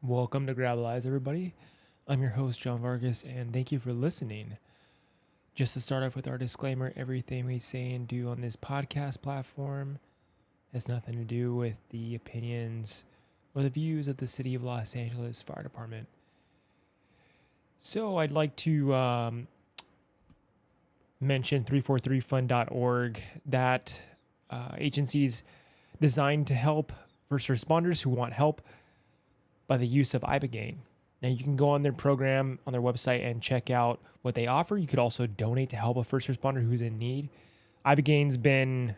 Welcome to Grab Lives, everybody. I'm your host, John Vargas, and thank you for listening. Just to start off with our disclaimer, everything we say and do on this podcast platform has nothing to do with the opinions or the views of the City of Los Angeles Fire Department. So I'd like to mention 343fund.org. That agency's designed to help first responders who want help by the use of ibogaine. Now you can go on their program on their website and check out what they offer. You could also donate to help a first responder who's in need. Ibogaine's been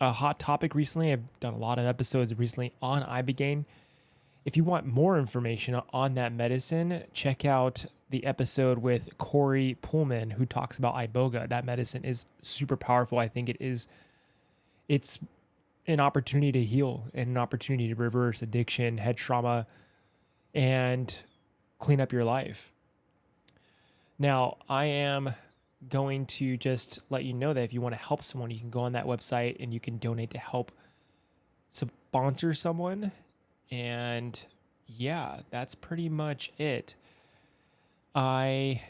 a hot topic recently. I've done a lot of episodes recently on ibogaine. If you want more information on that medicine, check out the episode with Corey Pullman, who talks about iboga. That medicine is super powerful. I think it's an opportunity to heal and an opportunity to reverse addiction, head trauma, and clean up your life. Now, I am going to just let you know that if you want to help someone, you can go on that website and you can donate to help sponsor someone. And yeah, that's pretty much it. I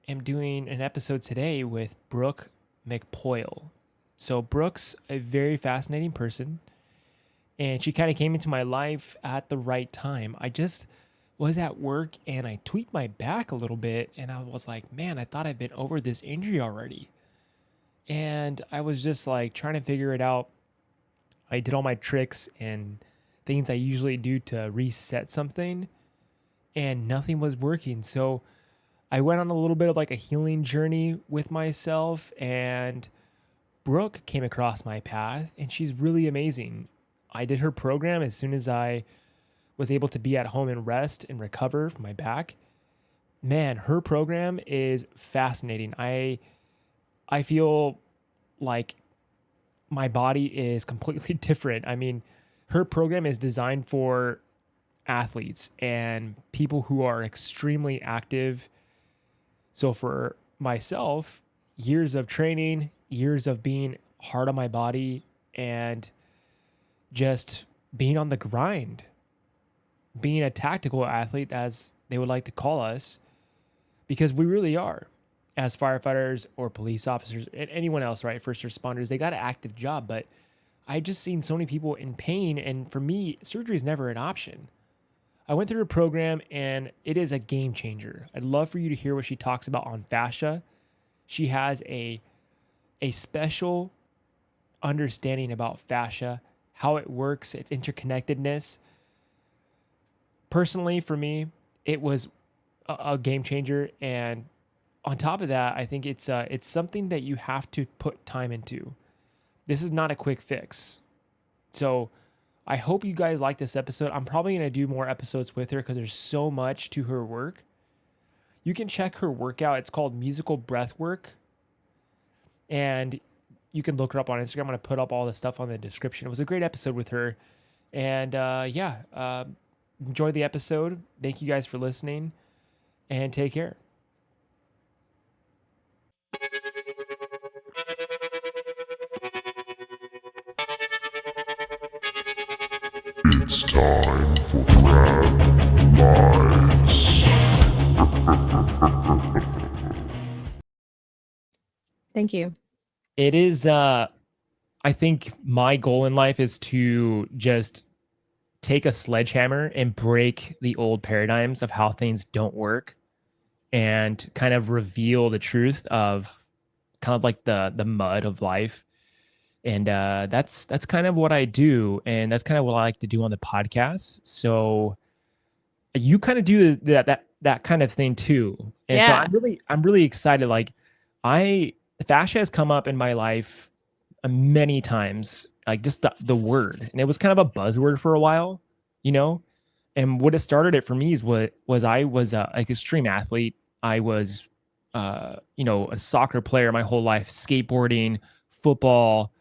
am doing an episode today with Brooke McPoyle. So Brooke's a very fascinating person, and she kind of came into my life at the right time. I just was at work and I tweaked my back a little bit, and I was like, man, I thought I'd been over this injury already. And I was just like trying to figure it out. I did all my tricks and things I usually do to reset something, and nothing was working. So I went on a little bit of like a healing journey with myself, and Brooke came across my path, and she's really amazing. I did her program as soon as I was able to be at home and rest and recover from my back. Man, her program is fascinating. I feel like my body is completely different. I mean, her program is designed for athletes and people who are extremely active. So for myself, years of training, years of being hard on my body, and just being on the grind, being a tactical athlete, as they would like to call us, because we really are, as firefighters or police officers and anyone else, right? First responders, they got an active job, but I've just seen so many people in pain. And for me, surgery is never an option. I went through a program and it is a game changer. I'd love for you to hear what she talks about on fascia. She has a special understanding about fascia, how it works, its interconnectedness. Personally, for me, it was a game changer. And on top of that, I think it's something that you have to put time into. This is not a quick fix. So I hope you guys like this episode. I'm probably going to do more episodes with her because there's so much to her work. You can check her workout. It's called Musical Breathwork. And you can look her up on Instagram. I'm going to put up all the stuff on the description. It was a great episode with her. And enjoy the episode. Thank you guys for listening, and take care. It's time for Grab Lives. Thank you. It is, I think my goal in life is to just take a sledgehammer and break the old paradigms of how things don't work, and kind of reveal the truth of kind of like the mud of life. And that's kind of what I do, and that's kind of what I like to do on the podcast. So you kind of do that kind of thing too. And so Yeah. I'm really excited. Like fascia has come up in my life many times, like just the word, and it was kind of a buzzword for a while, you know. And what it started it for me is I was like extreme athlete. I was a soccer player my whole life, skateboarding, football,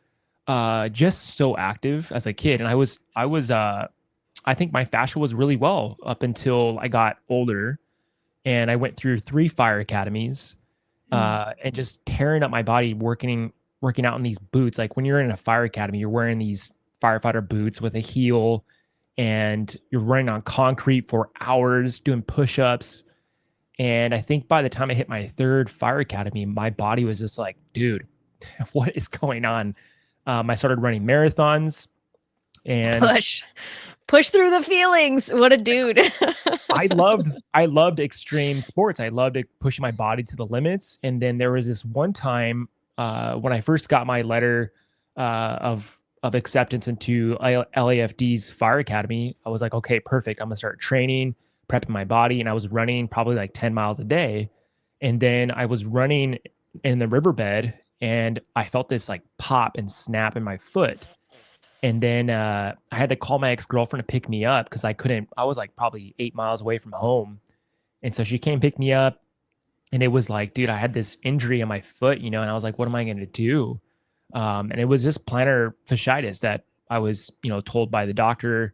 just so active as a kid. And I think my fascia was really well up until I got older, and I went through 3 fire academies, and just tearing up my body working out in these boots. Like when you're in a fire academy, you're wearing these firefighter boots with a heel, and you're running on concrete for hours doing push-ups. And I think by the time I hit my third fire academy, my body was just like, dude, what is going on? I started running marathons, and Push through the feelings. What a dude. I loved extreme sports. I loved pushing my body to the limits. And then there was this one time when I first got my letter of acceptance into LAFD's Fire Academy. I was like, okay, perfect. I'm gonna start training, prepping my body, and I was running probably like 10 miles a day. And then I was running in the riverbed, and I felt this like pop and snap in my foot. And then I had to call my ex-girlfriend to pick me up because I was like probably 8 miles away from home. And so she came pick me up, and it was like, dude, I had this injury on my foot, and I was like, what am I going to do? And it was just plantar fasciitis that I was, told by the doctor.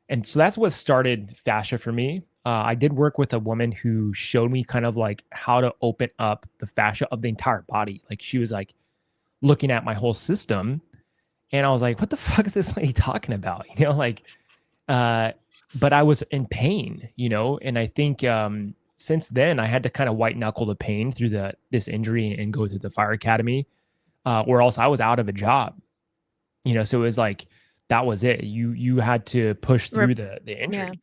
And so that's what started fascia for me. I did work with a woman who showed me kind of like how to open up the fascia of the entire body. Like she was like looking at my whole system. And I was like, what the fuck is this lady talking about? But I was in pain, and I think since then I had to kind of white knuckle the pain through this injury and go to the fire academy, or else I was out of a job, so it was like, that was it. You had to push through the injury,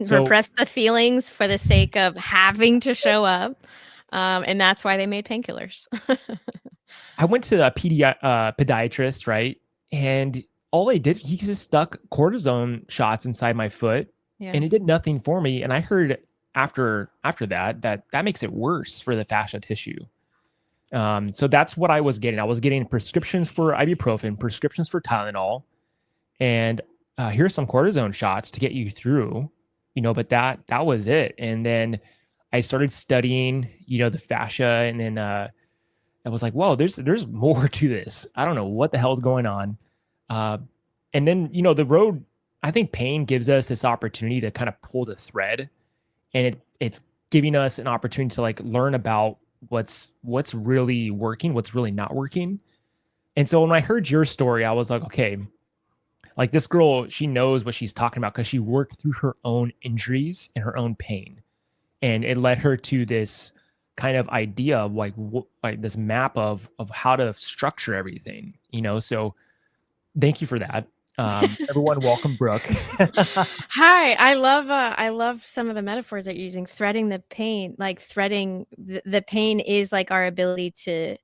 So repress the feelings for the sake of having to show up. And that's why they made painkillers. I went to a podiatrist, right? And all they did, he just stuck cortisone shots inside my foot, and it did nothing for me. And I heard after that makes it worse for the fascia tissue. So that's what I was getting. I was getting prescriptions for ibuprofen, prescriptions for Tylenol, and here's some cortisone shots to get you through, but that was it. And then I started studying, the fascia, and then I was like, whoa, there's more to this. I don't know what the hell's going on. And then, the road, I think pain gives us this opportunity to kind of pull the thread, and it's giving us an opportunity to like learn about what's really working, what's really not working. And so when I heard your story, I was like, okay, like this girl, she knows what she's talking about because she worked through her own injuries and her own pain. And it led her to this kind of idea of like this map of how to structure everything, so thank you for that. Everyone, welcome Brooke. Hi, I love some of the metaphors that you're using. Threading the pain, like threading the pain is like our ability to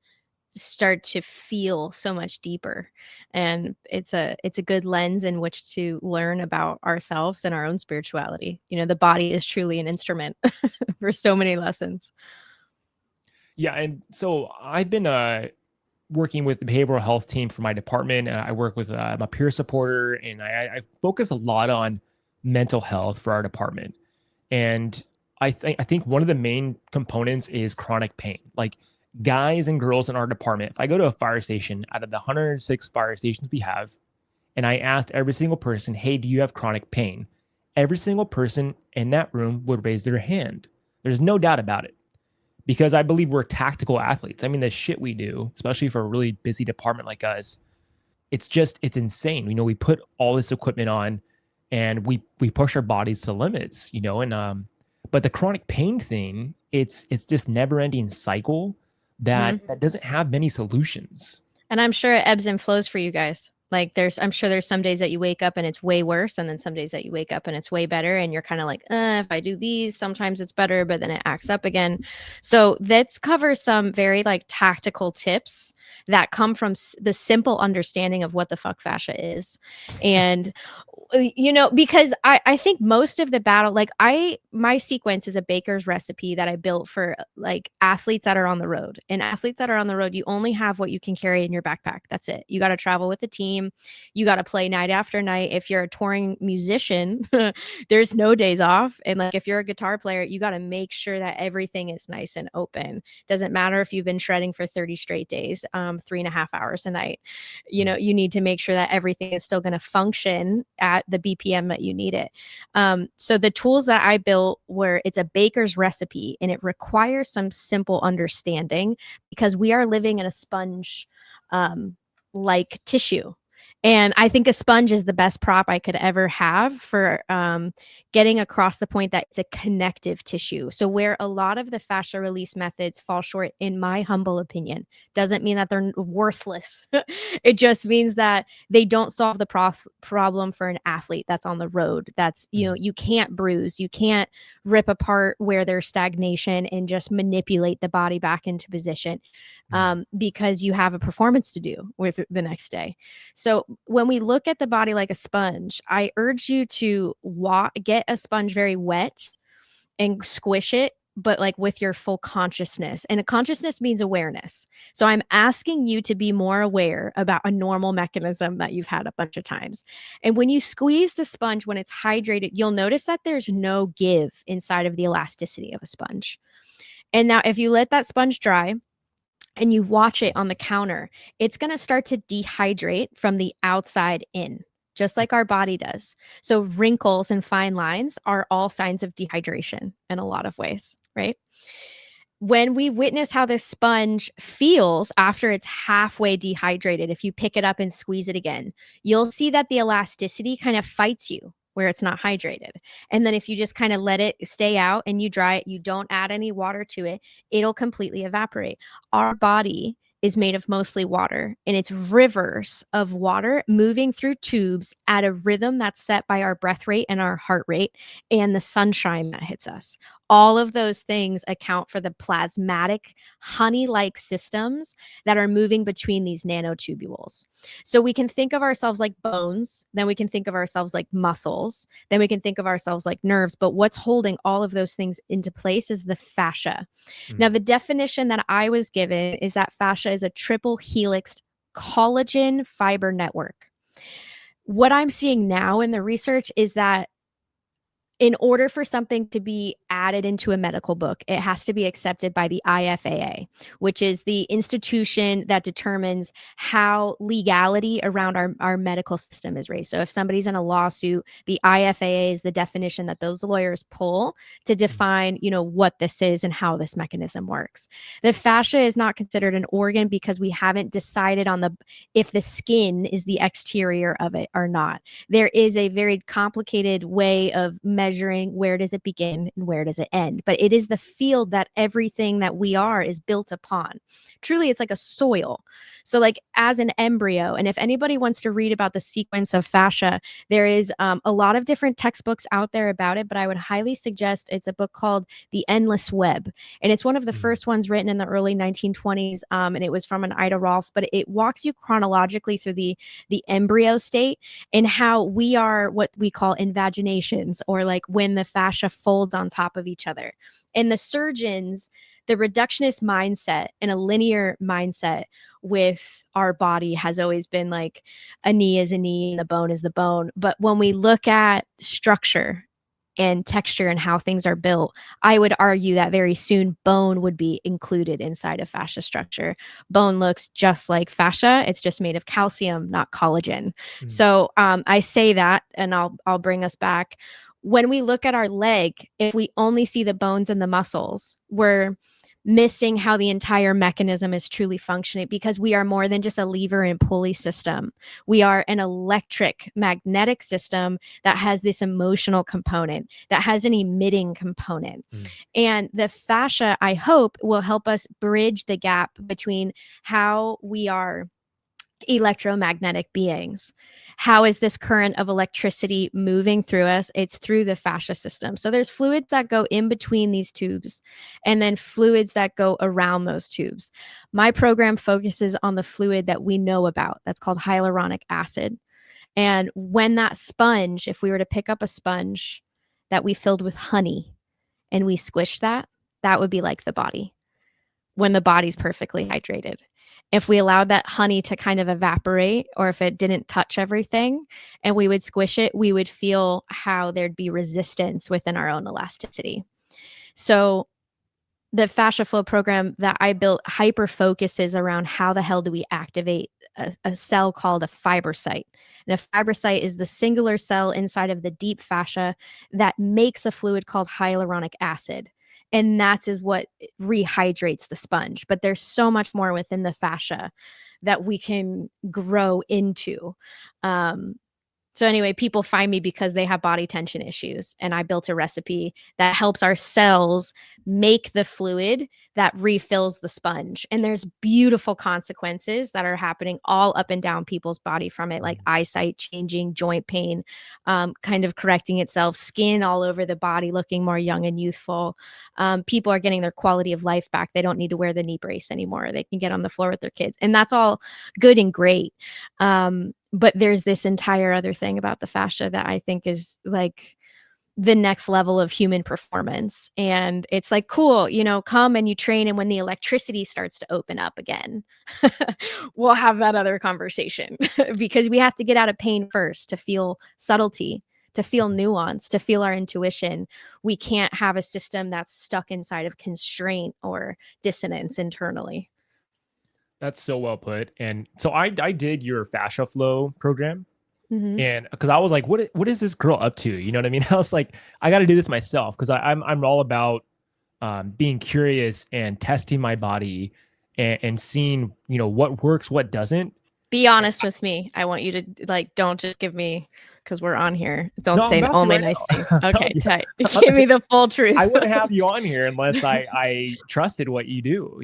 start to feel so much deeper, and it's a good lens in which to learn about ourselves and our own spirituality. The body is truly an instrument for so many lessons. Yeah, and so I've been working with the behavioral health team for my department. I work with I'm a peer supporter, and I focus a lot on mental health for our department. And I think one of the main components is chronic pain. Like guys and girls in our department, if I go to a fire station, out of the 106 fire stations we have, and I asked every single person, hey, do you have chronic pain? Every single person in that room would raise their hand. There's no doubt about it. Because I believe we're tactical athletes. I mean, the shit we do, especially for a really busy department like us, it's insane. We put all this equipment on, and we push our bodies to the limits, and but the chronic pain thing, it's this never ending cycle that doesn't have many solutions. And I'm sure it ebbs and flows for you guys. Like I'm sure there's some days that you wake up and it's way worse, and then some days that you wake up and it's way better, and you're kind of like, if I do these, sometimes it's better, but then it acts up again. So let's cover some very like tactical tips that come from the simple understanding of what the fuck fascia is. And because I think most of the battle, like my sequence is a baker's recipe that I built for like athletes that are on the road. And athletes that are on the road, you only have what you can carry in your backpack. That's it. You got to travel with a team. You got to play night after night. If you're a touring musician, there's no days off. And like if you're a guitar player, you got to make sure that everything is nice and open. Doesn't matter if you've been shredding for 30 straight days, 3.5 hours a night. You need to make sure that everything is still going to function at the BPM that you need it. So the tools that I built it's a baker's recipe, and it requires some simple understanding because we are living in a sponge like tissue. And I think a sponge is the best prop I could ever have for getting across the point that it's a connective tissue. So where a lot of the fascia release methods fall short, in my humble opinion, doesn't mean that they're worthless. It just means that they don't solve the problem for an athlete that's on the road. That's, you can't bruise, you can't rip apart where there's stagnation and just manipulate the body back into position, because you have a performance to do with the next day. So when we look at the body like a sponge, I urge you to get a sponge very wet and squish it, but like with your full consciousness. And a consciousness means awareness. So I'm asking you to be more aware about a normal mechanism that you've had a bunch of times. And when you squeeze the sponge, when it's hydrated, you'll notice that there's no give inside of the elasticity of a sponge. And now if you let that sponge dry, and you watch it on the counter, it's going to start to dehydrate from the outside in, just like our body does. So wrinkles and fine lines are all signs of dehydration in a lot of ways, right? When we witness how this sponge feels after it's halfway dehydrated, if you pick it up and squeeze it again, you'll see that the elasticity kind of fights you where it's not hydrated. And then if you just kind of let it stay out and you dry it, you don't add any water to it, it'll completely evaporate. Our body is made of mostly water, and it's rivers of water moving through tubes at a rhythm that's set by our breath rate and our heart rate and the sunshine that hits us. All of those things account for the plasmatic, honey-like systems that are moving between these nanotubules. So we can think of ourselves like bones, then we can think of ourselves like muscles, then we can think of ourselves like nerves, but what's holding all of those things into place is the fascia. Now, the definition that I was given is that fascia is a triple helixed collagen fiber network. What I'm seeing now in the research is that in order for something to be added into a medical book, it has to be accepted by the IFAA, which is the institution that determines how legality around our medical system is raised. So if somebody's in a lawsuit, the IFAA is the definition that those lawyers pull to define, what this is and how this mechanism works. The fascia is not considered an organ because we haven't decided on if the skin is the exterior of it or not. There is a very complicated way of measuring where does it begin and where does it end, but it is the field that everything that we are is built upon. Truly, it's like a soil. So like as an embryo, and if anybody wants to read about the sequence of fascia, there is a lot of different textbooks out there about it, but I would highly suggest it's a book called The Endless Web, and it's one of the first ones written in the early 1920s, and it was from an Ida Rolf, but it walks you chronologically through the embryo state and how we are what we call invaginations, or like when the fascia folds on top of each other. And the surgeons, the reductionist mindset and a linear mindset with our body has always been like a knee is a knee and the bone is the bone. But when we look at structure and texture and how things are built, I would argue that very soon bone would be included inside of fascia structure. Bone looks just like fascia. It's just made of calcium, not collagen. So I say that, and I'll bring us back. When we look at our leg, if we only see the bones and the muscles, we're missing how the entire mechanism is truly functioning, because we are more than just a lever and pulley system. We are an electric magnetic system that has this emotional component, that has an emitting component. And the fascia, I hope, will help us bridge the gap between how we are electromagnetic beings. How is this current of electricity moving through us? It's through the fascia system. So there's fluids that go in between these tubes and then fluids that go around those tubes. My program focuses on the fluid that we know about. That's called hyaluronic acid. And when that sponge, if we were to pick up a sponge that we filled with honey and we squish that, that would be like the body when the body's perfectly hydrated. If we allowed that honey to kind of evaporate, or if it didn't touch everything and we would squish it, we would feel how there'd be resistance within our own elasticity. So the fascia flow program that I built hyper focuses around how the hell do we activate a cell called a fibrocyte. And a fibrocyte is the singular cell inside of the deep fascia that makes a fluid called hyaluronic acid. And that is what rehydrates the sponge. But there's so much more within the fascia that we can grow into. So anyway, people find me because they have body tension issues, and I built a recipe that helps our cells make the fluid that refills the sponge. And there's beautiful consequences that are happening all up and down people's body from it, like eyesight changing, joint pain, kind of correcting itself, skin all over the body looking more young and youthful. People are getting their quality of life back. They don't need to wear the knee brace anymore. They can get on the floor with their kids, and that's all good and great. But there's this entire other thing about the fascia that I think is like the next level of human performance. And it's like, cool, come and you train. And when the electricity starts to open up again, we'll have that other conversation because we have to get out of pain first to feel subtlety, to feel nuance, to feel our intuition. We can't have a system that's stuck inside of constraint or dissonance internally. That's so well put. And so I did your fascia flow program, Mm-hmm. and because I was like, what is this girl up to? You know what I mean? I was like, I got to do this myself because I'm all about being curious and testing my body and seeing what works, what doesn't. Be honest with me. I want you to don't just give me, because we're on here. Don't No, I'm say about to only right nice now. things. I'm Okay, telling you. tight. Give me the full truth. I wouldn't have you on here unless I trusted what you do.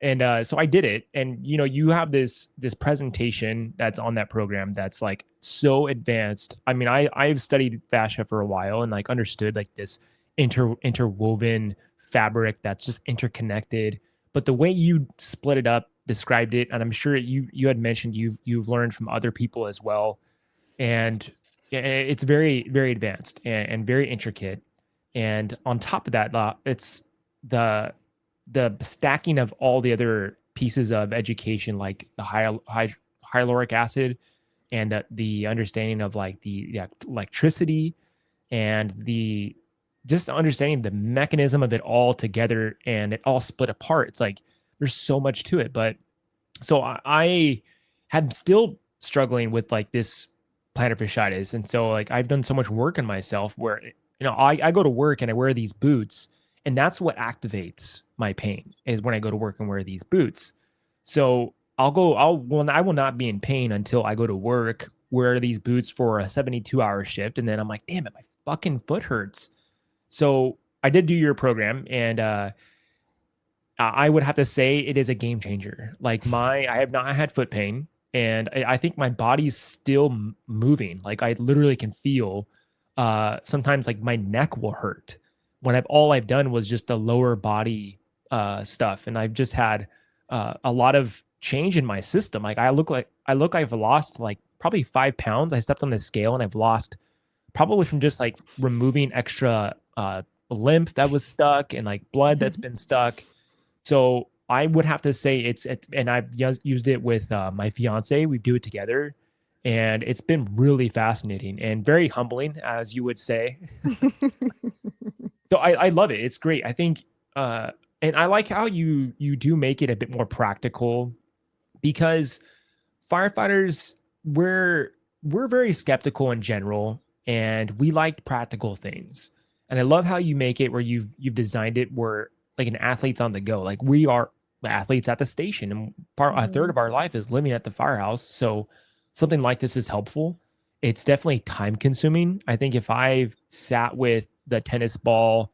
And so I did it. And you have this presentation that's on that program that's like so advanced. I mean, I've studied fascia for a while and like understood like this interwoven fabric that's just interconnected. But the way you split it up, described it, and I'm sure you had mentioned you've learned from other people as well. And it's very, very advanced and very intricate. And on top of that, it's the stacking of all the other pieces of education, like the hyaluronic acid, and the understanding of like the electricity, and the just understanding the mechanism of it all together, and it all split apart. It's like there's so much to it. But so I had still struggling with like this plantar fasciitis, and so like I've done so much work on myself where I go to work and I wear these boots, and that's what activates my pain is when I go to work and wear these boots. So I will not be in pain until I go to work, wear these boots for a 72-hour shift, and then I'm like, damn it, my fucking foot hurts. So I did do your program, and I would have to say it is a game changer. Like I have not had foot pain, and I think my body's still moving. Like I literally can feel sometimes like my neck will hurt when all I've done was just the lower body stuff, and I've just had a lot of change in my system. Like I've lost like probably 5 pounds. I stepped on the scale and I've lost probably from just like removing extra lymph that was stuck and like blood that's been stuck. So I would have to say it's and I've used it with my fiance. We do it together, and it's been really fascinating and very humbling, as you would say. So I love it. It's great. I think, and I like how you do make it a bit more practical, because firefighters, we're very skeptical in general, and we like practical things. And I love how you make it where you've designed it where like an athlete's on the go. Like we are athletes at the station, and a third of our life is living at the firehouse. So something like this is helpful. It's definitely time consuming. I think if I've sat with the tennis ball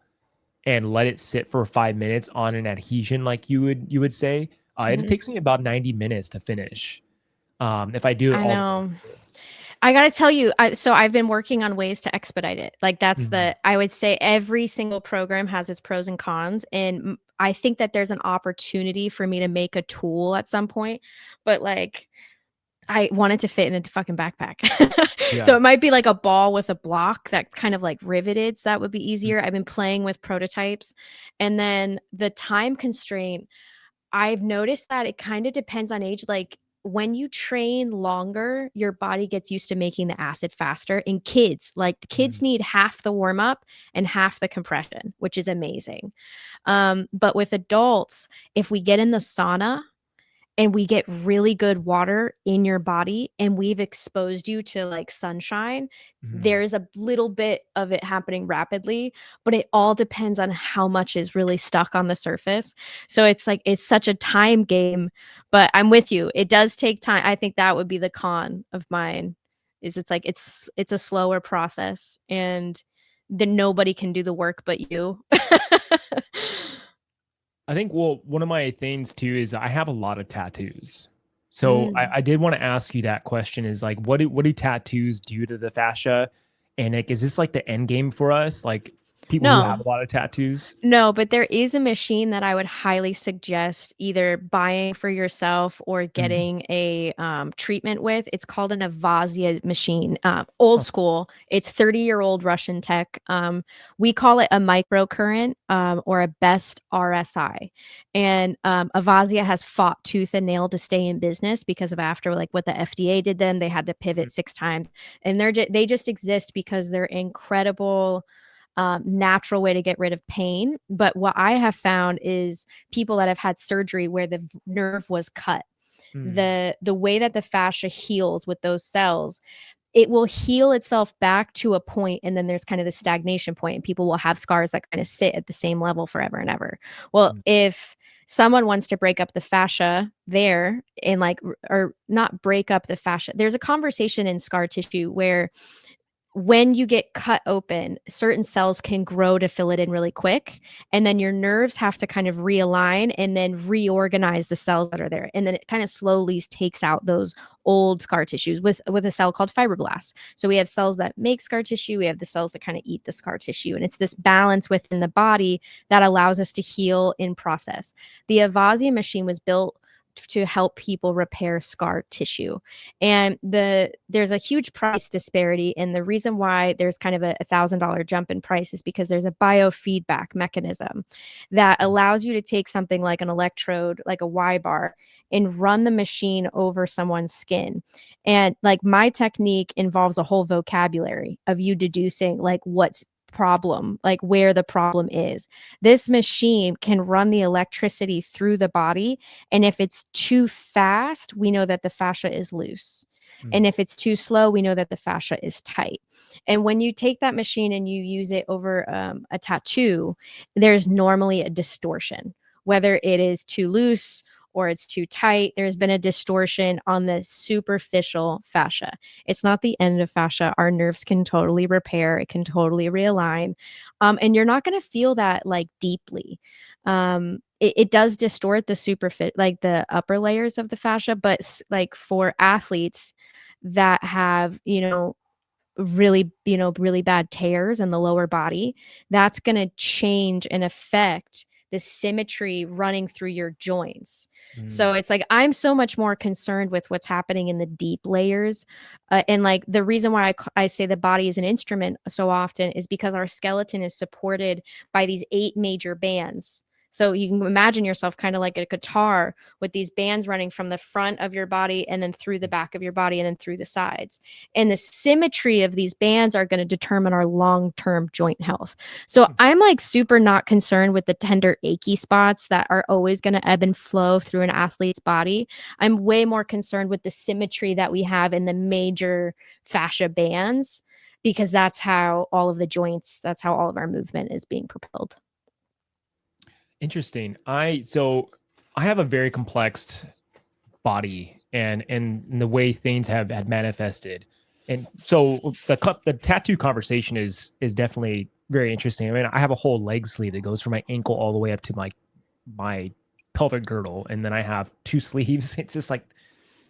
and let it sit for 5 minutes on an adhesion, like you would say, it takes me about 90 minutes to finish. If I do it I all. know. I got to tell you, so I've been working on ways to expedite it. Like that's I would say every single program has its pros and cons. And I think that there's an opportunity for me to make a tool at some point, but like I want it to fit in a fucking backpack. Yeah. So it might be like a ball with a block that's kind of like riveted. So that would be easier. I've been playing with prototypes. And then the time constraint, I've noticed that it kind of depends on age. Like when you train longer, your body gets used to making the acid faster. In kids, like the kids need half the warm up and half the compression, which is amazing. But with adults, if we get in the sauna and we get really good water in your body and we've exposed you to like sunshine, Mhm. there's a little bit of it happening rapidly, but it all depends on how much is really stuck on the surface. So it's like it's such a time game, but I'm with you. It does take time. I think that would be the con of mine is it's like it's a slower process and then nobody can do the work but you. I think, well, one of my things too is I have a lot of tattoos. So Mm. I did want to ask you that question is like, what do tattoos do to the fascia? And like, is this like the end game for us? Like people who have No. a lot of tattoos? No, but there is a machine that I would highly suggest either buying for yourself or Mm. getting a treatment with. It's called an Avazia machine, old Oh, school. It's 30-year-old Russian tech. We call it a microcurrent or a best RSI. And Avazia has fought tooth and nail to stay in business because of after like what the FDA did them, they had to mm, pivot 6 times, and they just exist because they're incredible natural way to get rid of pain. But what I have found is people that have had surgery where the nerve was cut, mm, the way that the fascia heals with those cells, it will heal itself back to a point, and then there's kind of the stagnation point, and people will have scars that kind of sit at the same level forever and ever. Well, mm, if someone wants to break up the fascia there and like or not break up the fascia, there's a conversation in scar tissue where when you get cut open, certain cells can grow to fill it in really quick. And then your nerves have to kind of realign and then reorganize the cells that are there. And then it kind of slowly takes out those old scar tissues with a cell called fibroblasts. So we have cells that make scar tissue, we have the cells that kind of eat the scar tissue. And it's this balance within the body that allows us to heal in process. The Avazia machine was built to help people repair scar tissue, and there's a huge price disparity, and the reason why there's kind of a $1,000 jump in price is because there's a biofeedback mechanism that mm, allows you to take something like an electrode, like a Y bar, and run the machine over someone's skin. And like my technique involves a whole vocabulary of you deducing like what's problem, like where the problem is. This machine can run the electricity through the body, and if it's too fast, we know that the fascia is loose. And mm, if it's too slow, we know that the fascia is tight. And when you take that machine and you use it over a tattoo, there's normally a distortion, whether it is too loose or it's too tight. There's been a distortion on the superficial fascia. It's not the end of fascia. Our nerves can totally repair, it can totally realign. And you're not going to feel that like deeply. It does distort the superfit, like the upper layers of the fascia, but like for athletes that have, really, really bad tears in the lower body, that's going to change and affect the symmetry running through your joints. mm. So it's like I'm so much more concerned with what's happening in the deep layers. And like the reason why I say the body is an instrument so often is because our skeleton is supported by these 8 major bands. So you can imagine yourself kind of like a guitar with these bands running from the front of your body and then through the back of your body and then through the sides, and the symmetry of these bands are going to determine our long-term joint health. So I'm like super not concerned with the tender achy spots that are always going to ebb and flow through an athlete's body. I'm way more concerned with the symmetry that we have in the major fascia bands, because that's how all of the joints, that's how all of our movement is being propelled. Interesting. I have a very complex body and the way things have had manifested. And so the tattoo conversation is definitely very interesting. I mean, I have a whole leg sleeve that goes from my ankle all the way up to my pelvic girdle, and then I have two sleeves. It's just like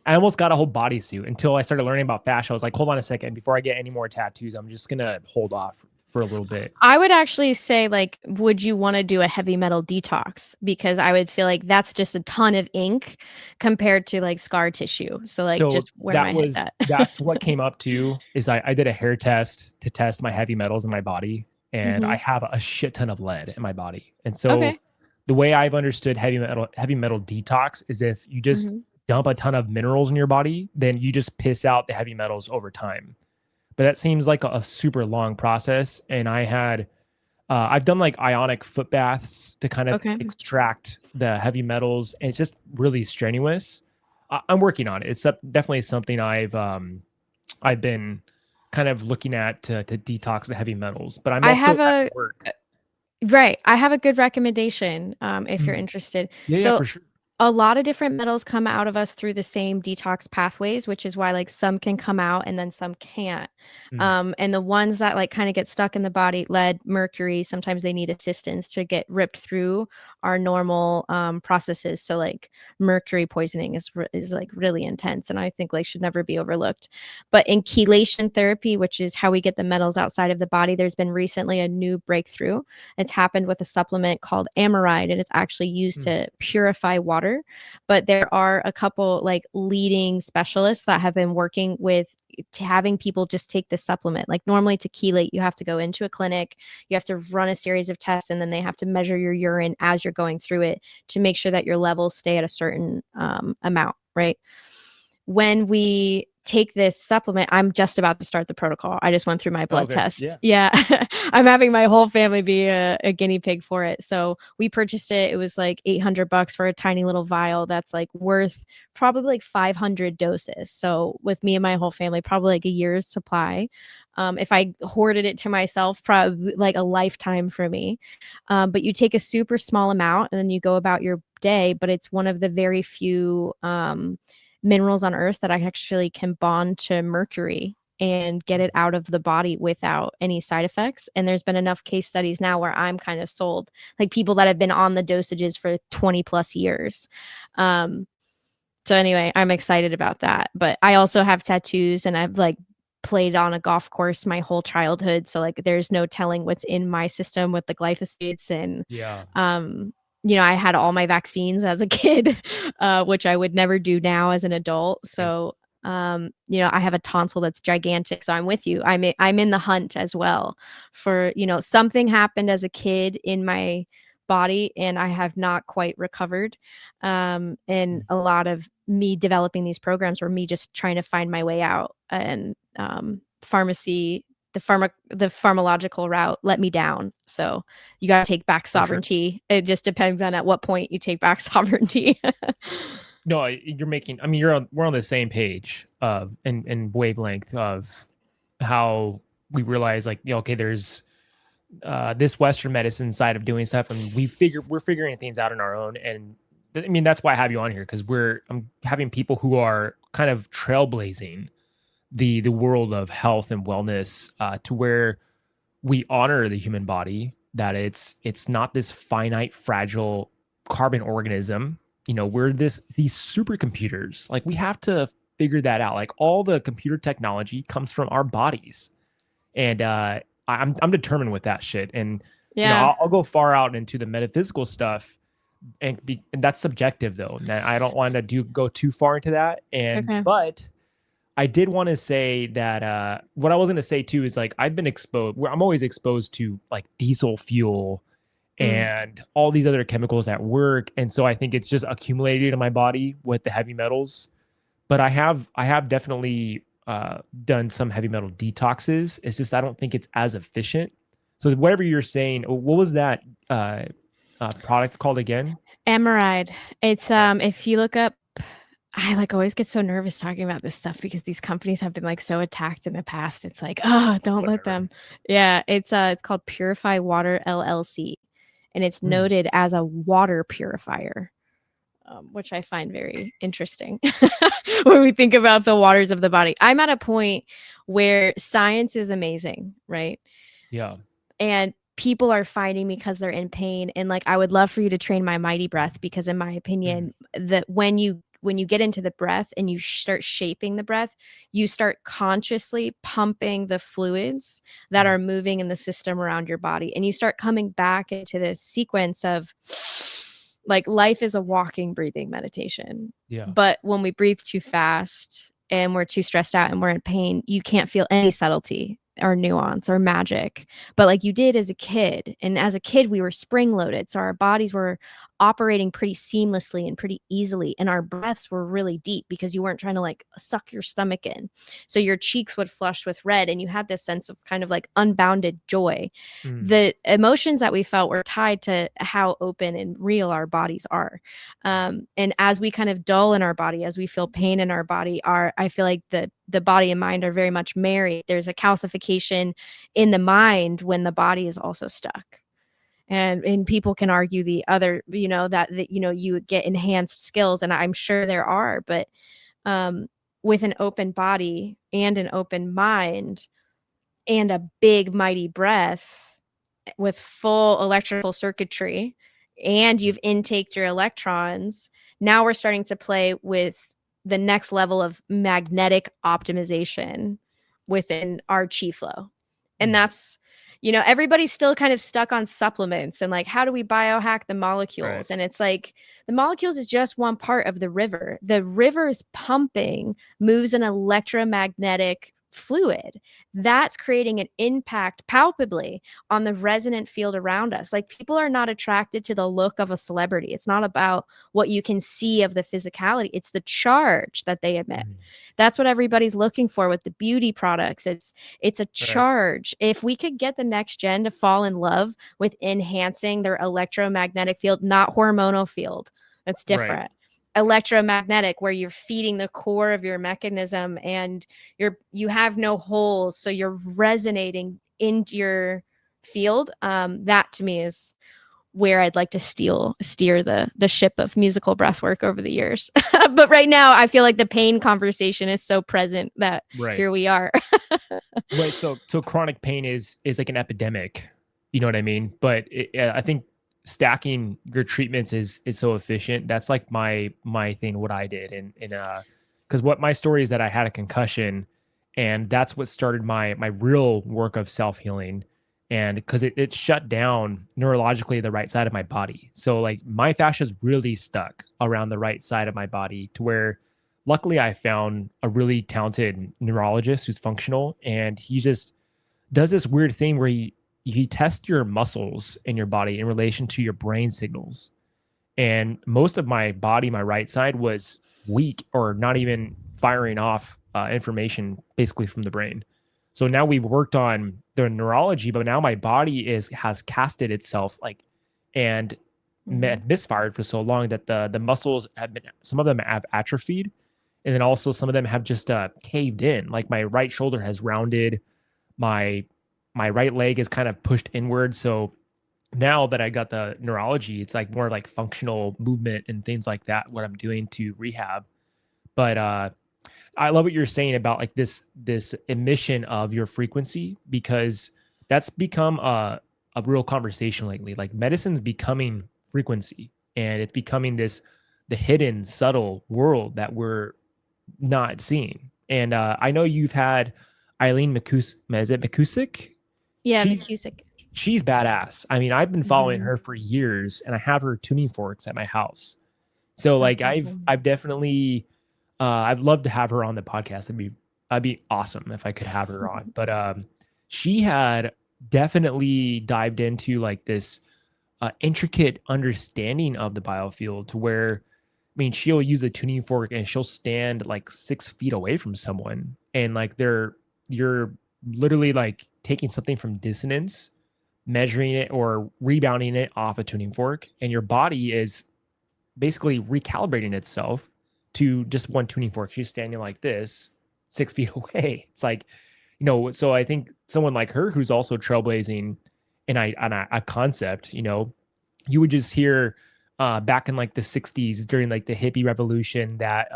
I almost got a whole bodysuit until I started learning about fascia. I was like, hold on a second, before I get any more tattoos, I'm just gonna hold off for a little bit. I would actually say, like, would you want to do a heavy metal detox? Because I would feel like that's just a ton of ink compared to like scar tissue. So, like, So just where my head's at. that's what came up to is I did a hair test to test my heavy metals in my body, and I Hmm. have a shit ton of lead in my body. And so Okay. the way I've understood heavy metal detox is if you just Hmm. dump a ton of minerals in your body, then you just piss out the heavy metals over time. But that seems like a super long process. And I had I've done like ionic foot baths to kind of Okay. extract the heavy metals, and it's just really strenuous. I'm working on it. It's definitely something I've been kind of looking at to detox the heavy metals, but I'm I also have at a work. right. I have a good recommendation if you're Mm. interested. Yeah, yeah, So for sure. a lot of different metals come out of us through the same detox pathways, which is why like some can come out and then some can't. Mm. And the ones that like kind of get stuck in the body, lead, mercury, sometimes they need assistance to get ripped through our normal processes. So like mercury poisoning is like really intense, and I think like should never be overlooked. But in chelation therapy, which is how we get the metals outside of the body, there's been recently a new breakthrough. It's happened with a supplement called amoride, and it's actually used Mm. to purify water. But there are a couple like leading specialists that have been working with to having people just take this supplement. Like normally to chelate, you have to go into a clinic, you have to run a series of tests, and then they have to measure your urine as you're going through it to make sure that your levels stay at a certain amount, right? When we take this supplement, I'm just about to start the protocol. I just went through my blood Okay. tests. Yeah. Yeah. I'm having my whole family be a guinea pig for it. So we purchased it. It was like $800 for a tiny little vial that's like worth probably like 500 doses. So with me and my whole family, probably like a year's supply. If I hoarded it to myself, probably like a lifetime for me. But you take a super small amount and then you go about your day. But it's one of the very few minerals on earth that I actually can bond to mercury and get it out of the body without any side effects. And there's been enough case studies now where I'm kind of sold, like people that have been on the dosages for 20 plus years. Um, so anyway, I'm excited about that. But I also have tattoos, and I've like played on a golf course my whole childhood. So like there's no telling what's in my system with the glyphosates. And Yeah. um I had all my vaccines as a kid, which I would never do now as an adult. Crazy. So I have a tonsil that's gigantic. So I'm with you. I'm in the hunt as well for, something happened as a kid in my body and I have not quite recovered. And Mm. a lot of me developing these programs were me just trying to find my way out. And pharmacy, the pharmacological route let me down. So you got to take back For sure. sovereignty. It just depends on at what point you take back sovereignty. No, you're making. I mean, we're on the same page of and wavelength of how we realize like, okay, there's this Western medicine side of doing stuff, and we're figuring things out on our own. And I mean, that's why I have you on here, because I'm having people who are kind of trailblazing the world of health and wellness, to where we honor the human body, that it's not this finite, fragile carbon organism. We're these supercomputers. Like, we have to figure that out. Like, all the computer technology comes from our bodies, and I'm determined with that shit. And Yeah. I'll go far out into the metaphysical stuff, and that's subjective though. And I don't want to go too far into that. Okay. But I did want to say that what I was going to say too is, like, I've been exposed. I'm always exposed to like diesel fuel Mm. and all these other chemicals at work, and so I think it's just accumulated in my body with the heavy metals. But I have definitely done some heavy metal detoxes. It's just I don't think it's as efficient. So whatever you're saying, what was that product called again? Amoride. It's if you look up, I like always get so nervous talking about this stuff because these companies have been like so attacked in the past. It's like, oh, don't let Whatever. them. Yeah, it's called Purify Water LLC, and it's Hmm. noted as a water purifier, which I find very interesting when we think about the waters of the body. I'm at a point where science is amazing, right? Yeah. And people are fighting me because they're in pain. And like, I would love for you to train my mighty breath, because in my Mhm. opinion, that when you get into the breath and you start shaping the breath, you start consciously pumping the fluids that Mm. are moving in the system around your body. And you start coming back into this sequence of like life is a walking, breathing meditation. Yeah. But when we breathe too fast and we're too stressed out and we're in pain, you can't feel any subtlety or nuance or magic, but like you did as a kid. And as a kid, we were spring loaded. So our bodies were operating pretty seamlessly and pretty easily. And our breaths were really deep because you weren't trying to like suck your stomach in. So your cheeks would flush with red and you had this sense of kind of like unbounded joy. The emotions that we felt were tied to how open and real our bodies are. And as we kind of dull in our body, as we feel pain in our body, I feel like the body and mind are very much married. There's a calcification in the mind when the body is also stuck. And people can argue the other, that you would get enhanced skills, and I'm sure there are, but with an open body and an open mind and a big mighty breath with full electrical circuitry, and you've intaked your electrons, now we're starting to play with the next level of magnetic optimization within our chi flow. And that's, everybody's still kind of stuck on supplements and like, how do we biohack the molecules? Right. And it's like, the molecules is just one part of the river. The river's pumping moves an electromagnetic fluid that's creating an impact palpably on the resonant field around us. Like, people are not attracted to the look of a celebrity. It's not about what you can see of the physicality. It's the charge that they emit. That's what everybody's looking for with the beauty products. It's a charge. If we could get the next gen to fall in love with enhancing their electromagnetic field, not hormonal field, that's different. Right. Electromagnetic, where you're feeding the core of your mechanism and you have no holes, so you're resonating into your field. That to me is where I'd like to steer the ship of musical breathwork over the years. But right now I feel like the pain conversation is so present that here we are. Right. So chronic pain is like an epidemic, you know what I mean? But I think stacking your treatments is so efficient. That's like my thing, what I did. And because what my story is that I had a concussion, and that's what started my real work of self-healing. And because it shut down neurologically the right side of my body. So like my fascia is really stuck around the right side of my body, to where luckily I found a really talented neurologist who's functional, and he just does this weird thing where he tests your muscles in your body in relation to your brain signals. And most of my body, my right side, was weak or not even firing off information basically from the brain. So now we've worked on the neurology, but now my body has casted itself and misfired for so long that the muscles have been, some of them have atrophied, and then also some of them have just caved in. Like my right shoulder has rounded, my right leg is kind of pushed inward. So now that I got the neurology, it's like more like functional movement and things like that, what I'm doing to rehab. But I love what you're saying about like this emission of your frequency, because that's become a real conversation lately. Like medicine's becoming frequency, and it's becoming the hidden subtle world that we're not seeing. And I know you've had Eileen McCusick? Yeah, She's McCusick. She's badass. I mean, I've been following her for years, and I have her tuning forks at my house. So like awesome. I've definitely I'd love to have her on the podcast. That'd be awesome if I could have her on. But she had definitely dived into like this intricate understanding of the biofield, to where, I mean, she'll use a tuning fork and she'll stand like 6 feet away from someone, and like you're literally like taking something from dissonance, measuring it or rebounding it off a tuning fork, and your body is basically recalibrating itself to just one tuning fork. She's standing like this 6 feet away. It's like, so I think someone like her, who's also trailblazing in a concept, you would just hear back in like the 60s during like the hippie revolution that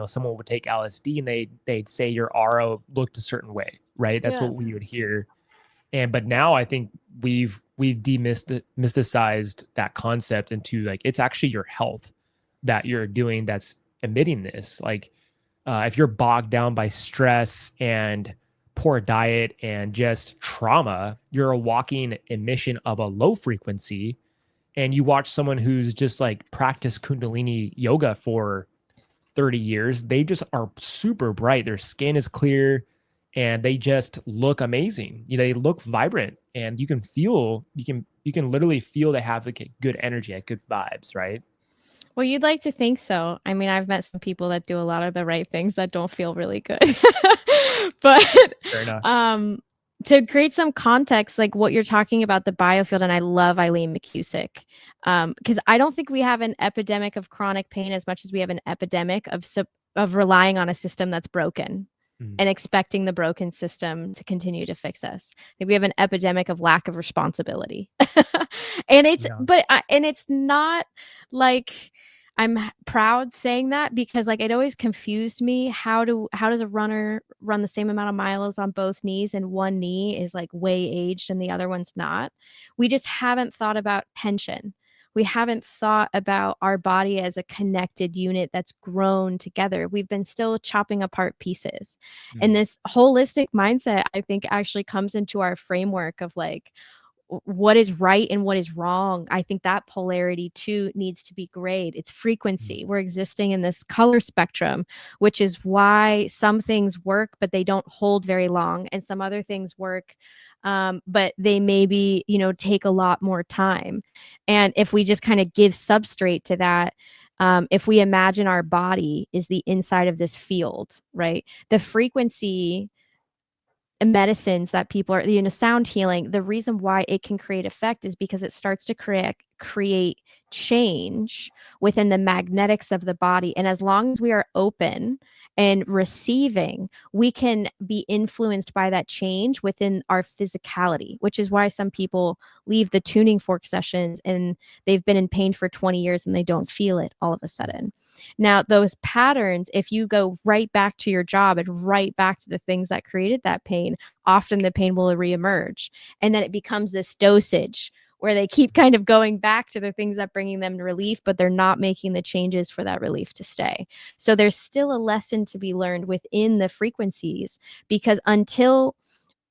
someone would take LSD and they'd say your aura looked a certain way, right? That's what we would hear. But now I think we've demysticized that concept into like, it's actually your health that you're doing that's emitting this. Like if you're bogged down by stress and poor diet and just trauma, you're a walking emission of a low frequency. And you watch someone who's just like practiced Kundalini yoga for 30 years, they just are super bright. Their skin is clear and they just look amazing. They look vibrant, and you can you can literally feel they have like good energy, like good vibes, right? Well, you'd like to think so. I mean, I've met some people that do a lot of the right things that don't feel really good. But Fair enough. to create some context, like what you're talking about, the biofield, and I love Eileen McCusick, because I don't think we have an epidemic of chronic pain as much as we have an epidemic of relying on a system that's broken Mm. and expecting the broken system to continue to fix us. I think we have an epidemic of lack of responsibility. And Yeah. it's not like I'm proud saying that, because like it always confused me, how does a runner run the same amount of miles on both knees and one knee is like way aged and the other one's not? We just haven't thought about tension. We haven't thought about our body as a connected unit that's grown together. We've been still chopping apart pieces. And Mm. this holistic mindset, I think, actually comes into our framework of like what is right and what is wrong. I think that polarity too needs to be grayed. It's Mm. frequency. We're existing in this color spectrum, which is why some things work, but they don't hold very long, and some other things work, but they maybe, take a lot more time. And if we just kind of give substrate to that, if we imagine our body is the inside of this field, right? The frequency medicines that people are, sound healing, the reason why it can create effect is because it starts to create change within the magnetics of the body. And as long as we are open and receiving, we can be influenced by that change within our physicality, which is why some people leave the tuning fork sessions and they've been in pain for 20 years and they don't feel it all of a sudden. Now, those patterns, if you go right back to your job and right back to the things that created that pain, often the pain will reemerge. And then it becomes this dosage where they keep kind of going back to the things that bringing them relief, but they're not making the changes for that relief to stay. So there's still a lesson to be learned within the frequencies, because until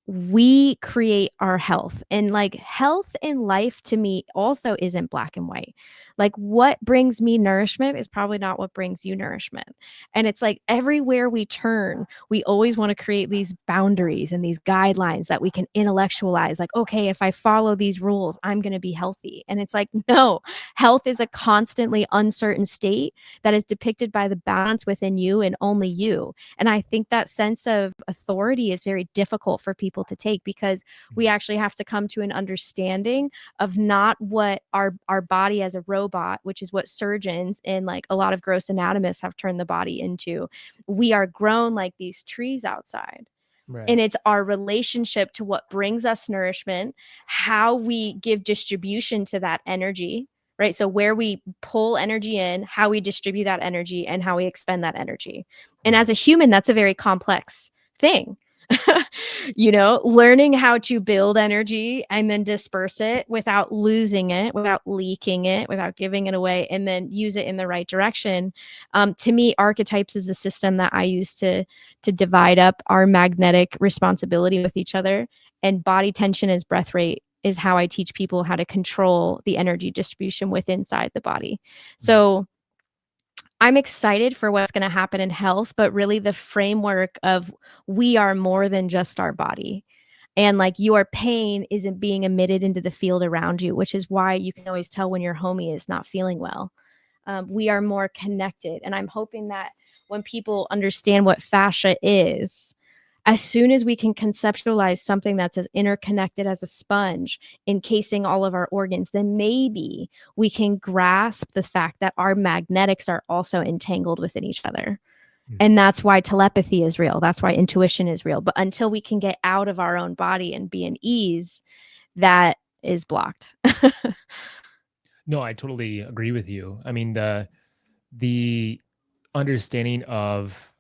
we create our health, and like health in life to me also isn't black and white. Like what brings me nourishment is probably not what brings you nourishment. And it's like everywhere we turn, we always want to create these boundaries and these guidelines that we can intellectualize, like, okay, if I follow these rules, I'm going to be healthy. And it's like, no, health is a constantly uncertain state that is depicted by the balance within you and only you. And I think that sense of authority is very difficult for people to take, because we actually have to come to an understanding of not what our body as a robot, which is what surgeons and like a lot of gross anatomists have turned the body into. We are grown like these trees outside. Right. And it's our relationship to what brings us nourishment, how we give distribution to that energy, right? So where we pull energy in, how we distribute that energy, and how we expend that energy. And Mm. as a human, that's a very complex thing. Learning how to build energy and then disperse it without losing it, without leaking it, without giving it away, and then use it in the right direction. To me, archetypes is the system that I use to divide up our magnetic responsibility with each other, and body tension as breath rate is how I teach people how to control the energy distribution within inside the body. Nice. So I'm excited for what's going to happen in health, but really the framework of we are more than just our body. And like your pain isn't being emitted into the field around you, which is why you can always tell when your homie is not feeling well. We are more connected. And I'm hoping that when people understand what fascia is, as soon as we can conceptualize something that's as interconnected as a sponge encasing all of our organs, then maybe we can grasp the fact that our magnetics are also entangled within each other. Mm. And that's why telepathy is real. That's why intuition is real. But until we can get out of our own body and be in ease, that is blocked. No, I totally agree with you. I mean, the understanding of,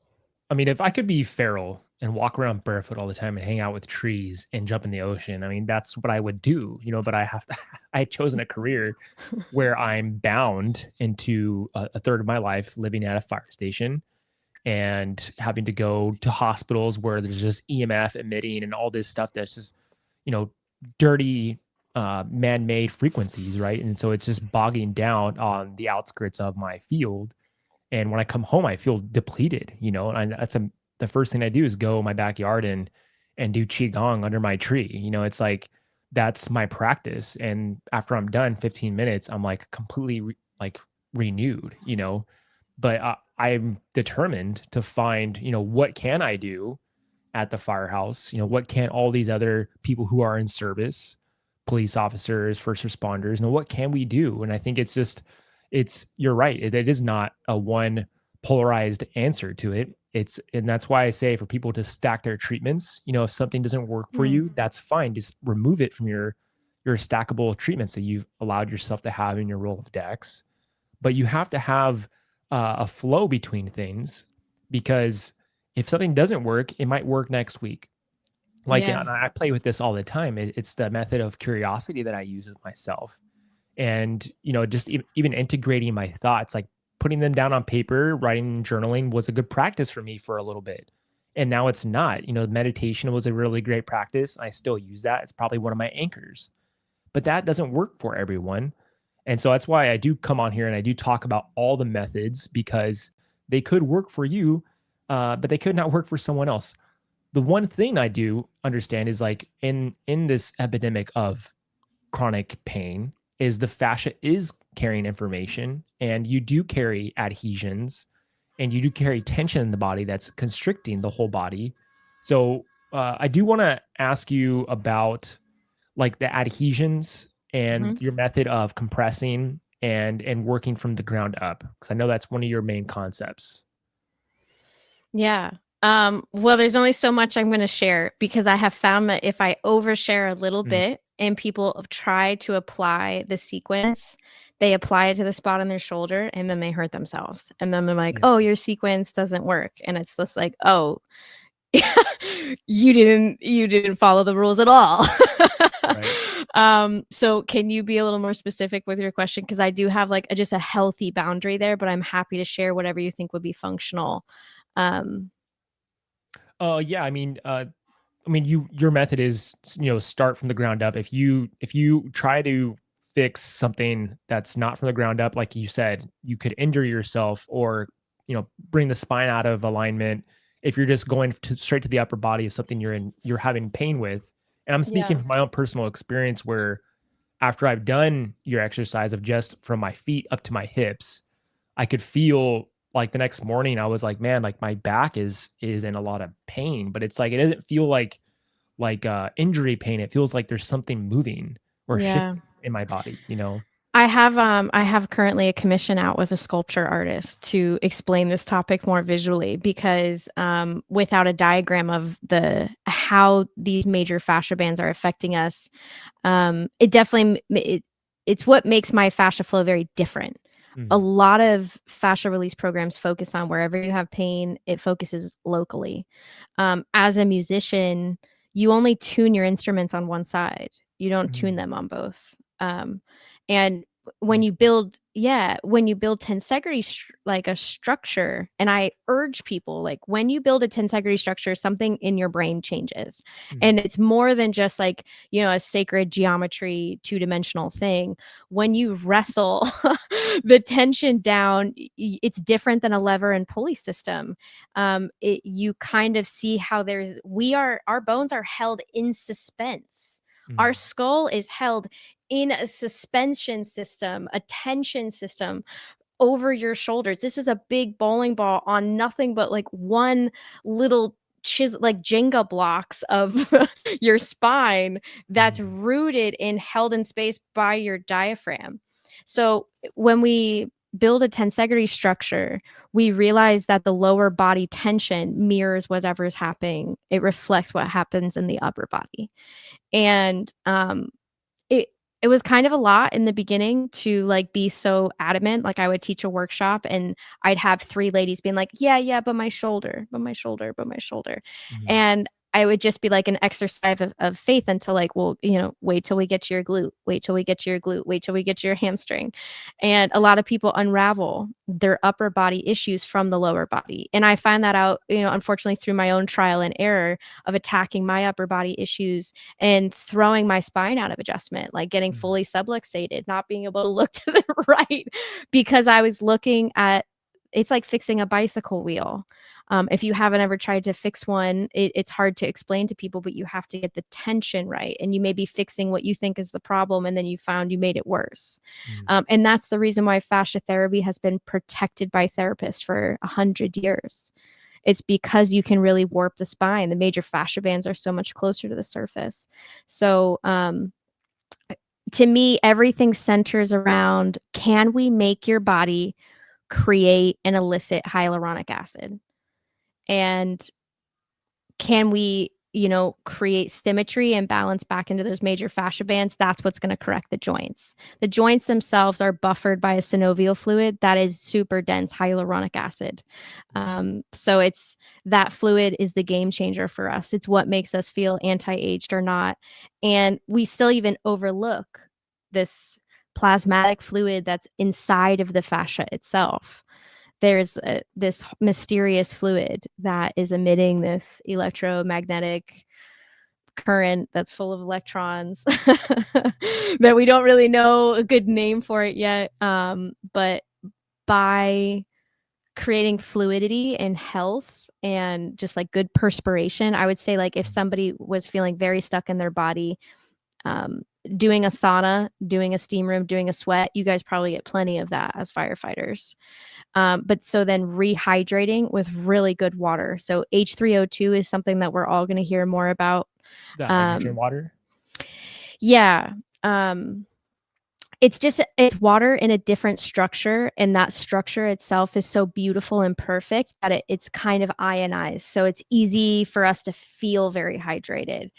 I mean, if I could be feral and walk around barefoot all the time and hang out with trees and jump in the ocean, I mean, that's what I would do, but I have to, I had chosen a career where I'm bound into a third of my life living at a fire station and having to go to hospitals where there's just EMF emitting and all this stuff that's just, you know, dirty, man-made frequencies, right? And so it's just bogging down on the outskirts of my field. And when I come home, I feel depleted, and the first thing I do is go in my backyard and do qigong under my tree. It's like that's my practice. And after I'm done 15 minutes, I'm like completely like renewed, but I'm determined to find, what can I do at the firehouse? What can all these other people who are in service, police officers, first responders, what can we do? And I think you're right. It is not a one polarized answer to it. And that's why I say for people to stack their treatments, if something doesn't work for Mm. you, that's fine. Just remove it from your stackable treatments that you've allowed yourself to have in your Rolodex. But you have to have a flow between things, because if something doesn't work, it might work next week. Like, Yeah. and I play with this all the time. It's the method of curiosity that I use with myself. And, just even integrating my thoughts, like putting them down on paper, writing, journaling was a good practice for me for a little bit. And now it's not. Meditation was a really great practice. I still use that. It's probably one of my anchors, but that doesn't work for everyone. And so that's why I do come on here and I do talk about all the methods, because they could work for you, but they could not work for someone else. The one thing I do understand is, like, in this epidemic of chronic pain, is the fascia is carrying information, and you do carry adhesions, and you do carry tension in the body that's constricting the whole body. So I do want to ask you about, like, the adhesions Mhm. and your method of compressing and working from the ground up, because I know that's one of your main concepts. Yeah. Well, there's only so much I'm going to share, because I have found that if I overshare a little Mm, bit and people try to apply the sequence, they apply it to the spot on their shoulder and then they hurt themselves. And then they're like, yeah. "Oh, your sequence doesn't work." And it's just like, "Oh, you didn't follow the rules at all." Right. So can you be a little more specific with your question? Because I do have like just a healthy boundary there, but I'm happy to share whatever you think would be functional. Um, Yeah. Your method is, start from the ground up. If you try to fix something that's not from the ground up, like you said, you could injure yourself, or bring the spine out of alignment. If you're just going straight to the upper body of something you're having pain with. And I'm speaking Yeah. from my own personal experience, where after I've done your exercise of just from my feet up to my hips, I could feel, like, the next morning I was like, man, like my back is in a lot of pain, but it's like it doesn't feel like injury pain. It feels like there's something moving or Yeah. shifting in my body. I have currently a commission out with a sculpture artist to explain this topic more visually, because without a diagram of the how these major fascia bands are affecting us, it definitely it's what makes my fascia flow very different. A Mhm. lot of fascia release programs focus on wherever you have pain, it focuses locally. As a musician, you only tune your instruments on one side. You don't tune Mhm. them on both. And when Makes you sense. build, yeah, when you build tensegrity like a structure, and I urge people, like, when you build a tensegrity structure, something in your brain changes, Mhm. and it's more than just like, a sacred geometry two-dimensional thing. When you wrestle the tension down, it's different than a lever and pulley system. You kind of see how our bones are held in suspense. Our Mhm. skull is held in a suspension system, a tension system over your shoulders. This is a big bowling ball on nothing but like one little like Jenga blocks of your spine, that's Mhm. rooted and held in space by your diaphragm. So when we build a tensegrity structure, we realize that the lower body tension mirrors whatever's happening. It reflects what happens in the upper body. And it it was kind of a lot in the beginning to, like, be so adamant. Like, I would teach a workshop, and I'd have 3 ladies being like, "Yeah, yeah, but my shoulder, but my shoulder, but my shoulder." Mhm. And I would just be like an exercise of faith until, like, "Well, wait till we get to your glute, wait till we get to your glute, wait till we get to your hamstring." And a lot of people unravel their upper body issues from the lower body, and I find that out, unfortunately, through my own trial and error of attacking my upper body issues and throwing my spine out of adjustment, like getting Mhm. fully subluxated, not being able to look to the right because I was looking at, it's like fixing a bicycle wheel. If you haven't ever tried to fix one, it's hard to explain to people, but you have to get the tension right. And you may be fixing what you think is the problem, and then you found you made it worse. And that's the reason why fascia therapy has been protected by therapists for 100 years. It's because you can really warp the spine. The major fascia bands are so much closer to the surface. So, to me, everything centers around, can we make your body create and elicit hyaluronic acid? And can we, create symmetry and balance back into those major fascia bands? That's what's going to correct the joints. The joints themselves are buffered by a synovial fluid that is super dense hyaluronic acid. So it's that fluid is the game changer for us. It's what makes us feel anti-aged or not. And we still even overlook this plasmatic fluid that's inside of the fascia itself. There's this mysterious fluid that is emitting this electromagnetic current that's full of electrons that we don't really know a good name for it yet. But by creating fluidity and health and just like good perspiration, I would say, like, if somebody was feeling very stuck in their body, doing a sauna, doing a steam room, doing a sweat, you guys probably get plenty of that as firefighters. But so then rehydrating with really good water. So H3O2 is something that we're all going to hear more about. The hydrogen water. Yeah. It's water in a different structure, and that structure itself is so beautiful and perfect that it's kind of ionized, so it's easy for us to feel very hydrated.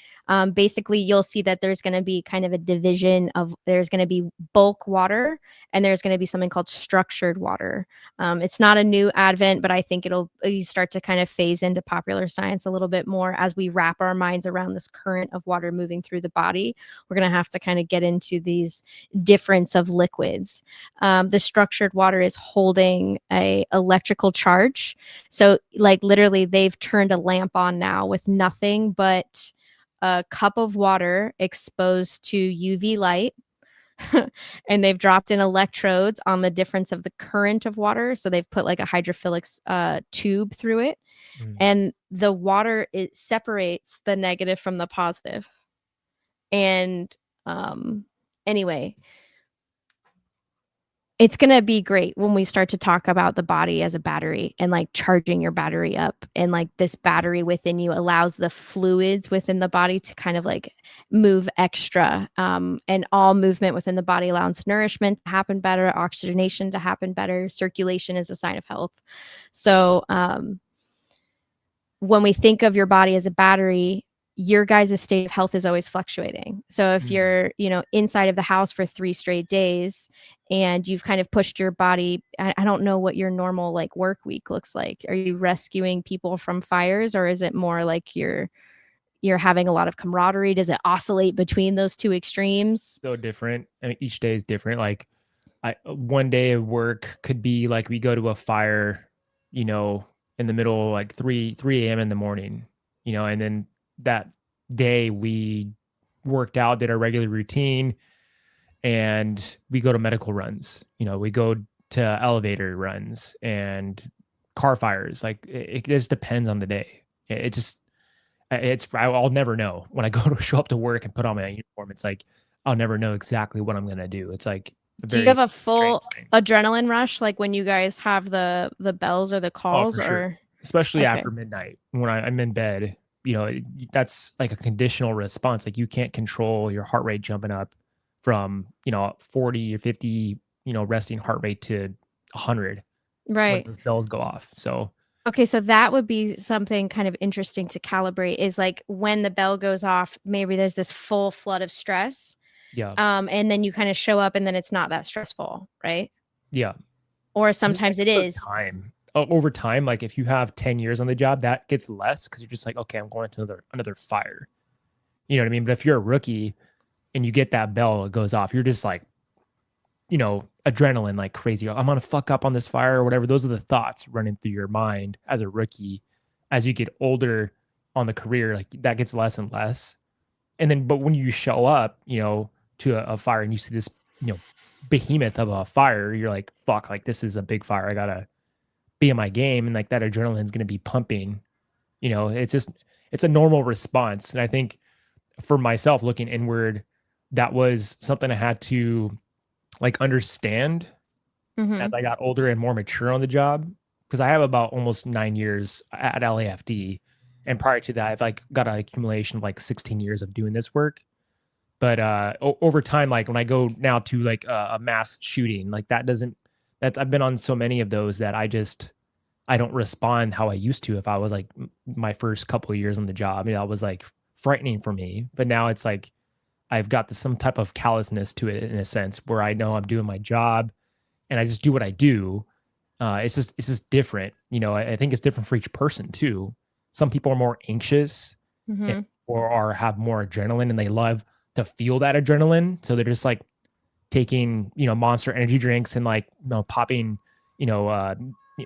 Basically, you'll see that there's going to be kind of a division of, there's going to be bulk water and there's going to be something called structured water. It's not a new advent, but I think you start to kind of phase into popular science a little bit more as we wrap our minds around this current of water moving through the body. We're going to have to kind of get into these difference of liquids. The structured water is holding a electrical charge. So like literally they've turned a lamp on now with nothing but a cup of water exposed to UV light. And they've dropped in electrodes on the difference of the current of water. So they've put like a hydrophilic tube through it. And the water, it separates the negative from the positive. And anyway, it's going to be great when we start to talk about the body as a battery and like charging your battery up, and like this battery within you allows the fluids within the body to kind of like move extra. And all movement within the body allows nourishment to happen better, oxygenation to happen better. Circulation is a sign of health. So when we think of your body as a battery, your guys' state of health is always fluctuating. So if you're, inside of the house for 3 straight days and you've kind of pushed your body, I don't know what your normal like work week looks like. Are you rescuing people from fires, or is it more like you're having a lot of camaraderie? Does it oscillate between those two extremes? So different. I mean, each day is different. Like one day of work could be like we go to a fire, in the middle, like 3 a.m. in the morning, and then that day we worked out, did our regular routine, and we go to medical runs. We go to elevator runs and car fires. Like it just depends on the day. I'll never know when I go to show up to work and put on my uniform. It's like I'll never know exactly what I'm gonna do. It's like do you have a full adrenaline rush like when you guys have the bells or the calls? For or sure. Especially after midnight when I'm in bed. That's like a conditional response. Like you can't control your heart rate jumping up from 40 or 50 resting heart rate to 100 when those bells go off. So okay, so that would be something kind of interesting to calibrate, is like when the bell goes off, maybe there's this full flood of stress. Yeah. And then you kind of show up and then it's not that stressful, right? Yeah. Or sometimes it is. Over time, like if you have 10 years on the job, that gets less because you're just like, okay, I'm going to another fire. You know what I mean? But if you're a rookie and you get that bell, it goes off, you're just like, adrenaline like crazy. I'm gonna fuck up on this fire or whatever. Those are the thoughts running through your mind as a rookie. As you get older on the career, like that gets less and less. And then, but when you show up, to a fire and you see this, behemoth of a fire, you're like, fuck, like this is a big fire. I gotta be in my game and like that adrenaline's going to be pumping. It's a normal response. And I think for myself looking inward, that was something I had to like understand as Mm-hmm. I got older and more mature on the job. Because I have about almost 9 years at LAFD. And prior to that, I've like got an accumulation of like 16 years of doing this work. But over time, like when I go now to like a mass shooting, like that I've been on so many of those that I don't respond how I used to if I was like my first couple of years on the job. I mean, that was like frightening for me. But now it's like I've got some type of callousness to it in a sense where I know I'm doing my job and I just do what I do. It's just different. I think it's different for each person too. Some people are more anxious and, Mm-hmm. or are have more adrenaline and they love to feel that adrenaline. So they're just like taking, monster energy drinks and like, popping, you know, uh,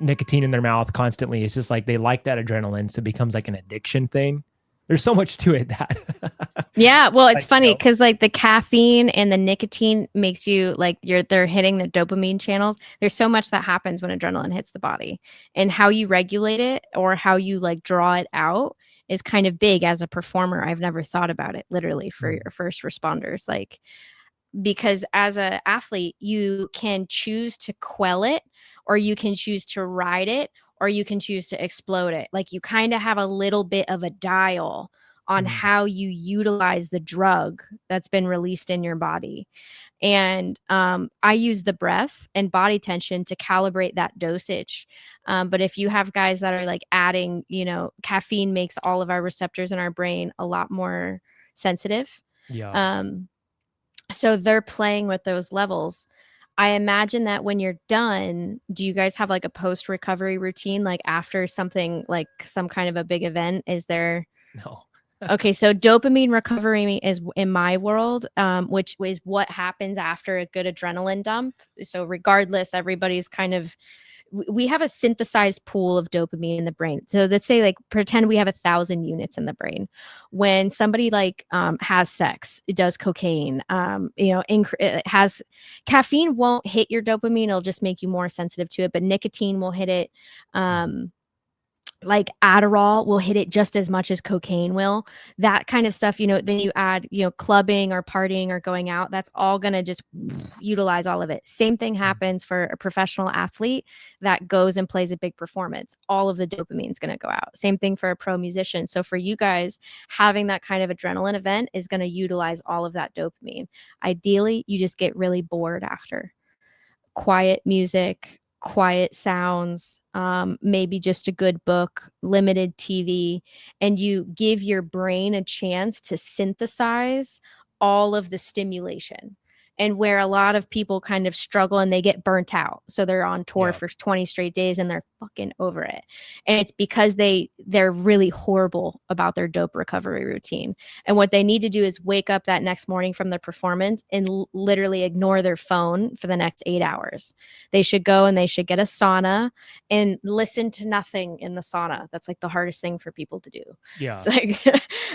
nicotine in their mouth constantly. It's just like they like that adrenaline. So it becomes like an addiction thing. There's so much to it that, Yeah, well, it's like, funny because like the caffeine and the nicotine makes you like they're hitting the dopamine channels. There's so much that happens when adrenaline hits the body, and how you regulate it or how you like draw it out is kind of big as a performer. I've never thought about it literally for Mm, your first responders, like because as a athlete, you can choose to quell it or you can choose to ride it or you can choose to explode it. Like you kind of have a little bit of a dial on mm, how you utilize the drug that's been released in your body. And I use the breath and body tension to calibrate that dosage. But if you have guys that are like adding, caffeine makes all of our receptors in our brain a lot more sensitive. yeah. Um, so they're playing with those levels. I imagine that when you're done, do you guys have like a post recovery routine, like after something like some kind of a big event? Is there No. okay? So dopamine recovery is in my world, which is what happens after a good adrenaline dump. So regardless, everybody's kind of we have a synthesized pool of dopamine in the brain. So let's say like pretend we have 1,000 units in the brain. When somebody like has sex, it does cocaine, it has caffeine won't hit your dopamine. It'll just make you more sensitive to it, but nicotine will hit it. Mhm. Like Adderall will hit it just as much as cocaine will. That kind of stuff, then you add, clubbing or partying or going out, that's all going to just utilize all of it. Same thing happens for a professional athlete that goes and plays a big performance. All of the dopamine is going to go out. Same thing for a pro musician. So for you guys, having that kind of adrenaline event is going to utilize all of that dopamine. Ideally, you just get really bored after quiet music, quiet sounds, maybe just a good book, limited TV, and you give your brain a chance to synthesize all of the stimulation. And where a lot of people kind of struggle and they get burnt out. So they're on tour Yeah. for 20 straight days and they're fucking over it. And it's because they're really horrible about their dope recovery routine. And what they need to do is wake up that next morning from their performance and literally ignore their phone for the next 8 hours. They should go and they should get a sauna and listen to nothing in the sauna. That's like the hardest thing for people to do. It's Yeah. like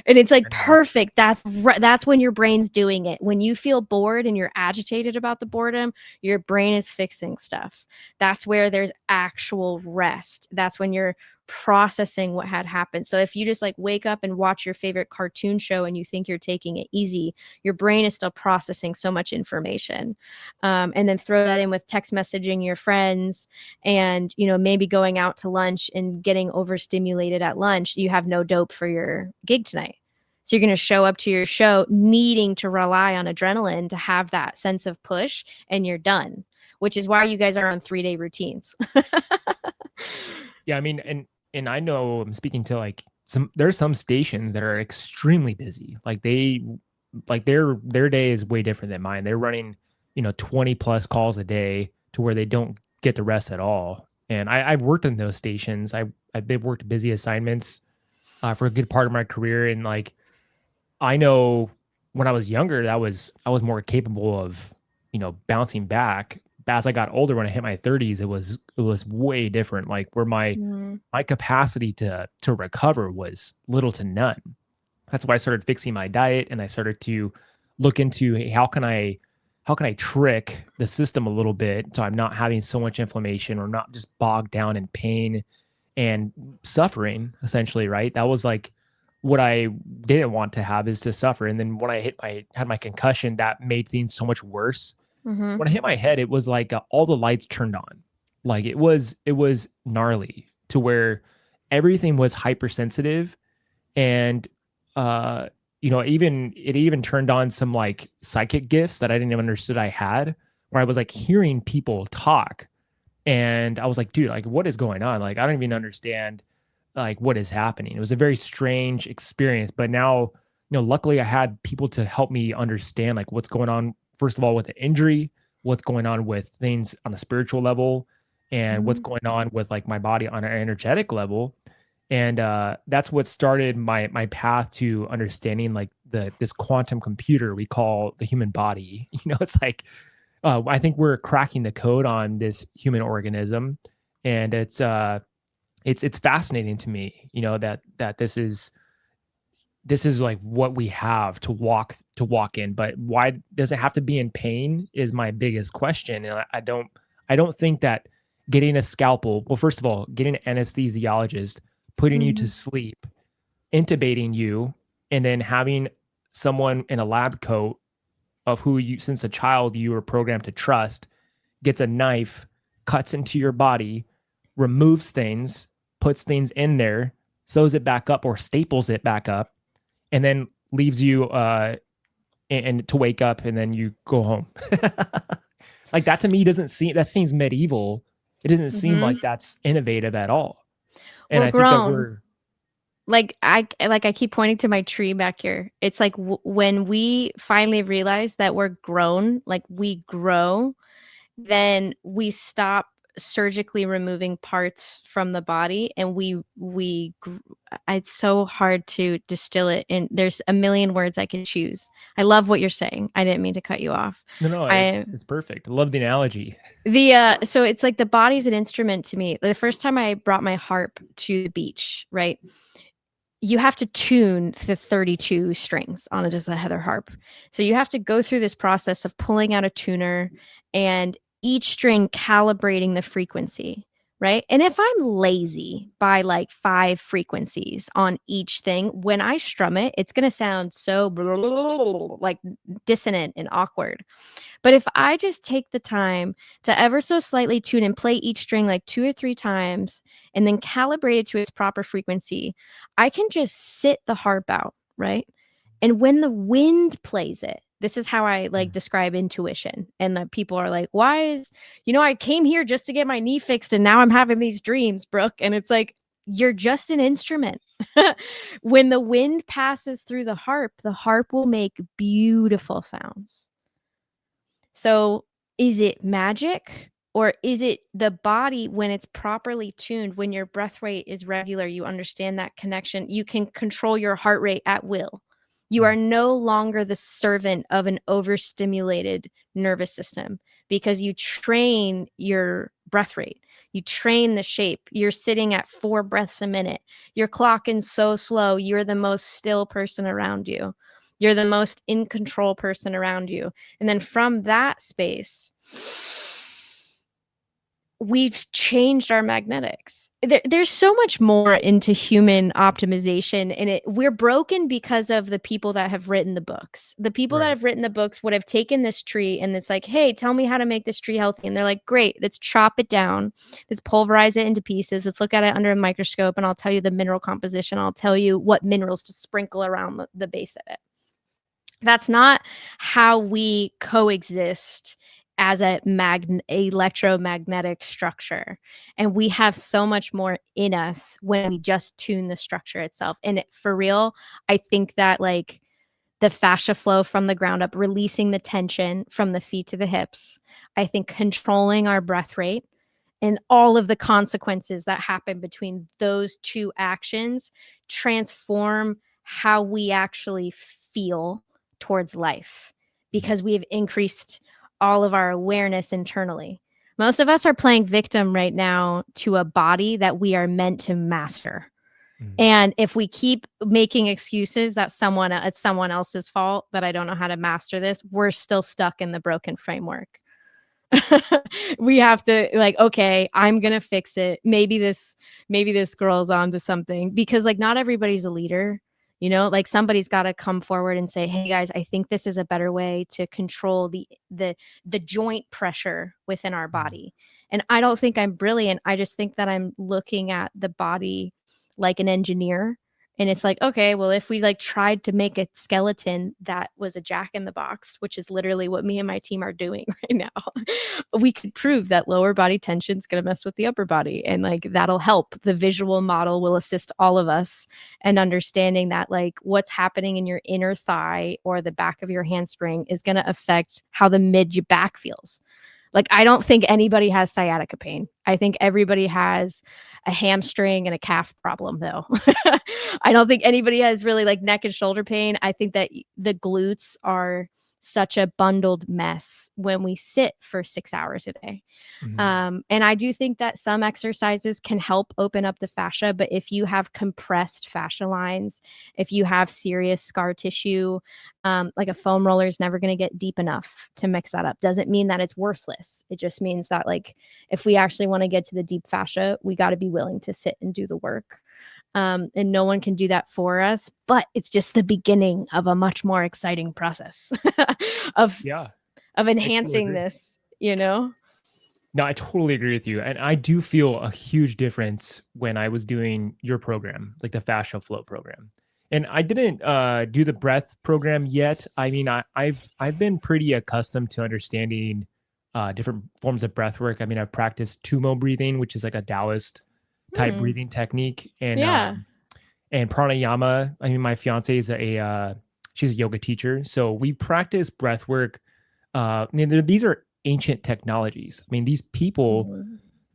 and it's like I know. perfect. That's when your brain's doing it. When you feel bored and you're agitated about the boredom, your brain is fixing stuff. That's where there's actual rest. That's when you're processing what had happened. So if you just like wake up and watch your favorite cartoon show and you think you're taking it easy, your brain is still processing so much information. And then throw that in with text messaging your friends and, maybe going out to lunch and getting overstimulated at lunch. You have no dope for your gig tonight. So you're going to show up to your show needing to rely on adrenaline to have that sense of push, and you're done, which is why you guys are on 3-day routines. Yeah. I mean, and I know I'm speaking to like there's some stations that are extremely busy. Like their day is way different than mine. They're running, 20 plus calls a day to where they don't get the rest at all. And I've worked in those stations. I've worked busy assignments for a good part of my career. And like, I know when I was younger, I was more capable of, bouncing back. But as I got older, when I hit my 30s, it was way different. Like where Mm, my capacity to recover was little to none. That's why I started fixing my diet and I started to look into, hey, how can I how can I trick the system a little bit so I'm not having so much inflammation or not just bogged down in pain and suffering, essentially, right? That was like what I didn't want to have, is to suffer. And then when I had my concussion, that made things so much worse. Mm-hmm. When I hit my head, it was like all the lights turned on. Like it was gnarly to where everything was hypersensitive. And it even turned on some like psychic gifts that I didn't even understood I had, where I was like hearing people talk. And I was like, dude, like what is going on? Like I don't even understand like what is happening. It was a very strange experience. But now, luckily I had people to help me understand like what's going on, first of all, with the injury, what's going on with things on a spiritual level, and what's going on with like my body on an energetic level. And that's what started my path to understanding like this quantum computer we call the human body. It's like I think we're cracking the code on this human organism, and it's fascinating to me, that this is like what we have to walk in. But why does it have to be in pain is my biggest question. And I don't think that getting a scalpel, well, first of all, getting an anesthesiologist, putting you to sleep, intubating you, and then having someone in a lab coat of who you, since a child, you were programmed to trust, gets a knife, cuts into your body, removes things, puts things in there, sews it back up or staples it back up, and then leaves you and to wake up, and then you go home. Like that to me that seems medieval. It doesn't seem like that's innovative at all. And We're I think that grown. I keep pointing to my tree back here. It's like when we finally realize that we're grown, like we grow, then we stop surgically removing parts from the body, and it's so hard to distill it, and there's a million words I can choose. I love what you're saying. I didn't mean to cut you off. no, it's perfect. I love the analogy. So it's like the body's an instrument to me. The first time I brought my harp to the beach, right? You have to tune the 32 strings on just a Heather harp. So you have to go through this process of pulling out a tuner and each string calibrating the frequency, right? And if I'm lazy by like 5 frequencies on each thing, when I strum it, it's going to sound so like dissonant and awkward. But if I just take the time to ever so slightly tune and play each string like 2 or 3 times and then calibrate it to its proper frequency, I can just sit the harp out, right? And when the wind plays it, this is how I like describe intuition. And that people are like, why is, I came here just to get my knee fixed and now I'm having these dreams, Brooke. And it's like, you're just an instrument. When the wind passes through the harp will make beautiful sounds. So is it magic, or is it the body when it's properly tuned, when your breath rate is regular, you understand that connection, you can control your heart rate at will. You are no longer the servant of an overstimulated nervous system because you train your breath rate. You train the shape. You're sitting at 4 breaths a minute. You're clocking so slow. You're the most still person around you. You're the most in control person around you. And then from that space, we've changed our magnetics. There's so much more into human optimization, and we're broken because of the people that have written the books. The people that have written the books would have taken this tree and it's like, hey, tell me how to make this tree healthy. And they're like, great, let's chop it down. Let's pulverize it into pieces. Let's look at it under a microscope and I'll tell you the mineral composition. I'll tell you what minerals to sprinkle around the base of it. That's not how we coexist as a electromagnetic structure. And we have so much more in us when we just tune the structure itself. And for real, I think that like the fascia flow from the ground up, releasing the tension from the feet to the hips, I think controlling our breath rate and all of the consequences that happen between those two actions transform how we actually feel towards life, because we have increased all of our awareness internally. Most of us are playing victim right now to a body that we are meant to master. Mm. And if we keep making excuses that it's someone else's fault, that I don't know how to master this, we're still stuck in the broken framework. We have to like, okay, I'm gonna fix it. Maybe this girl's onto something, because like not everybody's a leader, you know, like somebody's got to come forward and say, hey guys, I think this is a better way to control the joint pressure within our body. And I don't think I'm brilliant. I just think that I'm looking at the body like an engineer. And it's like, okay, well, if we like tried to make a skeleton that was a jack in the box, which is literally what me and my team are doing right now, we could prove that lower body tension is going to mess with the upper body. And like, that'll help. The visual model will assist all of us in understanding that like what's happening in your inner thigh or the back of your handspring is going to affect how the mid your back feels. Like, I don't think anybody has sciatica pain. I think everybody has a hamstring and a calf problem, though. I don't think anybody has really like neck and shoulder pain. I think that the glutes are such a bundled mess when we sit for 6 hours a day. And I do think that some exercises can help open up the fascia, but if you have compressed fascia lines, if you have serious scar tissue, like a foam roller is never going to get deep enough to mix that up. Doesn't mean that it's worthless. It just means that like, if we actually want to get to the deep fascia, we got to be willing to sit and do the work. And no one can do that for us, but it's just the beginning of a much more exciting process of Yeah. enhancing this, you know? No, I totally agree with you. And I do feel a huge difference when I was doing your program, like the fascia flow program. And I didn't do the breath program yet. I mean, I've been pretty accustomed to understanding different forms of breath work. I mean, I've practiced Tumo breathing, which is like a Taoist type breathing technique, Yeah. and pranayama. I mean, my fiance is she's a yoga teacher, so we practice breath work. These are ancient technologies. I mean, these people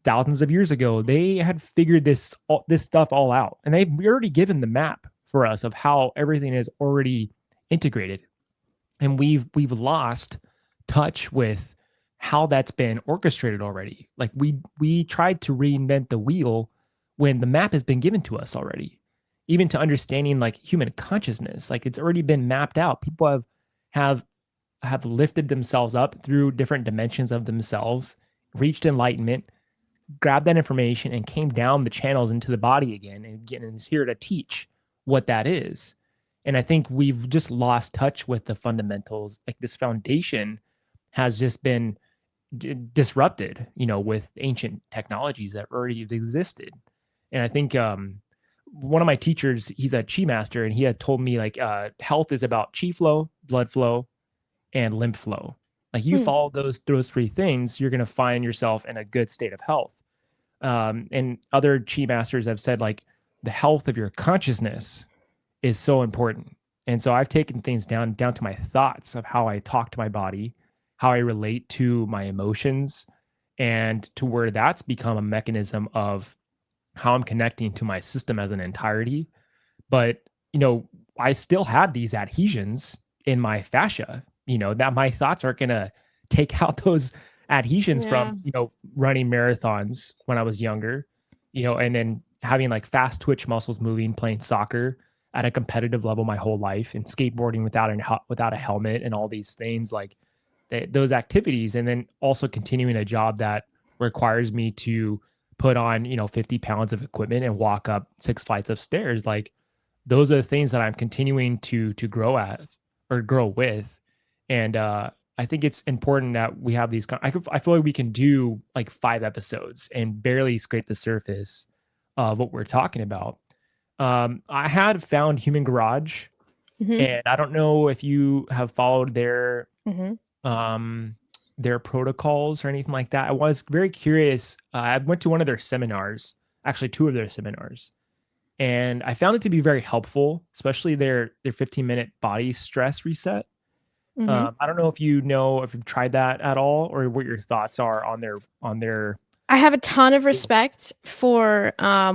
thousands of years ago, they had figured this stuff all out, and they've already given the map for us of how everything is already integrated. And we've lost touch with how that's been orchestrated already. Like we tried to reinvent the wheel when the map has been given to us already. Even to understanding like human consciousness, like it's already been mapped out. People have lifted themselves up through different dimensions of themselves, reached enlightenment, grabbed that information and came down the channels into the body again and is here to teach what that is. And I think we've just lost touch with the fundamentals. Like this foundation has just been disrupted, you know, with ancient technologies that already existed. And I think one of my teachers, he's a chi master, and he had told me like health is about chi flow, blood flow, and lymph flow. Like you follow those three things, you're going to find yourself in a good state of health. And other chi masters have said like the health of your consciousness is so important. And so I've taken things down to my thoughts of how I talk to my body, how I relate to my emotions, and to where that's become a mechanism of how I'm connecting to my system as an entirety. But, you know, I still had these adhesions in my fascia, you know, that my thoughts aren't going to take out those adhesions from, you know, running marathons when I was younger, you know, and then having like fast twitch muscles moving, playing soccer at a competitive level my whole life, and skateboarding without a helmet and all these things like those activities. And then also continuing a job that requires me to put on, you know, 50 pounds of equipment and walk up 6 flights of stairs. Like those are the things that I'm continuing to grow with. And I think it's important that we have these. I feel like we can do like 5 episodes and barely scrape the surface of what we're talking about. I had found Human Garage, and I don't know if you have followed their protocols or anything like that. I was very curious. I went to one of their seminars, actually 2 of their seminars, and I found it to be very helpful, especially their 15-minute body stress reset. I don't know if you've tried that at all, or what your thoughts are on their. I have a ton of respect for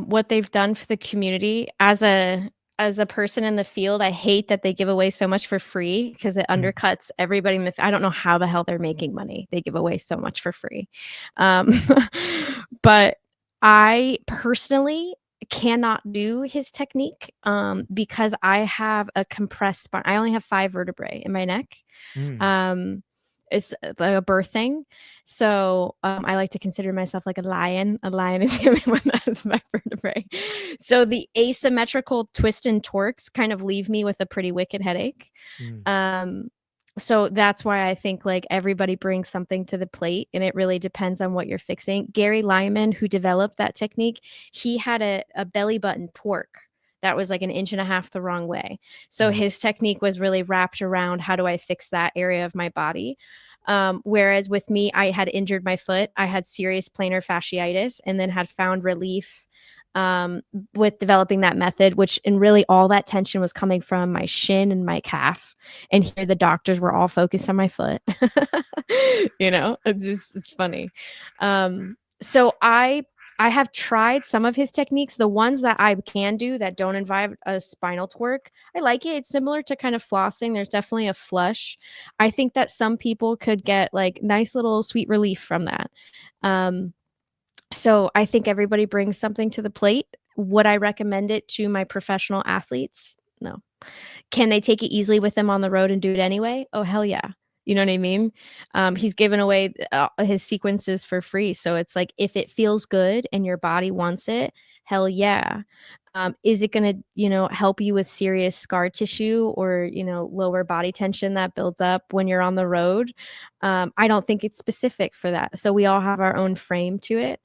what they've done for the community. As a person in the field, I hate that they give away so much for free, because it undercuts everybody in I don't know how the hell they're making money. They give away so much for free. But I personally cannot do his technique because I have a compressed spine. I only have 5 vertebrae in my neck. Mm, Um, it's like a birth thing. So I like to consider myself like a lion. A lion is the only one that has 5 vertebrae. So the asymmetrical twist and torques kind of leave me with a pretty wicked headache. mm, Um, so that's why I think like everybody brings something to the plate and it really depends on what you're fixing. Gary Lyman, who developed that technique, he had a belly button torque that was like 1.5 inches the wrong way. So mm, his technique was really wrapped around how do I fix that area of my body. Whereas with me, I had injured my foot, I had serious plantar fasciitis, and then had found relief um, with developing that method, which and really all that tension was coming from my shin and my calf. And here the doctors were all focused on my foot. It's funny. So I have tried some of his techniques. The ones that I can do that don't involve a spinal torque, I like it. It's similar to kind of flossing. There's definitely a flush. I think that some people could get like nice little sweet relief from that. Um, so I think everybody brings something to the plate. Would I recommend it to my professional athletes? No. Can they take it easily with them on the road and do it anyway? Oh, hell yeah. You know what I mean? He's given away his sequences for free. So it's like, if it feels good and your body wants it, hell yeah. Is it going to, help you with serious scar tissue or, lower body tension that builds up when you're on the road? I don't think it's specific for that. So we all have our own frame to it.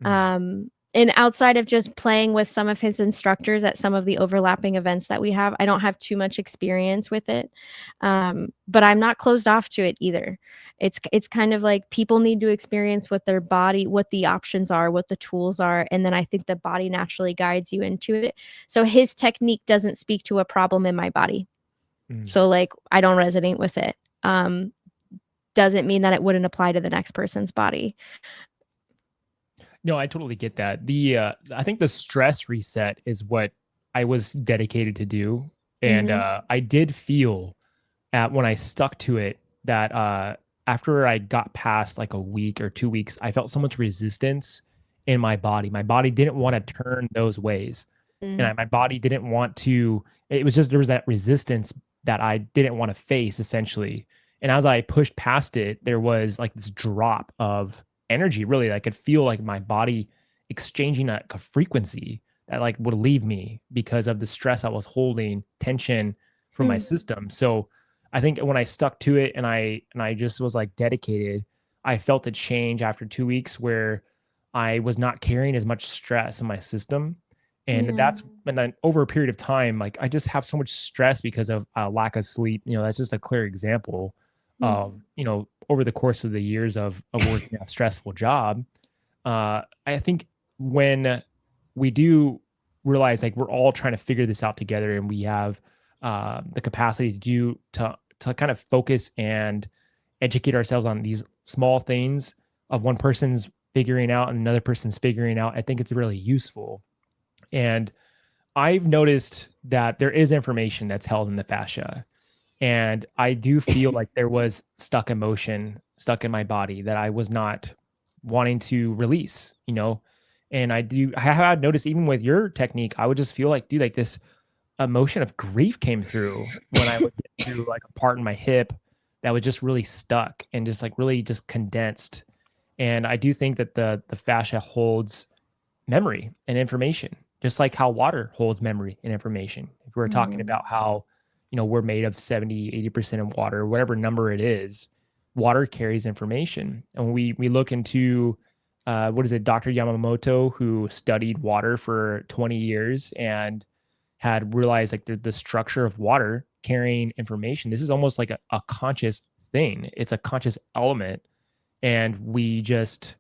mm. And outside of just playing with some of his instructors at some of the overlapping events that we have, I don't have too much experience with it. But I'm not closed off to it either. It's kind of like people need to experience what their body, what the options are, what the tools are, and then I think the body naturally guides you into it. So his technique doesn't speak to a problem in my body. Mm. So like I don't resonate with it. Doesn't mean that it wouldn't apply to the next person's body. No, I totally get that. I think the stress reset is what I was dedicated to do, and Mhm. I did feel at when I stuck to it that after I got past like a week or 2 weeks, I felt so much resistance in my body. My body didn't want to turn those ways, and Mm. my body didn't want to. It was just there was that resistance that I didn't want to face essentially. And as I pushed past it, there was like this drop of energy. Really, I could feel like my body exchanging a frequency that like would leave me because of the stress I was holding, tension from my Hmm. system. So I think when I stuck to it and I just was like dedicated, I felt a change after 2 weeks where I was not carrying as much stress in my system. And Yeah. then over a period of time, like I just have so much stress because of lack of sleep. That's just a clear example Hmm. of, over the course of the years of working a stressful job. I think when we do realize like we're all trying to figure this out together and we have the capacity to kind of focus and educate ourselves on these small things of one person's figuring out and another person's figuring out, I think it's really useful. And I've noticed that there is information that's held in the fascia. And I do feel like there was stuck emotion stuck in my body that I was not wanting to release. And I have noticed even with your technique, I would just feel like, dude, like this emotion of grief came through when I would get through like a part in my hip that was just really stuck and just like really just condensed. And I do think that the fascia holds memory and information, just like how water holds memory and information. If we're talking Mhm. about how, we're made of 70, 80% of water, whatever number it is, water carries information. And when we look into, what is it, Dr. Yamamoto, who studied water for 20 years and had realized like the structure of water carrying information. This is almost like a conscious thing. It's a conscious element. And we just,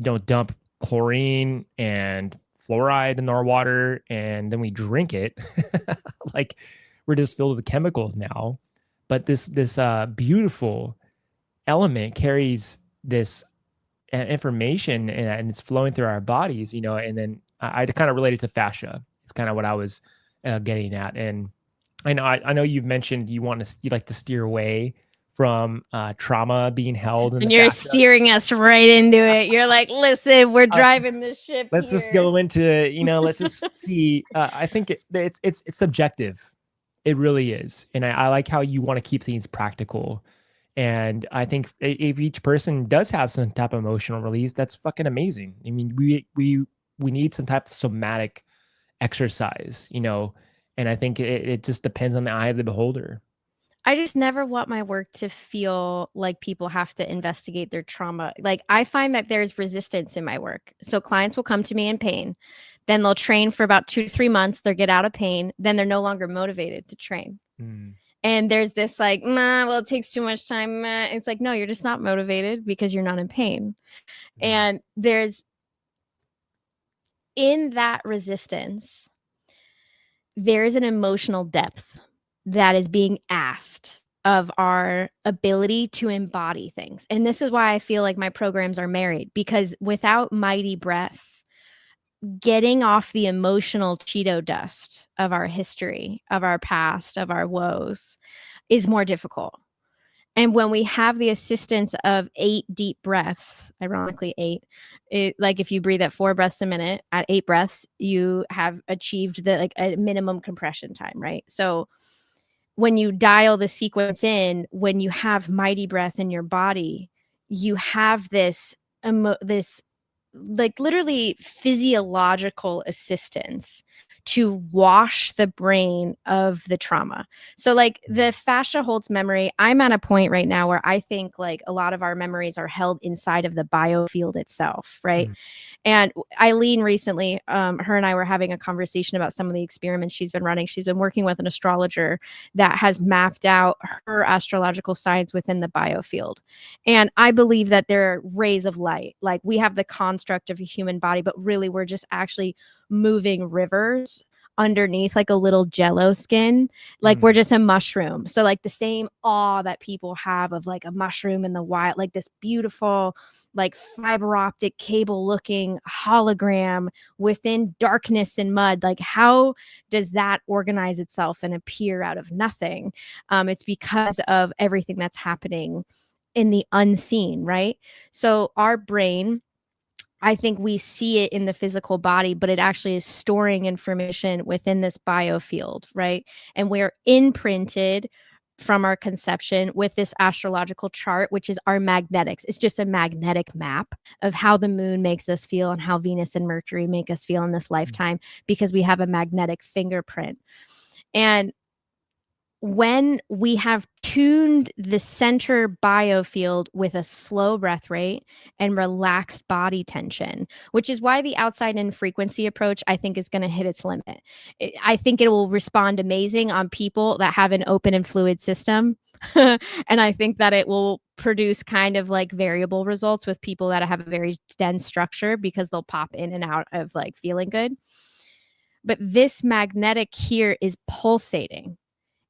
dump chlorine and fluoride in our water and then we drink it. Like we're just filled with chemicals now. But this beautiful element carries this information and it's flowing through our bodies. And then I kind of related to fascia. It's kind of what I was getting at. And I know you've mentioned you like to steer away from trauma being held in And the you're fascia. steering us right into it. You're like, listen, we're driving this ship. Let's just here. go into, let's just see. I think it's subjective. It really is. And I like how you want to keep things practical. And I think if each person does have some type of emotional release, that's fucking amazing. I mean, we need some type of somatic exercise, and I think it just depends on the eye of the beholder. I just never want my work to feel like people have to investigate their trauma. Like, I find that there's resistance in my work. So clients will come to me in pain. Then they'll train for about 2 to 3 months. They'll get out of pain. Then they're no longer motivated to train. And there's this like, well, it takes too much time. It's like, no, you're just not motivated because you're not in pain. And there's, in that resistance, there is an emotional depth that is being asked of our ability to embody things. And this is why I feel like my programs are married, because without mighty breath, getting off the emotional Cheeto dust of our history, of our past, of our woes is more difficult. And when we have the assistance of 8 deep breaths, ironically 8, like if you breathe at 4 breaths a minute, at 8 breaths, you have achieved a minimum compression time, right? So when you dial the sequence in, when you have mighty breath in your body, you have this like literally physiological assistance to wash the brain of the trauma. So like the fascia holds memory. I'm at a point right now where I think like a lot of our memories are held inside of the biofield itself, right? And Eileen recently, her and I were having a conversation about some of the experiments she's been running. She's been working with an astrologer that has mapped out her astrological signs within the biofield. And I believe that they're rays of light. Like, we have the construct of a human body, but really we're just actually moving rivers underneath like a little jello skin. Like, we're just a mushroom. So like the same awe that people have of like a mushroom in the wild, like this beautiful like fiber optic cable looking hologram within darkness and mud, like how does that organize itself and appear out of nothing? It's because of everything that's happening in the unseen, right? So our brain, I think we see it in the physical body, but it actually is storing information within this biofield, right? And we're imprinted from our conception with this astrological chart, which is our magnetics. It's just a magnetic map of how the moon makes us feel and how Venus and Mercury make us feel in this lifetime, because we have a magnetic fingerprint. And when we have tuned the center biofield with a slow breath rate and relaxed body tension, which is why the outside in frequency approach, I think, is going to hit its limit. I think it will respond amazing on people that have an open and fluid system. And I think that it will produce kind of like variable results with people that have a very dense structure, because they'll pop in and out of like feeling good. But this magnetic here is pulsating.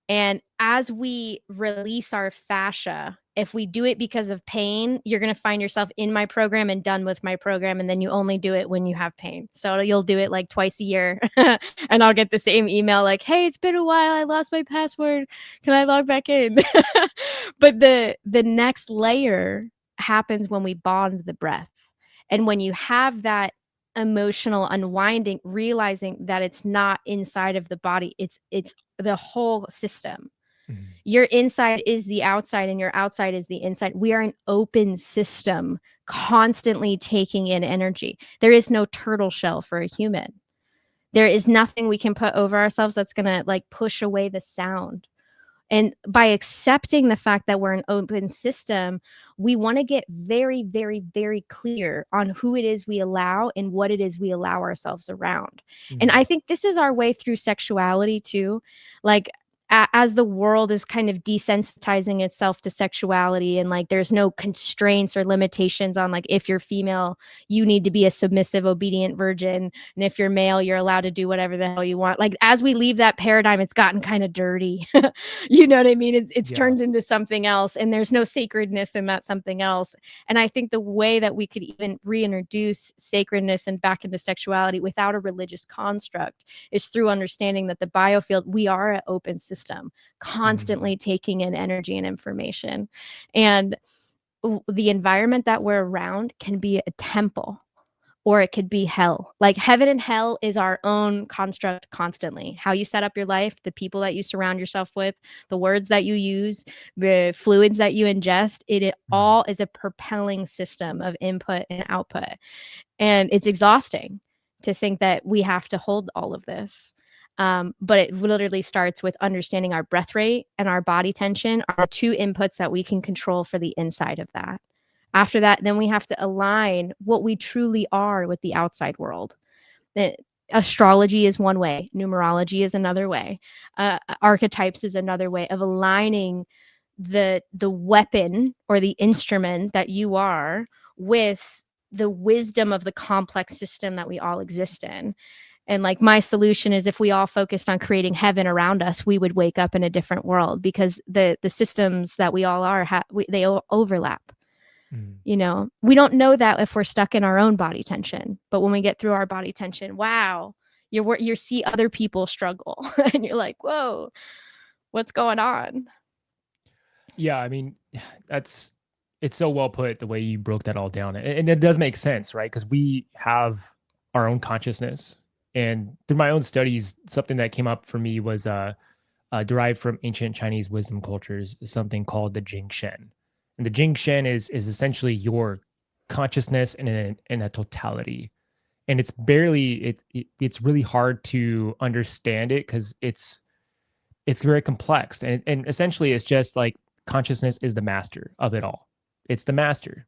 And as we release our fascia, if we do it because of pain, you're going to find yourself in my program and done with my program. And then you only do it when you have pain. So you'll do it like twice a year. And I'll get the same email like, hey, it's been a while. I lost my password. Can I log back in? But the next layer happens when we bond the breath. And when you have that emotional unwinding, realizing that it's not inside of the body, it's the whole system. Your inside is the outside and your outside is the inside. We are an open system, constantly taking in energy. There is no turtle shell for a human. There is nothing we can put over ourselves that's going to like push away the sound. And by accepting the fact that we're an open system, we want to get very, very, very clear on who it is we allow and what it is we allow ourselves around. And I think this is our way through sexuality too. Like, as the world is kind of desensitizing itself to sexuality, and like there's no constraints or limitations on like, if you're female, you need to be a submissive, obedient virgin, and if you're male, you're allowed to do whatever the hell you want. Like, as we leave that paradigm, it's gotten kind of dirty. You know what I mean? It's turned into something else, and there's no sacredness in that something else. And I think the way that we could even reintroduce sacredness and back into sexuality without a religious construct is through understanding that the biofield, we are an open system. system, constantly taking in energy and information. And the environment that we're around can be a temple or it could be hell. Like heaven and hell is our own construct constantly. How you set up your life, the people that you surround yourself with, the words that you use, the fluids that you ingest, it all is a propelling system of input and output. And it's exhausting to think that we have to hold all of this. But it literally starts with understanding our breath rate and our body tension are the two inputs that we can control for the inside of that. After that, then we have to align what we truly are with the outside world. Astrology is one way, numerology is another way, archetypes is another way of aligning the weapon or the instrument that you are with the wisdom of the complex system that we all exist in. And like my solution is if we all focused on creating heaven around us, we would wake up in a different world because the systems that we all are, they overlap. You know, we don't know that if we're stuck in our own body tension, but when we get through our body tension, wow, you see other people struggle and you're like, whoa, what's going on? Yeah, I mean, it's so well put the way you broke that all down. And it does make sense, right? Because we have our own consciousness. And through my own studies, something that came up for me was derived from ancient Chinese wisdom cultures, is something called the Jing Shen. And the Jing Shen is essentially your consciousness in a totality. And it's it's really hard to understand it because it's very complex. And essentially it's just like consciousness is the master of it all. It's the master.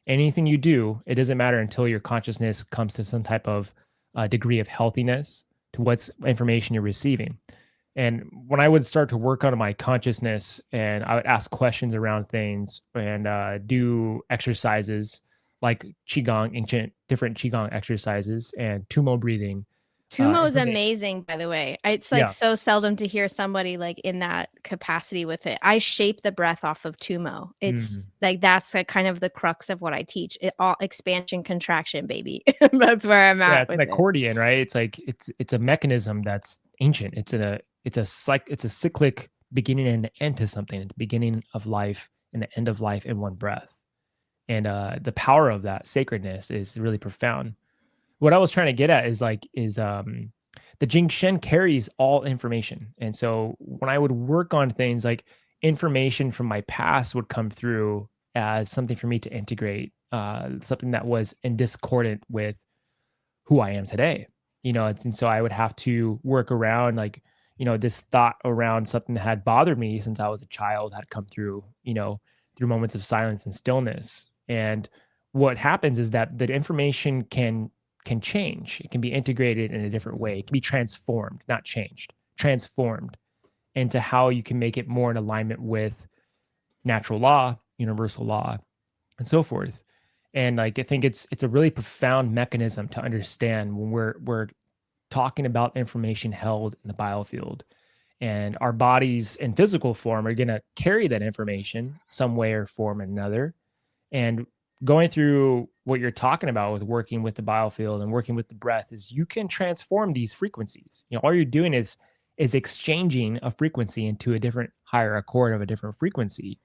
Anything you do, it doesn't matter until your consciousness comes to some type of degree of healthiness to what's information you're receiving. And when I would start to work on my consciousness and I would ask questions around things and do exercises like Qigong, ancient different Qigong exercises and Tumo breathing. Tumo is amazing, by the way. It's like Yeah. so seldom to hear somebody like in that capacity with it. I shape the breath off of Tumo. It's like that's like kind of the crux of what I teach. It all expansion, contraction, baby. That's where I'm at. Yeah, it's an with it. accordion, right? It's like it's a mechanism that's ancient. It's a cyclic beginning and end to something. At the beginning of life and the end of life in one breath. And the power of that sacredness is really profound. What I was trying to get at is the Jing Shen carries all information. And so when I would work on things like information from my past would come through as something for me to integrate, something that was in discordant with who I am today. You know, and so I would have to work around like, you know, this thought around something that had bothered me since I was a child had come through, you know, through moments of silence and stillness. And what happens is that the information can change. It can be integrated in a different way. It can be transformed, not changed, transformed into how you can make it more in alignment with natural law, universal law, and so forth. And like I think it's a really profound mechanism to understand when we're talking about information held in the biofield. And our bodies in physical form are going to carry that information some way or form or another. And going through what you're talking about with working with the biofield and working with the breath is you can transform these frequencies. You know, all you're doing is exchanging a frequency into a different higher accord of a different frequency.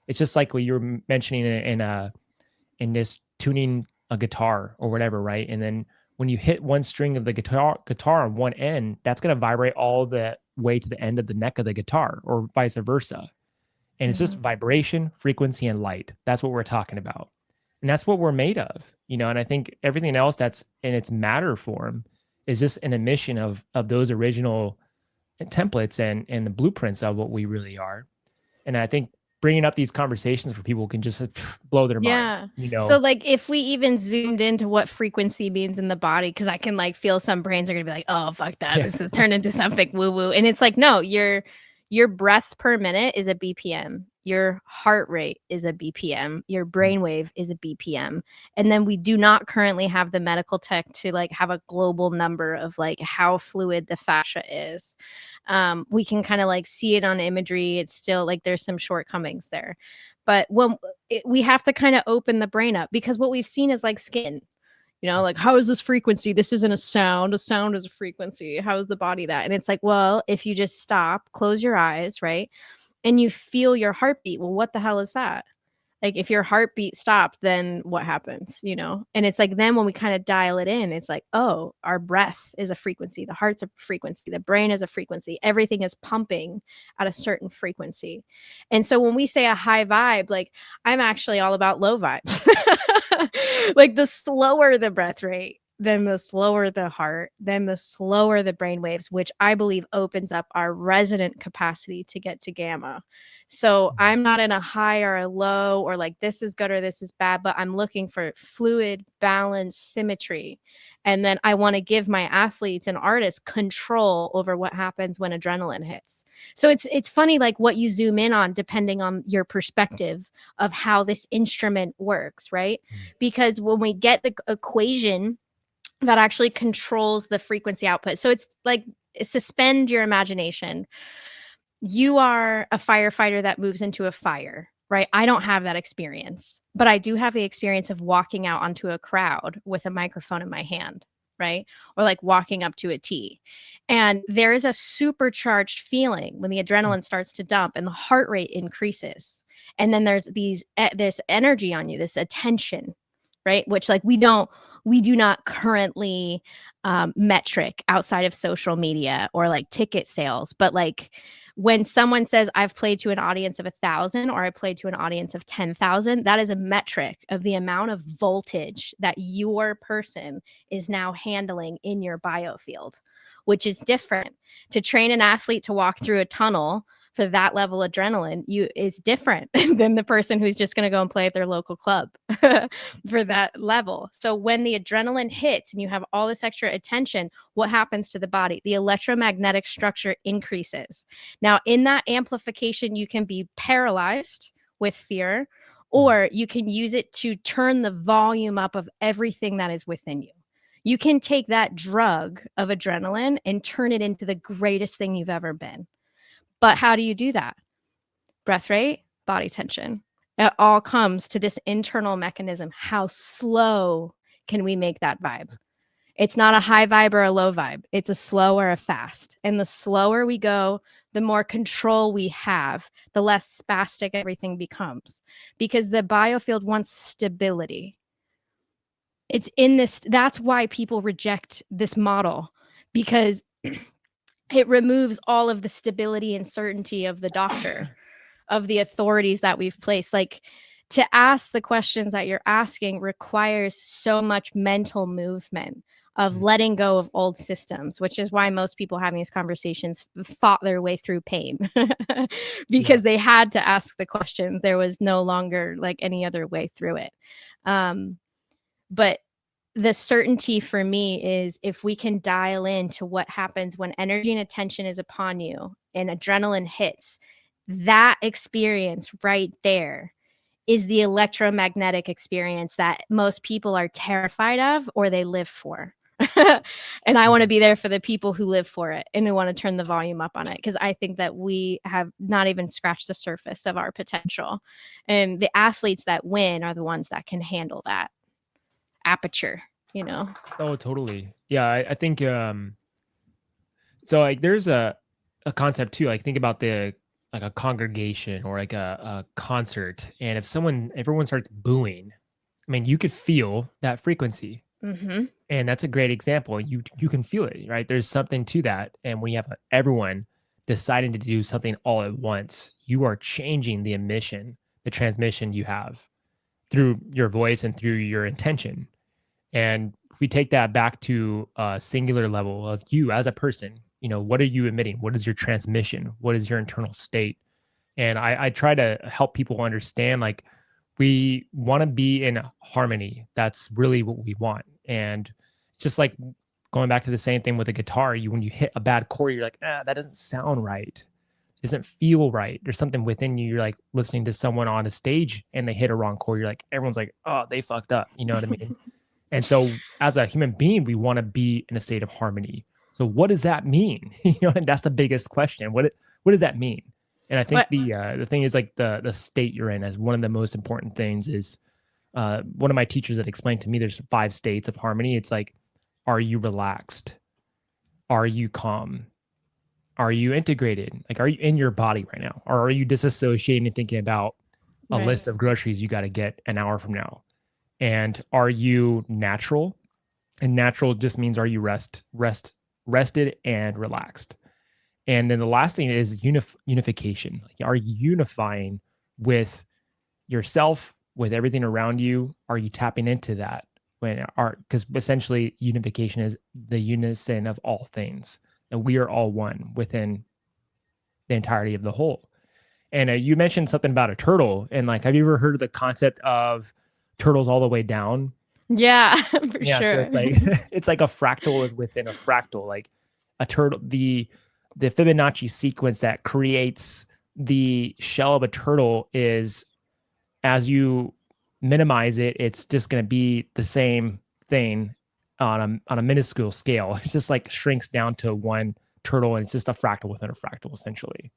It's just like what you were mentioning in this tuning a guitar or whatever, right? And then when you hit one string of the guitar on one end, that's going to vibrate all the way to the end of the neck of the guitar or vice versa. And it's just vibration, frequency, and light. That's what we're talking about. And that's what we're made of, you know, and I think everything else that's in its matter form is just an emission of those original templates and the blueprints of what we really are. And I think bringing up these conversations for people can just blow their mind, you know? So like if we even zoomed into what frequency means in the body, because I can like feel some brains are gonna be like, oh fuck that, this has turned into something woo-woo. And it's like, no, your breaths per minute is a BPM. Your heart rate is a BPM. Your brainwave is a BPM. And then we do not currently have the medical tech to like have a global number of like how fluid the fascia is. We can kind of like see it on imagery. It's still like there's some shortcomings there. But we have to kind of open the brain up because what we've seen is like skin. You know, like, how is this frequency? This isn't a sound. A sound is a frequency. How is the body that? And it's like, well, if you just stop, close your eyes, right? And you feel your heartbeat. Well, what the hell is that? Like, if your heartbeat stopped, then what happens, you know? And it's like, then when we kind of dial it in, it's like, oh, our breath is a frequency, the heart's a frequency, the brain is a frequency, everything is pumping at a certain frequency. And so when we say a high vibe, like, I'm actually all about low vibes. Like, the slower the breath rate, then the slower the heart, then the slower the brain waves, which I believe opens up our resonant capacity to get to gamma. So I'm not in a high or a low or like this is good or this is bad, but I'm looking for fluid, balance, symmetry. And then I want to give my athletes and artists control over what happens when adrenaline hits. So it's funny, like, what you zoom in on depending on your perspective of how this instrument works, right? Because when we get the equation that actually controls the frequency output. So it's like, suspend your imagination. You are a firefighter that moves into a fire, right? I don't have that experience, but I do have the experience of walking out onto a crowd with a microphone in my hand, right? Or like walking up to a tee. And there is a supercharged feeling when the adrenaline starts to dump and the heart rate increases. And then there's this energy on you, this attention, right? Which, like, we do not currently metric outside of social media or like ticket sales, but like, when someone says I've played to an audience of 1,000 or I played to an audience of 10,000, that is a metric of the amount of voltage that your person is now handling in your biofield, which is different. To train an athlete to walk through a tunnel for that level of adrenaline is different than the person who's just going to go and play at their local club for that level. So when the adrenaline hits and you have all this extra attention, what happens to the body? The electromagnetic structure increases. Now, in that amplification, you can be paralyzed with fear, or you can use it to turn the volume up of everything that is within you. You can take that drug of adrenaline and turn it into the greatest thing you've ever been. But how do you do that? Breath rate, body tension. It all comes to this internal mechanism. How slow can we make that vibe? It's not a high vibe or a low vibe. It's a slow or a fast. And the slower we go, the more control we have, the less spastic everything becomes. Because the biofield wants stability. It's in this. That's why people reject this model, because it removes all of the stability and certainty of the doctor, of the authorities that we've placed. Like, to ask the questions that you're asking requires so much mental movement of letting go of old systems, which is why most people having these conversations fought their way through pain because they had to ask the question. There was no longer like any other way through it. But the certainty for me is if we can dial into what happens when energy and attention is upon you and adrenaline hits, that experience right there is the electromagnetic experience that most people are terrified of or they live for. And I want to be there for the people who live for it and who want to turn the volume up on it, because I think that we have not even scratched the surface of our potential. And the athletes that win are the ones that can handle that aperture, you know? Oh, totally. Yeah, I think so like there's a concept too. Like, think about like a congregation or like a concert, and if everyone starts booing, I mean, you could feel that frequency. Mm-hmm. And that's a great example. You can feel it, right? There's something to that. And when you have everyone deciding to do something all at once, you are changing the emission, the transmission you have through your voice and through your intention. And if we take that back to a singular level of you as a person, what are you emitting? What is your transmission? What is your internal state? And I try to help people understand, like, we want to be in harmony. That's really what we want. And it's just like going back to the same thing with a guitar. When you hit a bad chord, you're like, that doesn't sound right. It doesn't feel right. There's something within you. You're like listening to someone on a stage and they hit a wrong chord. You're like, everyone's like, oh, they fucked up. You know what I mean? And so as a human being, we want to be in a state of harmony. So what does that mean? And that's the biggest question. What does that mean? And I think the thing is, like, the state you're in as one of the most important things is one of my teachers that explained to me there's 5 states of harmony. It's like, are you relaxed? Are you calm? Are you integrated? Like, are you in your body right now? Or are you disassociating and thinking about a Right. list of groceries you got to get an hour from now? And are you natural? And natural just means, are you rested and relaxed? And then the last thing is unification. Like, are you unifying with yourself, with everything around you? Are you tapping into that? Because essentially unification is the unison of all things, and we are all one within the entirety of the whole. And you mentioned something about a turtle, and like, have you ever heard of the concept of turtles all the way down? Yeah, for Yeah, so sure. it's like it's like a fractal is within a fractal. Like a turtle, the Fibonacci sequence that creates the shell of a turtle is, as you minimize it, it's just going to be the same thing on a minuscule scale. It's just like shrinks down to one turtle, and it's just a fractal within a fractal, essentially.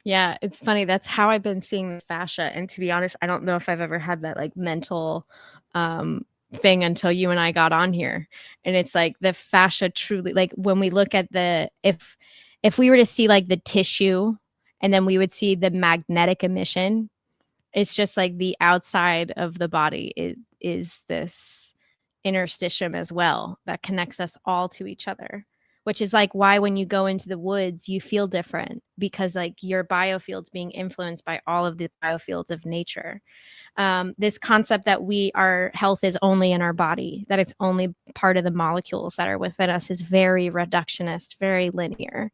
Yeah, it's funny. That's how I've been seeing the fascia. And to be honest, I don't know if I've ever had that like mental thing until you and I got on here. And it's like the fascia truly, like when we look at if we were to see like the tissue and then we would see the magnetic emission, it's just like the outside of the body is this interstitium as well that connects us all to each other, which is like why when you go into the woods you feel different, because like your biofield's being influenced by all of the biofields of nature. This concept that our health is only in our body, that it's only part of the molecules that are within us, is very reductionist, very linear.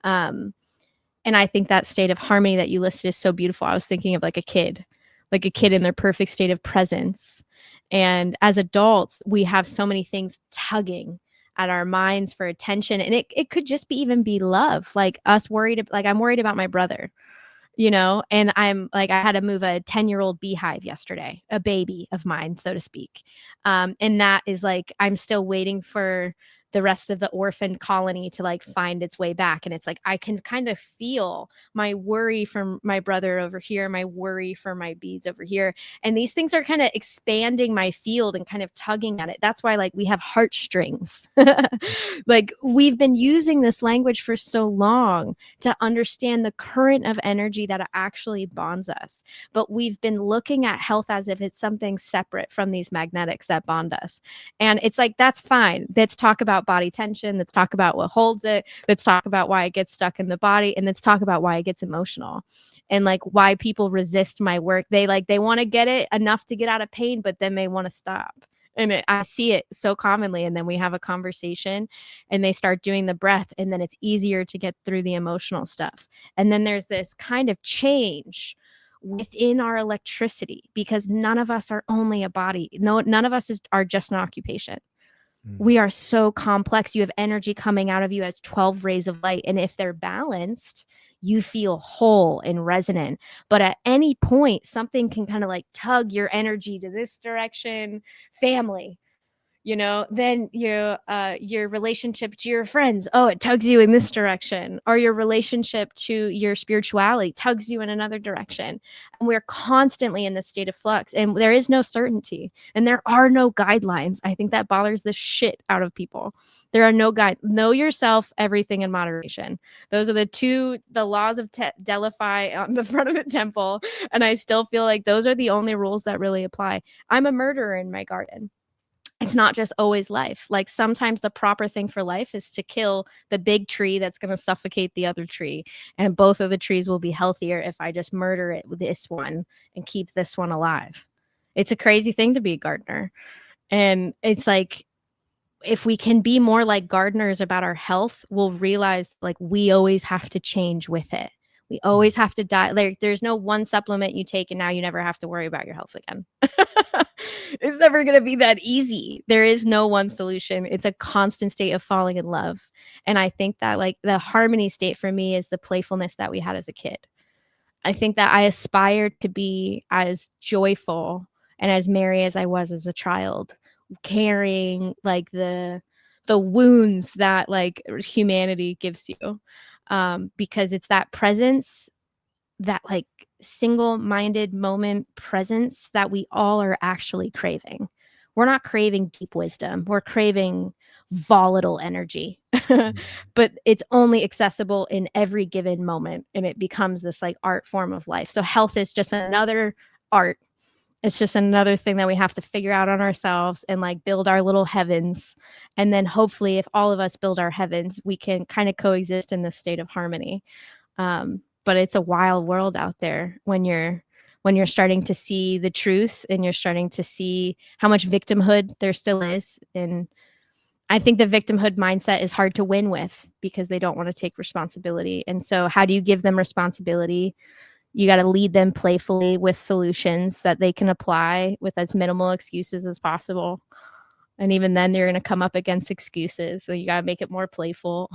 And I think that state of harmony that you listed is so beautiful. I was thinking of like a kid in their perfect state of presence. And as adults, we have so many things tugging at our minds for attention. And it could just be even be love, like us worried, like I'm worried about my brother, and I'm like, I had to move a 10-year-old beehive yesterday, a baby of mine, so to speak. And that is like, I'm still waiting for the rest of the orphan colony to like find its way back. And it's like, I can kind of feel my worry for my brother over here, my worry for my beads over here. And these things are kind of expanding my field and kind of tugging at it. That's why like we have heartstrings. Like we've been using this language for so long to understand the current of energy that actually bonds us. But we've been looking at health as if it's something separate from these magnetics that bond us. And it's like, that's fine. Let's talk about body tension. Let's talk about what holds it. Let's talk about why it gets stuck in the body. And let's talk about why it gets emotional and like why people resist my work. They want to get it enough to get out of pain, but then they want to stop. And I see it so commonly. And then we have a conversation and they start doing the breath, and then it's easier to get through the emotional stuff. And then there's this kind of change within our electricity, because none of us are only a body. No, none of us are just an occupation. We are so complex. You have energy coming out of you as 12 rays of light. And if they're balanced, you feel whole and resonant. But at any point, something can kind of like tug your energy to this direction. Family, then your relationship to your friends, it tugs you in this direction, or your relationship to your spirituality tugs you in another direction. And we're constantly in this state of flux, and there is no certainty and there are no guidelines. I think that bothers the shit out of people. There are no know yourself, everything in moderation. Those are the laws of Delphi on the front of the temple. And I still feel like those are the only rules that really apply. I'm a murderer in my garden. It's not just always life. Like sometimes the proper thing for life is to kill the big tree that's going to suffocate the other tree. And both of the trees will be healthier if I just murder it with this one and keep this one alive. It's a crazy thing to be a gardener. And it's like, if we can be more like gardeners about our health, we'll realize like we always have to change with it. We always have to die. Like there's no one supplement you take and now you never have to worry about your health again. It's never going to be that easy. There is no one solution. It's a constant state of falling in love. And I think that like the harmony state for me is the playfulness that we had as a kid. I think that I aspired to be as joyful and as merry as I was as a child, carrying like the wounds that like humanity gives you. Because it's that presence that like single-minded moment presence that we all are actually craving. We're not craving deep wisdom. We're craving volatile energy. But it's only accessible in every given moment, and it becomes this like art form of life. So health is just another art. It's just another thing that we have to figure out on ourselves and like build our little heavens. And then hopefully if all of us build our heavens, we can kind of coexist in this state of harmony. But it's a wild world out there when you're starting to see the truth and you're starting to see how much victimhood there still is. And I think the victimhood mindset is hard to win with because they don't want to take responsibility. And so how do you give them responsibility? You got to lead them playfully with solutions that they can apply with as minimal excuses as possible. And even then you're going to come up against excuses. So you got to make it more playful.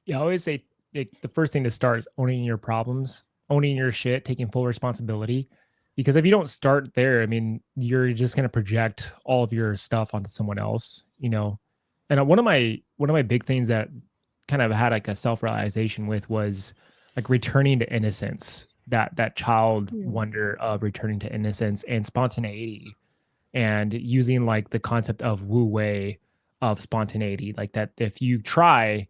Yeah, I always say the first thing to start is owning your problems, owning your shit, taking full responsibility. Because if you don't start there, I mean, you're just going to project all of your stuff onto someone else, you know. And one of my big things that kind of had like a self-realization with was like returning to innocence, that child wonder of returning to innocence and spontaneity, and using like the concept of wu wei of spontaneity, like that if you try,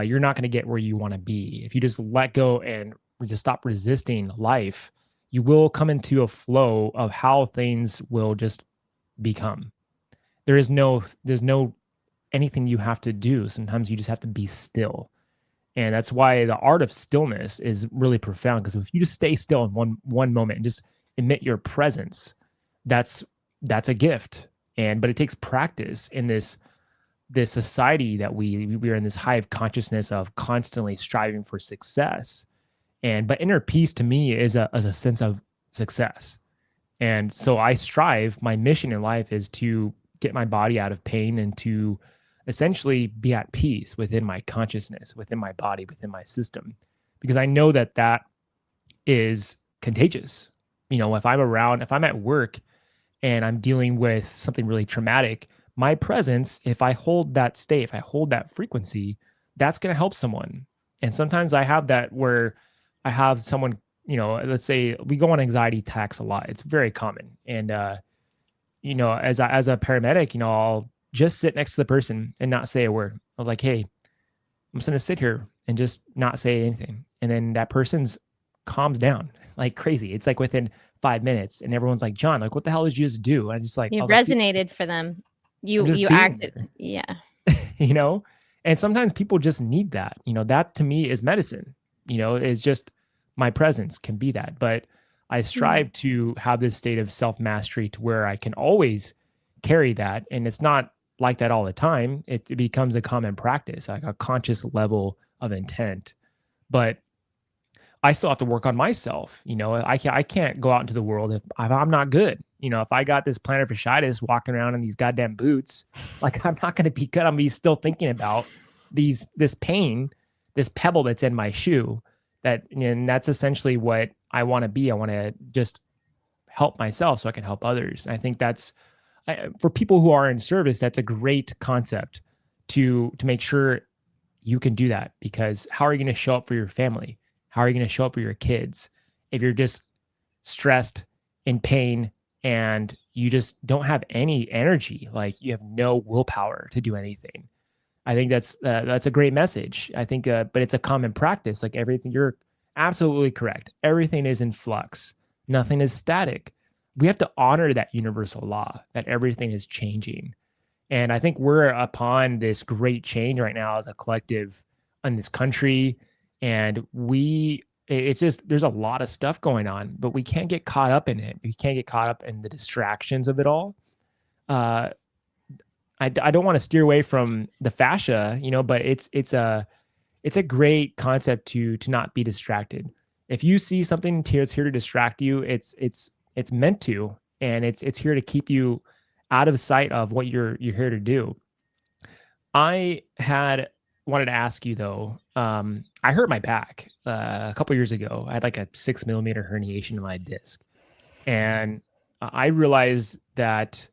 you're not going to get where you want to be. If you just let go and just stop resisting life, you will come into a flow of how things will just become. There's no anything you have to do. Sometimes you just have to be still. And that's why the art of stillness is really profound, because if you just stay still in one moment and just emit your presence, that's a gift. But it takes practice in this society that we're in, this hive consciousness of constantly striving for success. But inner peace to me is a sense of success. And so I strive, my mission in life is to get my body out of pain and to essentially be at peace within my consciousness, within my body, within my system, because I know that is contagious. You know, if I'm at work and I'm dealing with something really traumatic, my presence, if I hold that state, if I hold that frequency, that's going to help someone. And sometimes I have that where I have someone, you know, let's say we go on anxiety attacks a lot. It's very common. And, you know, as a paramedic, you know, I'll just sit next to the person and not say a word. I was like, hey, I'm just going to sit here and just not say anything. And then that person's calms down like crazy. It's like within 5 minutes and everyone's like, John, like, what the hell did you just do? And I just like, You I was like, resonated for them. You acted. there. Yeah. You know, and sometimes people just need that, you know, that to me is medicine, you know, it's just my presence can be that. But I strive to have this state of self-mastery to where I can always carry that. And it's not like that all the time. It becomes a common practice, like a conscious level of intent. But I still have to work on myself. You know, I can't go out into the world if I'm not good. You know, if I got this plantar fasciitis walking around in these goddamn boots, like I'm not going to be good. I'm going to be still thinking about this pain, this pebble that's in my shoe. And that's essentially what I want to be. I want to just help myself so I can help others. And I think that's for people who are in service. That's a great concept to make sure you can do that, because how are you going to show up for your family? How are you going to show up for your kids if you're just stressed, in pain, and you just don't have any energy? Like you have no willpower to do anything. I think that's a great message. I think, but it's a common practice. Like everything, you're absolutely correct. Everything is in flux. Nothing is static. We have to honor that universal law that everything is changing. And I think we're upon this great change right now as a collective in this country. And it's just, there's a lot of stuff going on, but we can't get caught up in it. We can't get caught up in the distractions of it all. I don't want to steer away from the fascia, you know, but it's a great concept to not be distracted. If you see something that's here to distract you, it's meant to, and it's here to keep you out of sight of what you're here to do. I wanted to ask you though. I hurt my back a couple years ago. I had like a 6mm herniation in my disc, and I realized that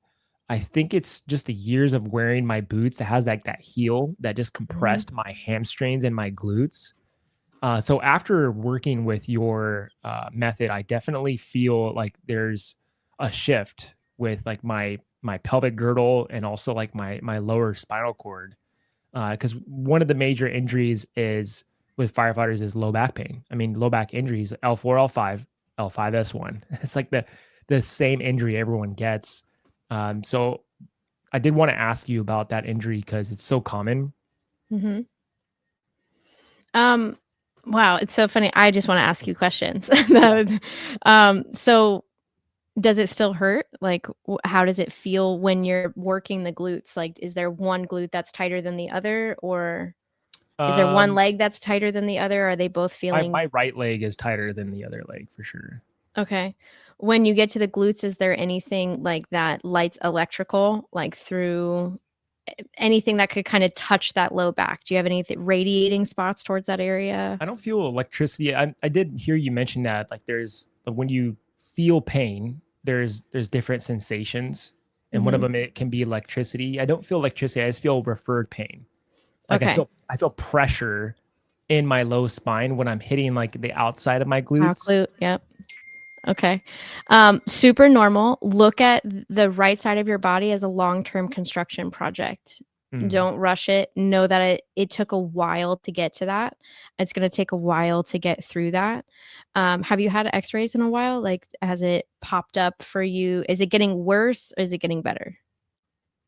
I think it's just the years of wearing my boots that has like that heel that just compressed my hamstrings and my glutes. So after working with your method, I definitely feel like there's a shift with like my pelvic girdle and also like my lower spinal cord. Because one of the major injuries is with firefighters is low back pain. I mean, low back injuries, L4, L5, L5S1. It's like the same injury everyone gets. So I did want to ask you about that injury because it's so common. Mm-hmm. Wow, it's so funny. I just want to ask you questions. So does it still hurt? Like, how does it feel when you're working the glutes? Like, is there one glute that's tighter than the other, or is there one Um, leg that's tighter than the other? Are they both feeling my right leg is tighter than the other leg for sure. okay? When you get to the glutes, is there anything like that lights electrical, like through anything that could kind of touch that low back? Do you have any radiating spots towards that area? I don't feel electricity. I did hear you mention that like there's when you feel pain, there's different sensations, and one of Mm-hmm. them it can be electricity. I don't feel electricity. I just feel referred pain. Like Okay. I feel pressure in my low spine when I'm hitting like the outside of my Out glutes. glute. Yep. Okay. Super normal. Look at the right side of your body as a long-term construction project. Mm. Don't rush it. Know that it took a while to get to that. It's going to take a while to get through that. Have you had x-rays in a while? Like, has it popped up for you? Is it getting worse or is it getting better?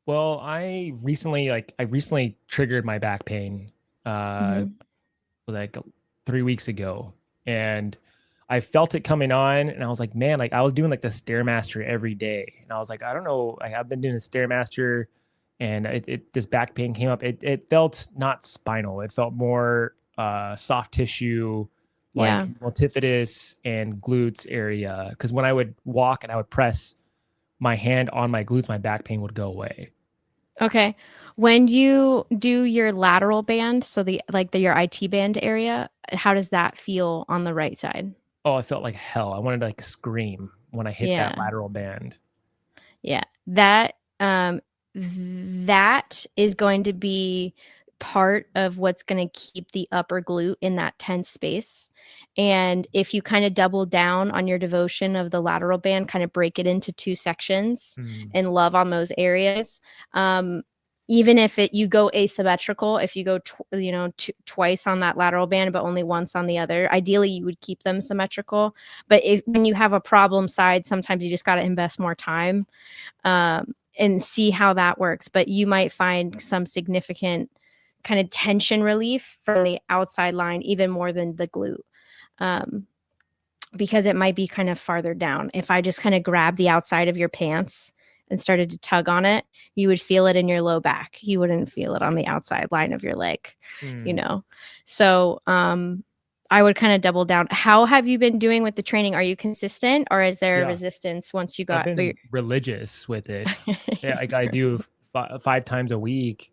Well, I recently triggered my back pain uh Mm-hmm. like 3 weeks ago, and I felt it coming on, and I was like, man, like I was doing like the stairmaster every day, and I was like, I don't know, like, I've been doing a stairmaster, and this back pain came up. It felt not spinal, it felt more soft tissue, like Yeah. multifidus and glutes area. Because when I would walk and I would press my hand on my glutes, my back pain would go away. Okay. When you do your lateral band, so your IT band area, how does that feel on the right side? Oh, I felt like hell. I wanted to like scream when I hit that Yeah. lateral band. Yeah. That is going to be part of what's going to keep the upper glute in that tense space. And if you kind of double down on your devotion of the lateral band, kind of break it into two sections Mm. and love on those areas. Um, Even if you go asymmetrical, if you go twice on that lateral band but only once on the other, ideally you would keep them symmetrical. But if when you have a problem side, sometimes you just got to invest more time and see how that works. But you might find some significant kind of tension relief from the outside line, even more than the glute, um, because it might be kind of farther down. If I just kind of grab the outside of your pants and started to tug on it, you would feel it in your low back. You wouldn't feel it on the outside line of your leg, you Mm. know? So, I would kind of double down. How have you been doing with the training? Are you consistent or is there Yeah. resistance once you I've got? been religious with it. Yeah, like I do 5 times a week.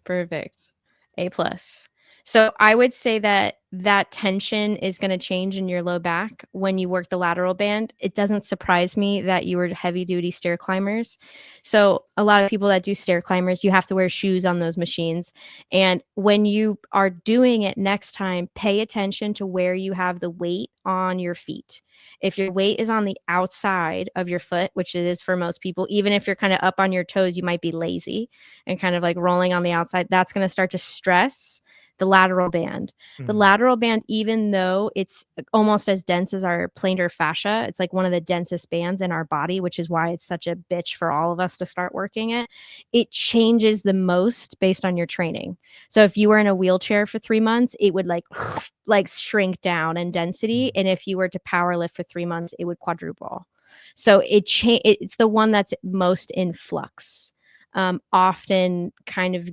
Perfect. A plus. So I would say that that tension is going to change in your low back when you work the lateral band. It doesn't surprise me that you were heavy duty stair climbers. So a lot of people that do stair climbers, you have to wear shoes on those machines. And when you are doing it next time, pay attention to where you have the weight on your feet. If your weight is on the outside of your foot, which it is for most people, even if you're kind of up on your toes, you might be lazy and kind of like rolling on the outside. That's going to start to stress the lateral band. The Mm. lateral band, even though it's almost as dense as our plantar fascia, it's like one of the densest bands in our body, which is why it's such a bitch for all of us to start working it. It changes the most based on your training. So if you were in a wheelchair for 3 months, it would like shrink down in density. Mm. And if you were to power lift for 3 months, it would quadruple. So it's the one that's most in flux. Often kind of,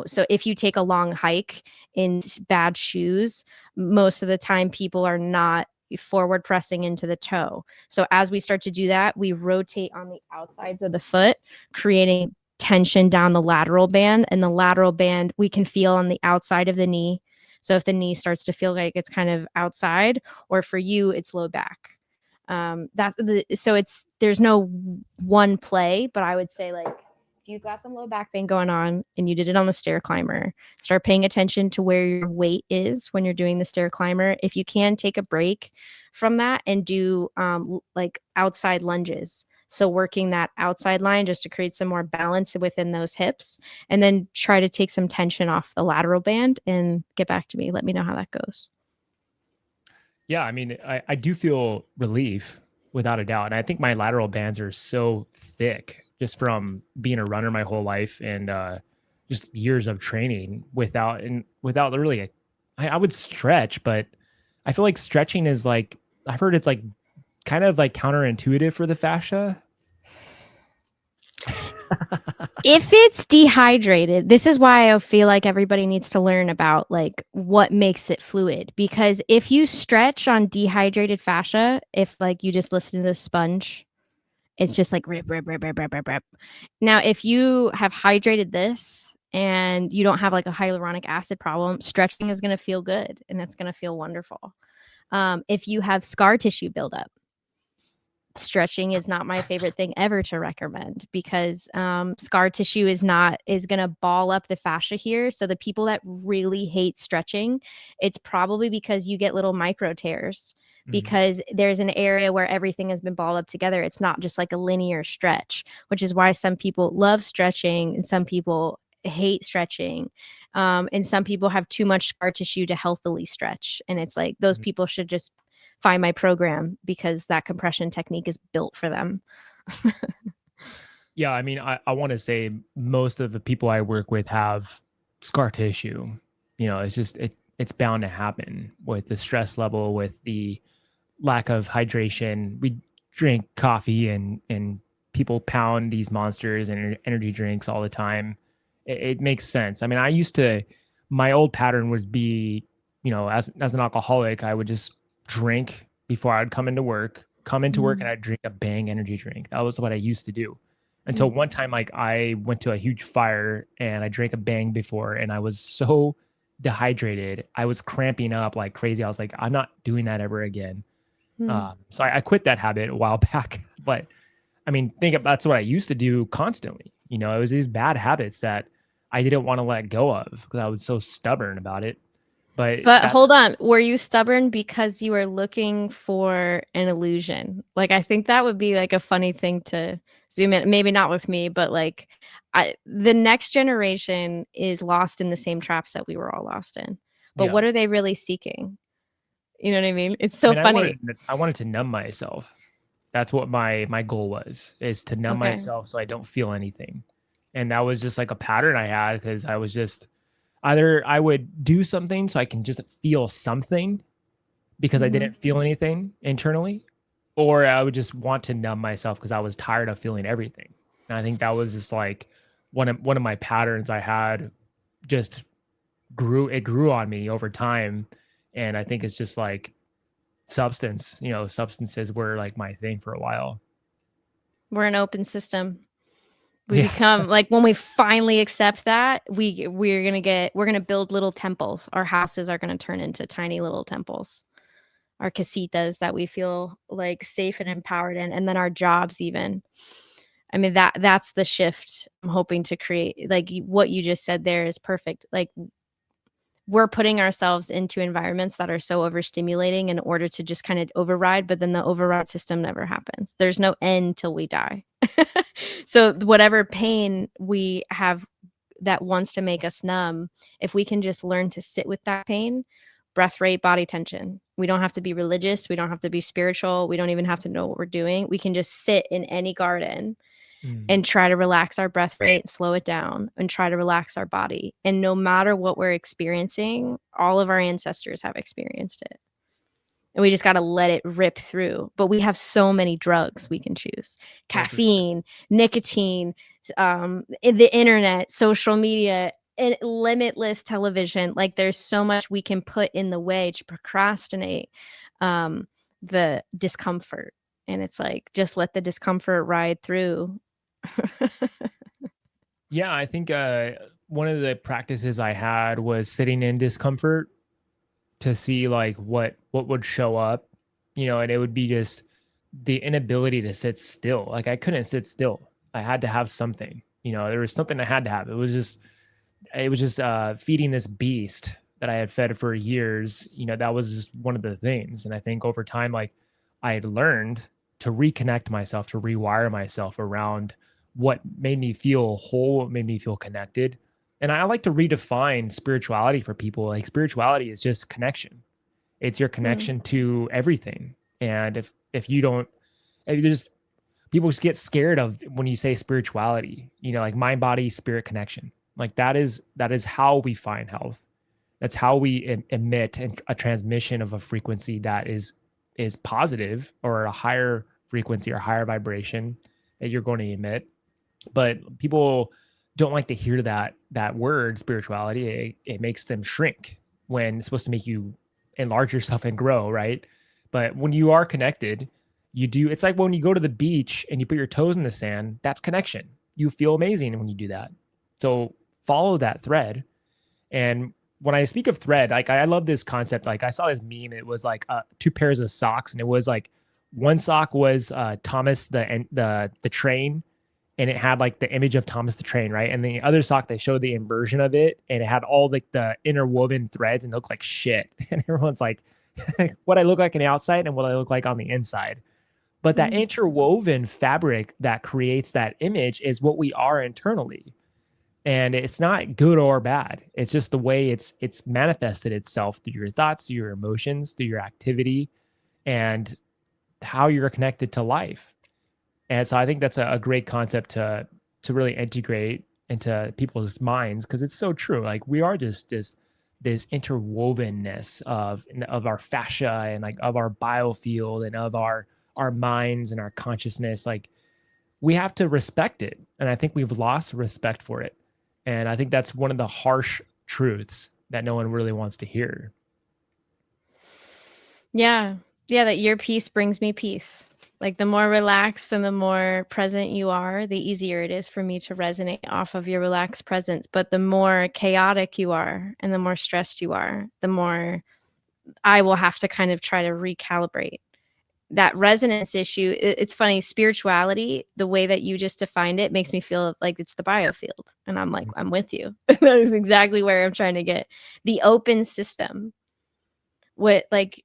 so if you take a long hike in bad shoes, most of the time people are not forward pressing into the toe. So as we start to do that, we rotate on the outsides of the foot, creating tension down the lateral band. And the lateral band we can feel on the outside of the knee. So if the knee starts to feel like it's kind of outside, or for you, it's low back. There's no one play, but I would say like if you've got some low back pain going on and you did it on the stair climber, start paying attention to where your weight is when you're doing the stair climber. If you can, take a break from that and do like outside lunges. So working that outside line just to create some more balance within those hips, and then try to take some tension off the lateral band and get back to me. Let me know how that goes. Yeah, I mean, I do feel relief without a doubt. And I think my lateral bands are so thick just from being a runner my whole life and just years of training without really I would stretch, but I feel like stretching is like I've heard it's like kind of like counterintuitive for the fascia. If it's dehydrated, this is why I feel like everybody needs to learn about like what makes it fluid. Because if you stretch on dehydrated fascia, if like you just listen to the sponge, it's just like rip, rip, rip, rip, rip, rip, rip. Now, if you have hydrated this and you don't have like a hyaluronic acid problem, stretching is going to feel good and it's going to feel wonderful. If you have scar tissue buildup, stretching is not my favorite thing ever to recommend, because scar tissue is going to ball up the fascia here. So the people that really hate stretching, it's probably because you get little micro tears, because there's an area where everything has been balled up together. It's not just like a linear stretch, which is why some people love stretching and some people hate stretching. And some people have too much scar tissue to healthily stretch. And it's like those people should just find my program, because that compression technique is built for them. Yeah, I mean, I want to say most of the people I work with have scar tissue. You know, it's just it's bound to happen with the stress level, with the lack of hydration. We drink coffee and people pound these monsters and energy drinks all the time. It makes sense. I mean, I used to, my old pattern would be, you know, as an alcoholic, I would just drink before I'd come into work, and I'd drink a Bang energy drink. That was what I used to do. Until one time, like I went to a huge fire and I drank a Bang before, and I was so dehydrated. I was cramping up like crazy. I was like, I'm not doing that ever again. So I quit that habit a while back. But I mean, that's what I used to do constantly. You know, it was these bad habits that I didn't want to let go of because I was so stubborn about it. But hold on, were you stubborn because you were looking for an illusion? Like, I think that would be like a funny thing to zoom in. Maybe not with me, but like the next generation is lost in the same traps that we were all lost in. But yeah. what are they really seeking? You know what I mean? It's so funny. I wanted to numb myself. That's what my goal was, is to numb myself so I don't feel anything. And that was just like a pattern I had, because I was just either I would do something so I can just feel something because I didn't feel anything internally, or I would just want to numb myself because I was tired of feeling everything. And I think that was just like one of my patterns I had, just grew on me over time. And I think it's just like substances were like my thing for a while. We're an open system. We become like, when we finally accept that, we're gonna build little temples. Our houses are gonna turn into tiny little temples. Our casitas that we feel like safe and empowered in, and then our jobs even. I mean, that's the shift I'm hoping to create. Like what you just said there is perfect. Like, we're putting ourselves into environments that are so overstimulating in order to just kind of override, but then the override system never happens. There's no end till we die. So whatever pain we have that wants to make us numb, if we can just learn to sit with that pain, breath rate, body tension. We don't have to be religious. We don't have to be spiritual. We don't even have to know what we're doing. We can just sit in any garden and try to relax our breath rate, slow it down, and try to relax our body. And no matter what we're experiencing, all of our ancestors have experienced it. And we just got to let it rip through. But we have so many drugs we can choose: caffeine, nicotine, the internet, social media, and limitless television. Like, there's so much we can put in the way to procrastinate the discomfort. And it's like, just let the discomfort ride through. Yeah, I think one of the practices I had was sitting in discomfort to see like what would show up, and it would be just the inability to sit still. Like I couldn't sit still. I had to have something. There was something I had to have. It was just feeding this beast that I had fed for years. That was just one of the things. And I think over time, like, I had learned to reconnect myself, to rewire myself around what made me feel whole, what made me feel connected. And I like to redefine spirituality for people. Like, spirituality is just connection. It's your Mm. connection to everything. And if you don't, if you just people just get scared of when you say spirituality, like mind, body, spirit connection. Like, that is how we find health. That's how we emit a transmission of a frequency that is positive, or a higher frequency or higher vibration that you're going to emit. But people don't like to hear that word spirituality. It makes them shrink when it's supposed to make you enlarge yourself and grow, right? But when you are connected, it's like when you go to the beach and you put your toes in the sand, that's connection. You feel amazing when you do that. So follow that thread. And when I speak of thread, like, I love this concept. Like, I saw this meme. It was like two pairs of socks, and it was like one sock was Thomas the train, and it had like the image of Thomas the Train, right? And the other sock, they showed the inversion of it, and it had all like the interwoven threads, and it looked like shit. And everyone's like, what I look like on the outside and what I look like on the inside. But that Mm. interwoven fabric that creates that image is what we are internally. And it's not good or bad. It's just the way it's manifested itself through your thoughts, through your emotions, through your activity, and how you're connected to life. And so I think that's a great concept to really integrate into people's minds, because it's so true. Like, we are just this interwovenness of our fascia, and like of our biofield, and of our minds and our consciousness. Like, we have to respect it. And I think we've lost respect for it. And I think that's one of the harsh truths that no one really wants to hear. Yeah. Yeah, that your peace brings me peace. Like, the more relaxed and the more present you are, the easier it is for me to resonate off of your relaxed presence. But the more chaotic you are and the more stressed you are, the more I will have to kind of try to recalibrate. That resonance issue, it's funny, spirituality, the way that you just defined it, makes me feel like it's the biofield. And I'm like, I'm with you. That is exactly where I'm trying to get. The open system. What, like,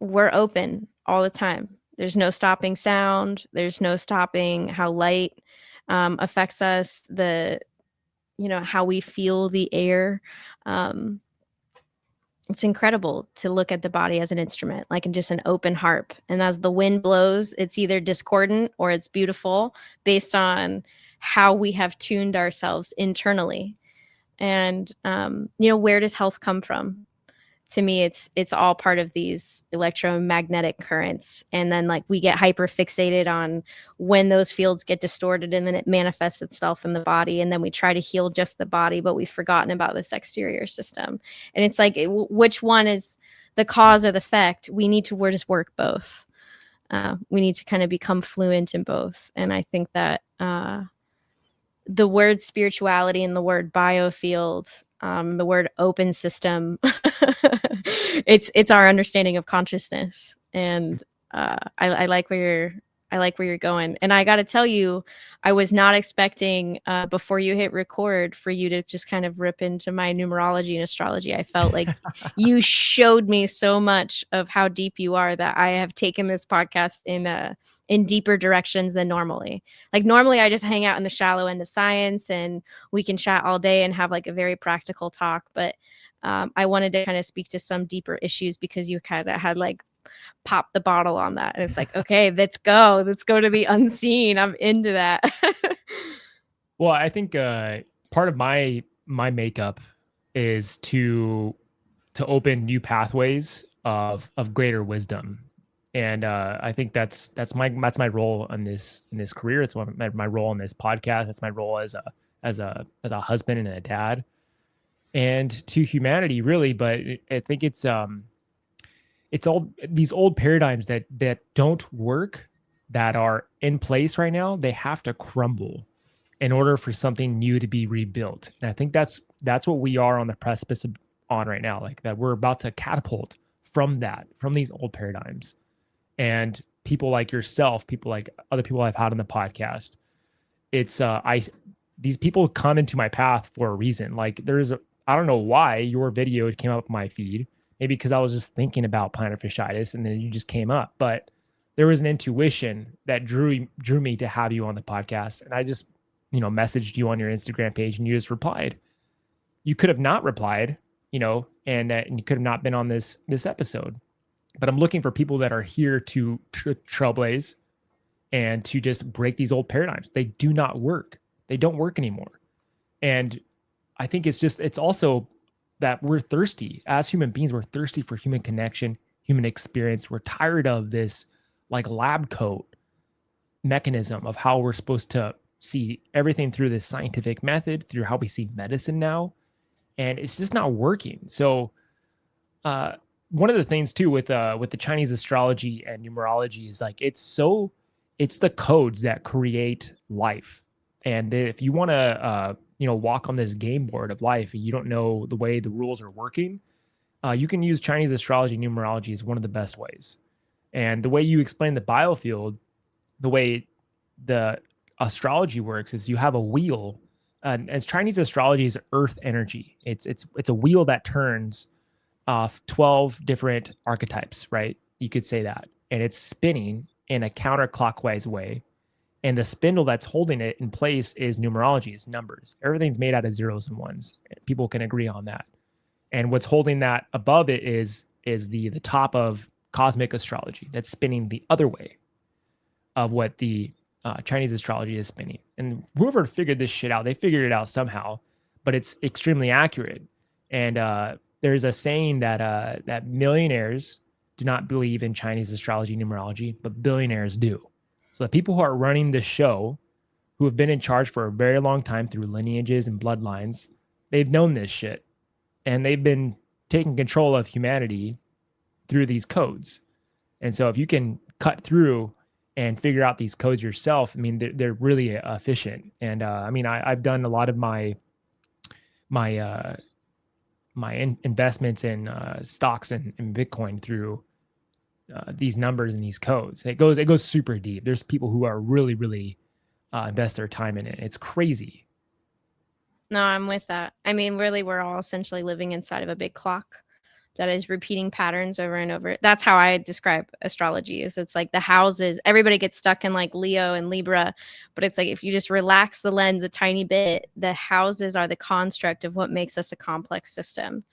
we're open all the time. There's no stopping sound. There's no stopping how light affects us, how we feel the air. Um, it's incredible to look at the body as an instrument, like in just an open harp. And as the wind blows, it's either discordant or it's beautiful based on how we have tuned ourselves internally. And, where does health come from? To me, it's all part of these electromagnetic currents. And then, like, we get hyper fixated on when those fields get distorted, and then it manifests itself in the body, and then we try to heal just the body, but we've forgotten about this exterior system. And it's like, which one is the cause or the effect? We're just work both. We need to kind of become fluent in both. And I think that the word spirituality and the word biofield, the word open system, it's our understanding of consciousness. And I like where you're going. And I got to tell you, I was not expecting before you hit record for you to just kind of rip into my numerology and astrology. I felt like you showed me so much of how deep you are that I have taken this podcast in deeper directions than normally. Like, normally I just hang out in the shallow end of science and we can chat all day and have like a very practical talk. But I wanted to kind of speak to some deeper issues because you kind of had like pop the bottle on that. And it's like, okay, let's go to the unseen. I'm into that. Well, I think part of my makeup is to open new pathways of greater wisdom. And I think that's my role in this career. It's my role in this podcast. It's my role as a husband and a dad, and to humanity, really. But I think it's all these old paradigms that don't work, that are in place right now. They have to crumble in order for something new to be rebuilt. And I think that's what we are on the precipice on right now. Like, that we're about to catapult from these old paradigms. And people like yourself, people like other people I've had on the podcast, it's these people come into my path for a reason. Like I don't know why your video came up my feed. Maybe because I was just thinking about plantar fasciitis and then you just came up. But there was an intuition that drew me to have you on the podcast. And I just, messaged you on your Instagram page and you just replied. You could have not replied, and you could have not been on this episode. But I'm looking for people that are here to trailblaze and to just break these old paradigms. They do not work. They don't work anymore. And I think it's also that we're thirsty as human beings. We're thirsty for human connection, human experience. We're tired of this like lab coat mechanism of how we're supposed to see everything through this scientific method, through how we see medicine now. And it's just not working. So one of the things too with the Chinese astrology and numerology is like it's the codes that create life. And if you want to walk on this game board of life and you don't know the way the rules are working, you can use Chinese astrology numerology as one of the best ways. And the way you explain the biofield, the way the astrology works is you have a wheel. As Chinese astrology is earth energy. It's a wheel that turns off 12 different archetypes, right? You could say that. And it's spinning in a counterclockwise way. And the spindle that's holding it in place is numerology, is numbers. Everything's made out of zeros and ones. People can agree on that. And what's holding that above it is the top of cosmic astrology that's spinning the other way of what the Chinese astrology is spinning. And whoever figured this shit out, they figured it out somehow, but it's extremely accurate. And there's a saying that millionaires do not believe in Chinese astrology numerology, but billionaires do. So the people who are running this show, who have been in charge for a very long time through lineages and bloodlines, they've known this shit. And they've been taking control of humanity through these codes. And so if you can cut through and figure out these codes yourself, I mean, they're really efficient. And I've done a lot of my investments in stocks and Bitcoin through these numbers and these codes. It goes super deep. There's people who are really, really invest their time in it. It's crazy. No, I'm with that. I mean, really, we're all essentially living inside of a big clock that is repeating patterns over and over. That's how I describe astrology. Is it's like the houses, everybody gets stuck in like Leo and Libra, but it's like if you just relax the lens a tiny bit, the houses are the construct of what makes us a complex system.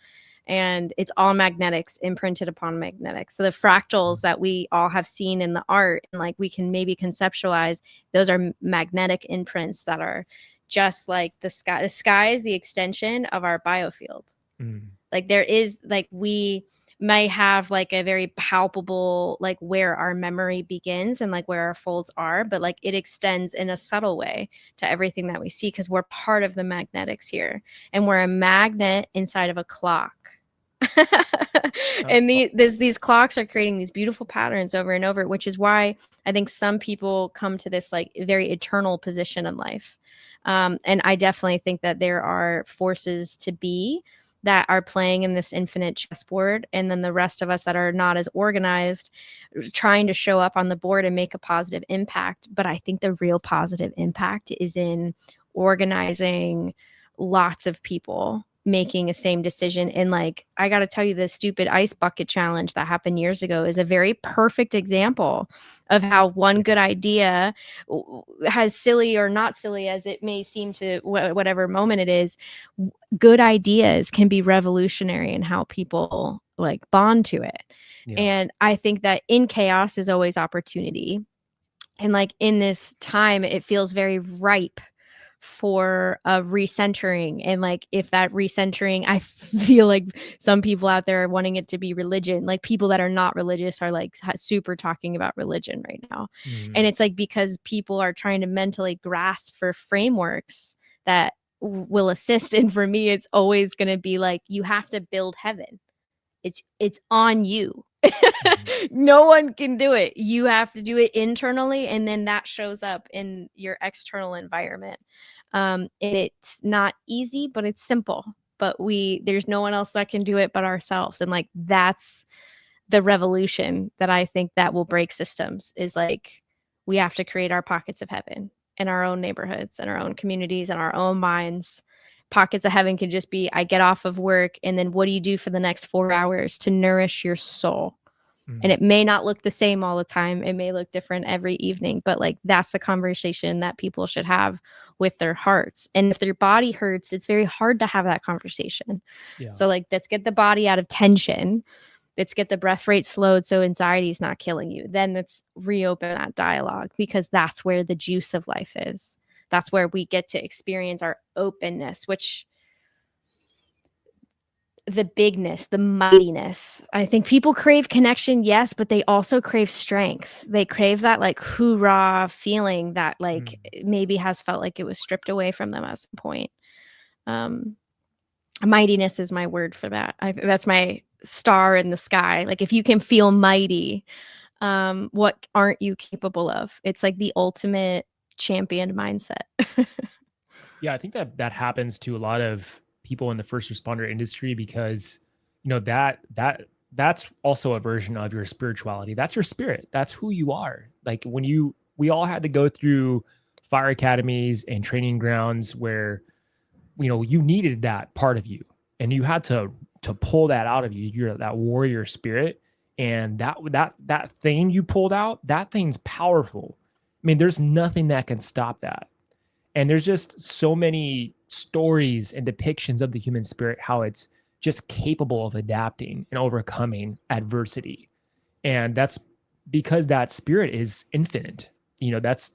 And it's all magnetics imprinted upon magnetics. So the fractals that we all have seen in the art and like we can maybe conceptualize, those are magnetic imprints that are just like the sky. The sky is the extension of our biofield. Like there is like we might have like a very palpable like where our memory begins and like where our folds are, but like it extends in a subtle way to everything that we see because we're part of the magnetics here and we're a magnet inside of a clock. And these clocks are creating these beautiful patterns over and over, which is why I think some people come to this like very eternal position in life. And I definitely think that there are forces to be that are playing in this infinite chessboard. And then the rest of us that are not as organized, trying to show up on the board and make a positive impact. But I think the real positive impact is in organizing lots of people making a same decision. And like, I got to tell you, the stupid ice bucket challenge that happened years ago is a very perfect example of how one good idea, has silly or not silly as it may seem to whatever moment it is, good ideas can be revolutionary in how people like bond to it. Yeah. And I think that in chaos is always opportunity. And like in this time, it feels very ripe for a recentering. And like if that recentering, I feel like some people out there are wanting it to be religion. Like people that are not religious are like super talking about religion right now. And it's like because people are trying to mentally grasp for frameworks that will assist. And for me, it's always going to be like, you have to build heaven. It's on you. No one can do it. You have to do it internally, and then that shows up in your external environment. And it's not easy, but it's simple. But there's no one else that can do it but ourselves. And like that's the revolution that I think that will break systems is like we have to create our pockets of heaven. in our own neighborhoods and our own communities and our own minds. Pockets of heaven could just be I get off of work and then what do you do for the next 4 hours to nourish your soul? And Mm. it may not look the same all the time. It may look different every evening, but like that's a conversation that people should have with their hearts. And if their body hurts, it's very hard to have that conversation. Yeah. So like let's get the body out of tension. Let's get the breath rate slowed so anxiety is not killing you. Then let's reopen that dialogue because that's where the juice of life is. That's where we get to experience our openness, which the bigness, the mightiness. I think people crave connection, yes, but they also crave strength. They crave that like hoorah feeling that like Mm. maybe has felt like it was stripped away from them at some point. Um, Mightiness is my word for that. That's my star in the sky. Like if you can feel mighty, what aren't you capable of? It's like the ultimate champion mindset. Yeah, I think that that happens to a lot of people in the first responder industry because you know that's also a version of your spirituality. That's your spirit. That's who you are. Like when you we all had to go through fire academies and training grounds where you know you needed that part of you and you had to pull that out of you. You're that warrior spirit and that thing you pulled out, that thing's powerful. I mean, there's nothing that can stop that. And there's just so many stories and depictions of the human spirit, how it's just capable of adapting and overcoming adversity. And that's because that spirit is infinite. You know, that's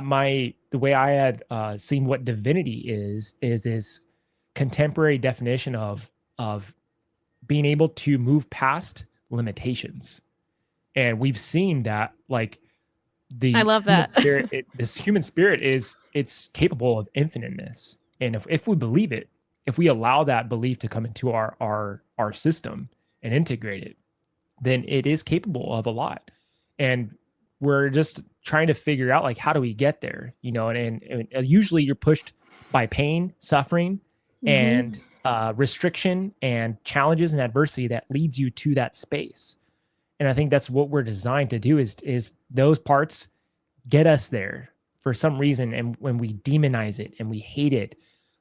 my the way I had seen what divinity is this contemporary definition of being able to move past limitations. And we've seen that like I the love human that. spirit this human spirit is it's capable of infiniteness, and if we believe it, if we allow that belief to come into our system and integrate it, then it is capable of a lot. And we're just trying to figure out like how do we get there, you know, and usually you're pushed by pain, suffering, Mm-hmm. and restriction and challenges and adversity that leads you to that space. And I think that's what we're designed to do is those parts get us there for some reason. And when we demonize it and we hate it.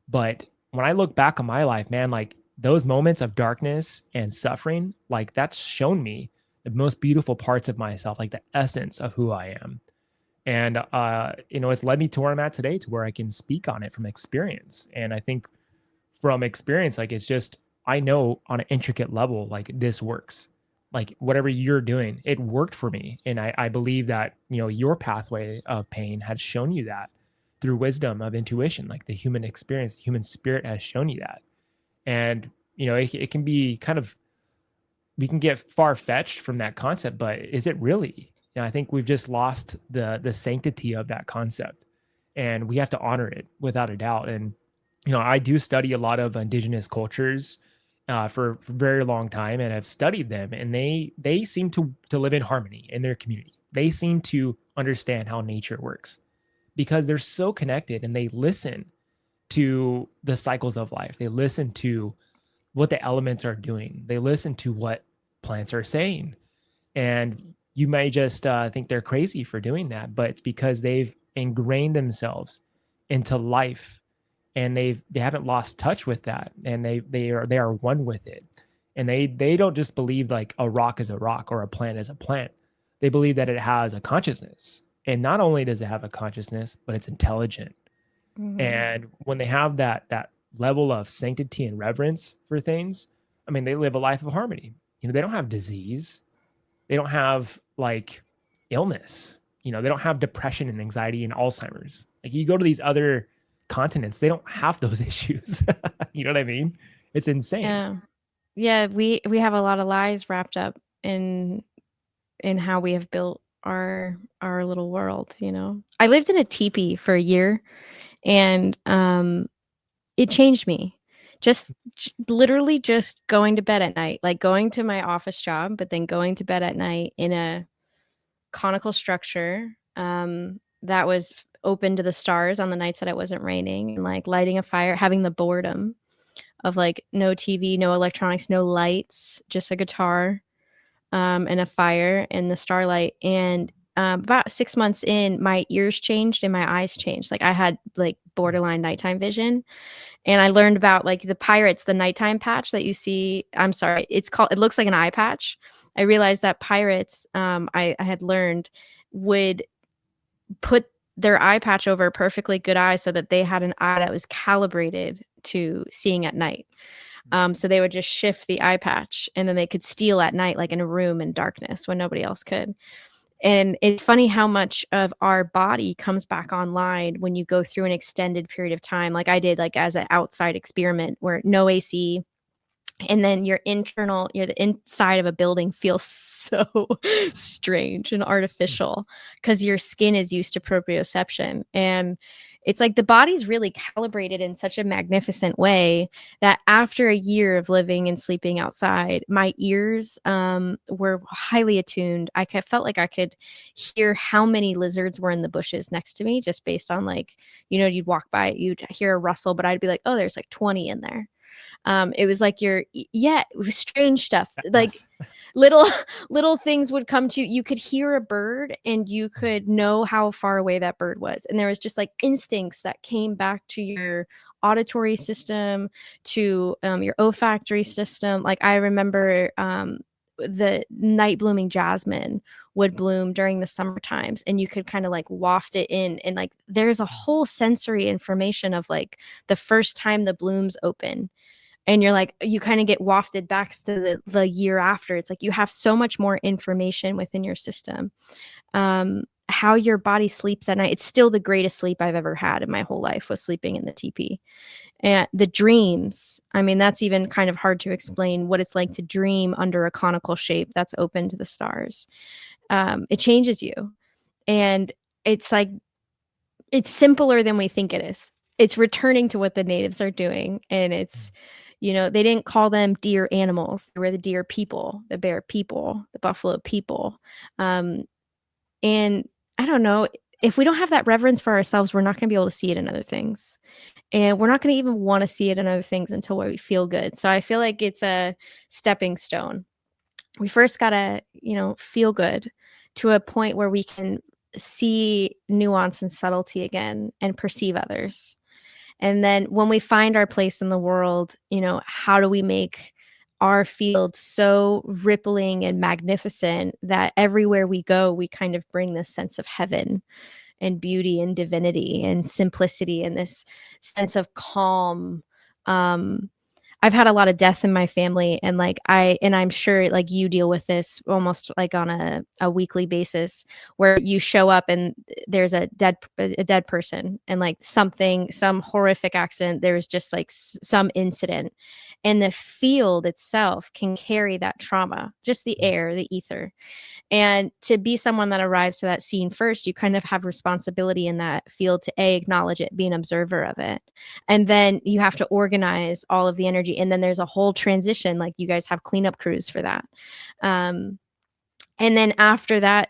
But when I look back on my life, man, like those moments of darkness and suffering, like that's shown me the most beautiful parts of myself, like the essence of who I am. And you know, it's led me to where I'm at today, to where I can speak on it from experience. And I think from experience, like it's just I know on an intricate level, like this works. Like whatever you're doing, it worked for me. And I believe that, you know, your pathway of pain has shown you that through wisdom of intuition, like the human experience, the human spirit has shown you that. And, you know, it can be kind of, we can get far fetched from that concept, but is it really? And I think we've just lost the sanctity of that concept, and we have to honor it without a doubt. And you know, I do study a lot of indigenous cultures for a very long time, and I've studied them, and they seem to live in harmony in their community. They seem to understand how nature works because they're so connected, and they listen to the cycles of life. They listen to what the elements are doing. They listen to what plants are saying. And you may just think they're crazy for doing that, but it's because they've ingrained themselves into life, and they haven't lost touch with that, and they are one with it. And they don't just believe like a rock is a rock or a plant is a plant. They believe that it has a consciousness. And not only does it have a consciousness, but it's intelligent. Mm-hmm. And when they have that level of sanctity and reverence for things, I mean, they live a life of harmony. You know, they don't have disease. They don't have like illness. You know, they don't have depression and anxiety and Alzheimer's. Like you go to these other continents, they don't have those issues. You know what I mean? It's insane. Yeah. Yeah, we have a lot of lies wrapped up in how we have built our little world, you know. I lived in a teepee for a year and it changed me. Just literally just going to bed at night, like going to my office job, but then going to bed at night in a conical structure that was open to the stars on the nights that it wasn't raining, and like lighting a fire, having the boredom of like no TV, no electronics, no lights, just a guitar and a fire and the starlight. And about 6 months in, my ears changed and my eyes changed. Like I had like borderline nighttime vision. And I learned about like the pirates, the nighttime patch that you see. I'm sorry, it looks like an eye patch. I realized that pirates, I had learned, would put their eye patch over a perfectly good eye so that they had an eye that was calibrated to seeing at night. So they would just shift the eye patch and then they could steal at night, like in a room in darkness when nobody else could. And it's funny how much of our body comes back online when you go through an extended period of time, like I did, like as an outside experiment where no AC, and then you're the inside of a building feels so strange and artificial because your skin is used to proprioception. And it's like the body's really calibrated in such a magnificent way that after a year of living and sleeping outside, my ears were highly attuned. Felt like I could hear how many lizards were in the bushes next to me just based on like, you'd walk by, you'd hear a rustle, but I'd be like, oh, there's like 20 in there. It was like it was strange stuff. Like little little things would come to you. You could hear a bird and you could know how far away that bird was. And there was just like instincts that came back to your auditory system, to your olfactory system. Like I remember the night blooming jasmine would bloom during the summer times and you could kind of like waft it in, and like there's a whole sensory information of like the first time the blooms open, and you're like, you kind of get wafted back to the year after. It's like you have so much more information within your system. How your body sleeps at night, it's still the greatest sleep I've ever had in my whole life, was sleeping in the TP. And the dreams, I mean, that's even kind of hard to explain what it's like to dream under a conical shape that's open to the stars. It changes you. And it's like, it's simpler than we think it is. It's returning to what the natives are doing. And it's, they didn't call them deer animals. They were the deer people, the bear people, the buffalo people. And I don't know, if we don't have that reverence for ourselves, we're not going to be able to see it in other things. And we're not going to even want to see it in other things until we feel good. So I feel like it's a stepping stone. We first got to, feel good to a point where we can see nuance and subtlety again and perceive others. And then when we find our place in the world, how do we make our field so rippling and magnificent that everywhere we go, we kind of bring this sense of heaven and beauty and divinity and simplicity and this sense of calm. I've had a lot of death in my family, and I'm sure like you deal with this almost like on a weekly basis, where you show up and there's a dead person, and like some horrific accident, there's just like some incident, and the field itself can carry that trauma, just the air, the ether. And to be someone that arrives to that scene first, you kind of have responsibility in that field to acknowledge it, be an observer of it. And then you have to organize all of the energy. And then there's a whole transition, like you guys have cleanup crews for that. And then after that,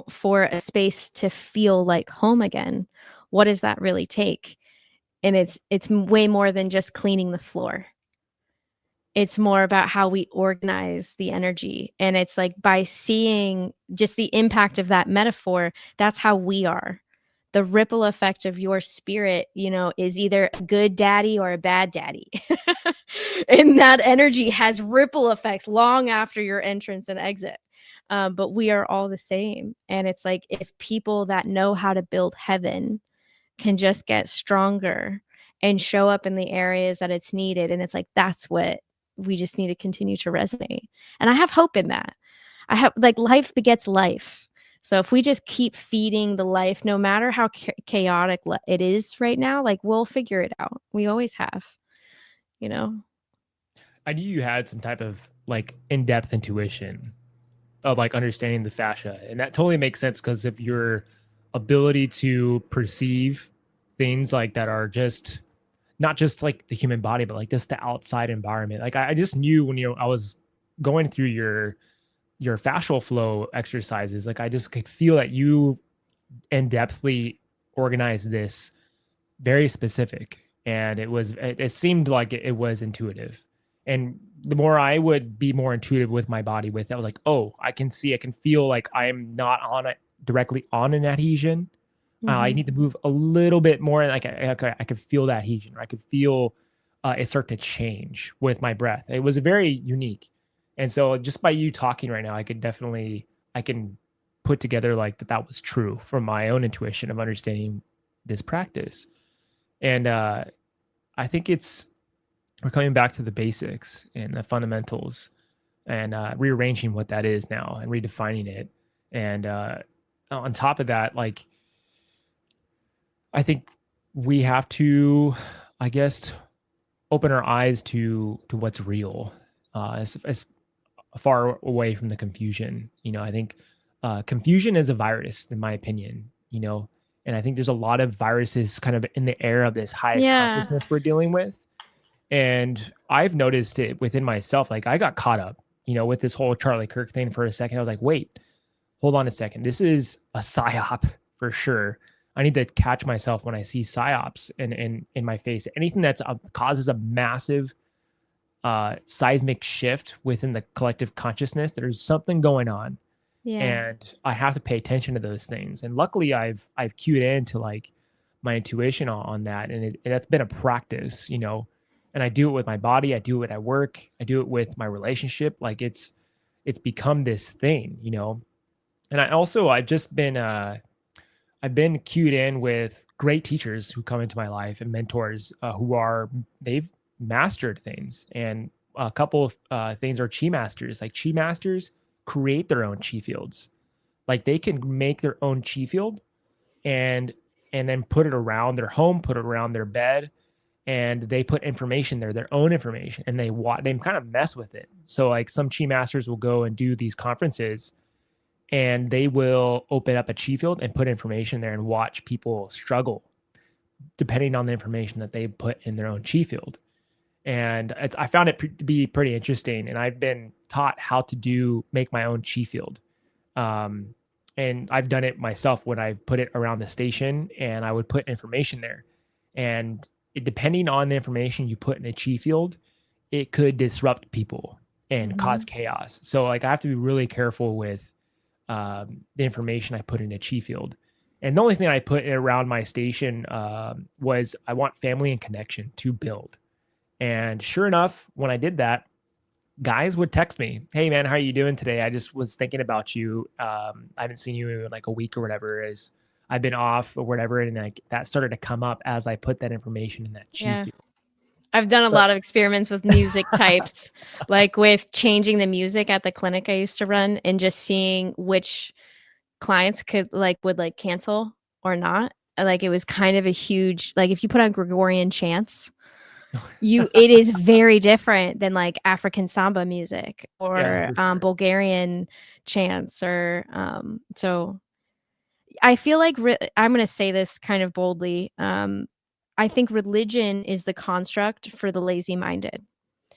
for a space to feel like home again, what does that really take? And it's way more than just cleaning the floor. It's more about how we organize the energy. And it's like by seeing just the impact of that metaphor, that's how we are. The ripple effect of your spirit, is either a good daddy or a bad daddy. And that energy has ripple effects long after your entrance and exit. But we are all the same. And it's like, if people that know how to build heaven can just get stronger and show up in the areas that it's needed. And it's like, that's what we just need to continue to resonate. And I have hope in that. I have like life begets life. So if we just keep feeding the life, no matter how chaotic it is right now, like we'll figure it out. We always have, I knew you had some type of like in-depth intuition of like understanding the fascia. And that totally makes sense because of your ability to perceive things like that are just not just like the human body, but like just the outside environment. Like I just knew when I was going through your fascial flow exercises, like I just could feel that you in-depthly organized this very specific, and it seemed like it was intuitive. And the more I would be more intuitive with my body with that, I was like, oh, I can feel like I'm not on it, directly on an adhesion. I Mhm. need to move a little bit more. Like I could feel that adhesion, or I could feel it start to change with my breath. It was very unique. And so just by you talking right now, I can put together like that was true from my own intuition of understanding this practice. And I think we're coming back to the basics and the fundamentals, and rearranging what that is now and redefining it. And on top of that, like, I think we have to, I guess, open our eyes to what's real, as far away from the confusion. I think confusion is a virus, in my opinion. And I think there's a lot of viruses kind of in the air of this high Yeah. consciousness we're dealing with. And I've noticed it within myself. Like I got caught up, with this whole Charlie Kirk thing for a second. I was like, wait, hold on a second. This is a psyop for sure. I need to catch myself when I see psyops in my face. Anything that's causes a massive seismic shift within the collective consciousness. There's something going on, Yeah. and I have to pay attention to those things. And luckily, I've cued into like my intuition on that, and that's been a practice, And I do it with my body. I do it at work. I do it with my relationship. Like it's become this thing. And I've been cued in with great teachers who come into my life and mentors they've mastered things. And a couple of things are chi masters. Like chi masters create their own chi fields. Like they can make their own chi field and then put it around their home, put it around their bed, and they put information there, their own information, and they kind of mess with it. So like some chi masters will go and do these conferences, and they will open up a chi field and put information there and watch people struggle depending on the information that they put in their own chi field. And I found it to be pretty interesting. And I've been taught how to make my own chi field. And I've done it myself when I put it around the station and I would put information there. And depending on the information you put in a chi field, it could disrupt people and cause Mhm. chaos. So like I have to be really careful with the information I put in a chi field. And the only thing I put around my station was I want family and connection to build. And sure enough, when I did that, guys would text me, "Hey man, how are you doing today? I just was thinking about you. I haven't seen you in like a week or whatever. As I've been off or whatever." And like that started to come up as I put that information in that chi Yeah. field. I've done a But lot of experiments with music types, like with changing the music at the clinic I used to run and just seeing which clients would cancel or not. Like it was kind of a huge, like if you put on Gregorian chants, it is very different than like African samba music yeah, or for sure. Bulgarian chants or so I feel like I'm going to say this kind of boldly. I think religion is the construct for the lazy minded,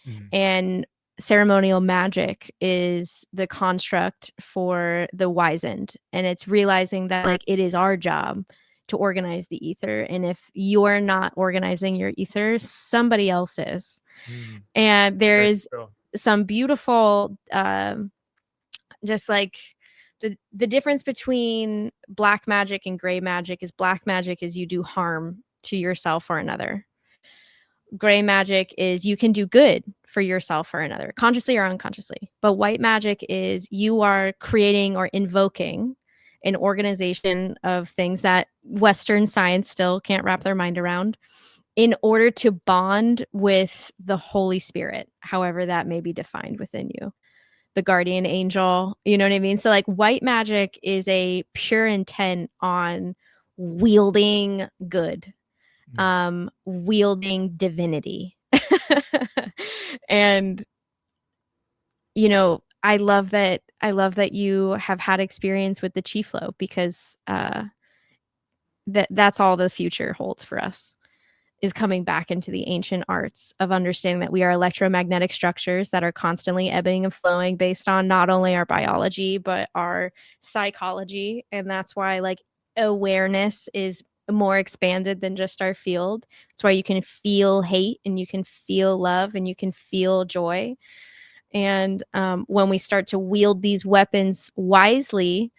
Mhm. and ceremonial magic is the construct for the wizened. And it's realizing that like it is our job to organize the ether. And if you're not organizing your ether, somebody else is. Mm, And there very is true. some beautiful just like the difference between black magic and gray magic is black magic is you do harm to yourself or another. Gray magic is you can do good for yourself or another, consciously or unconsciously. But white magic is you are creating or invoking an organization of things that Western science still can't wrap their mind around in order to bond with the Holy Spirit, however that may be defined within you, the guardian angel, you know what I mean? So like white magic is a pure intent on wielding good, Mm. wielding divinity. And I love that you have had experience with the chi flow because that's all the future holds for us, is coming back into the ancient arts of understanding that we are electromagnetic structures that are constantly ebbing and flowing based on not only our biology but our psychology. And that's why like awareness is more expanded than just our field. That's why you can feel hate and you can feel love and you can feel joy. And when we start to wield these weapons wisely,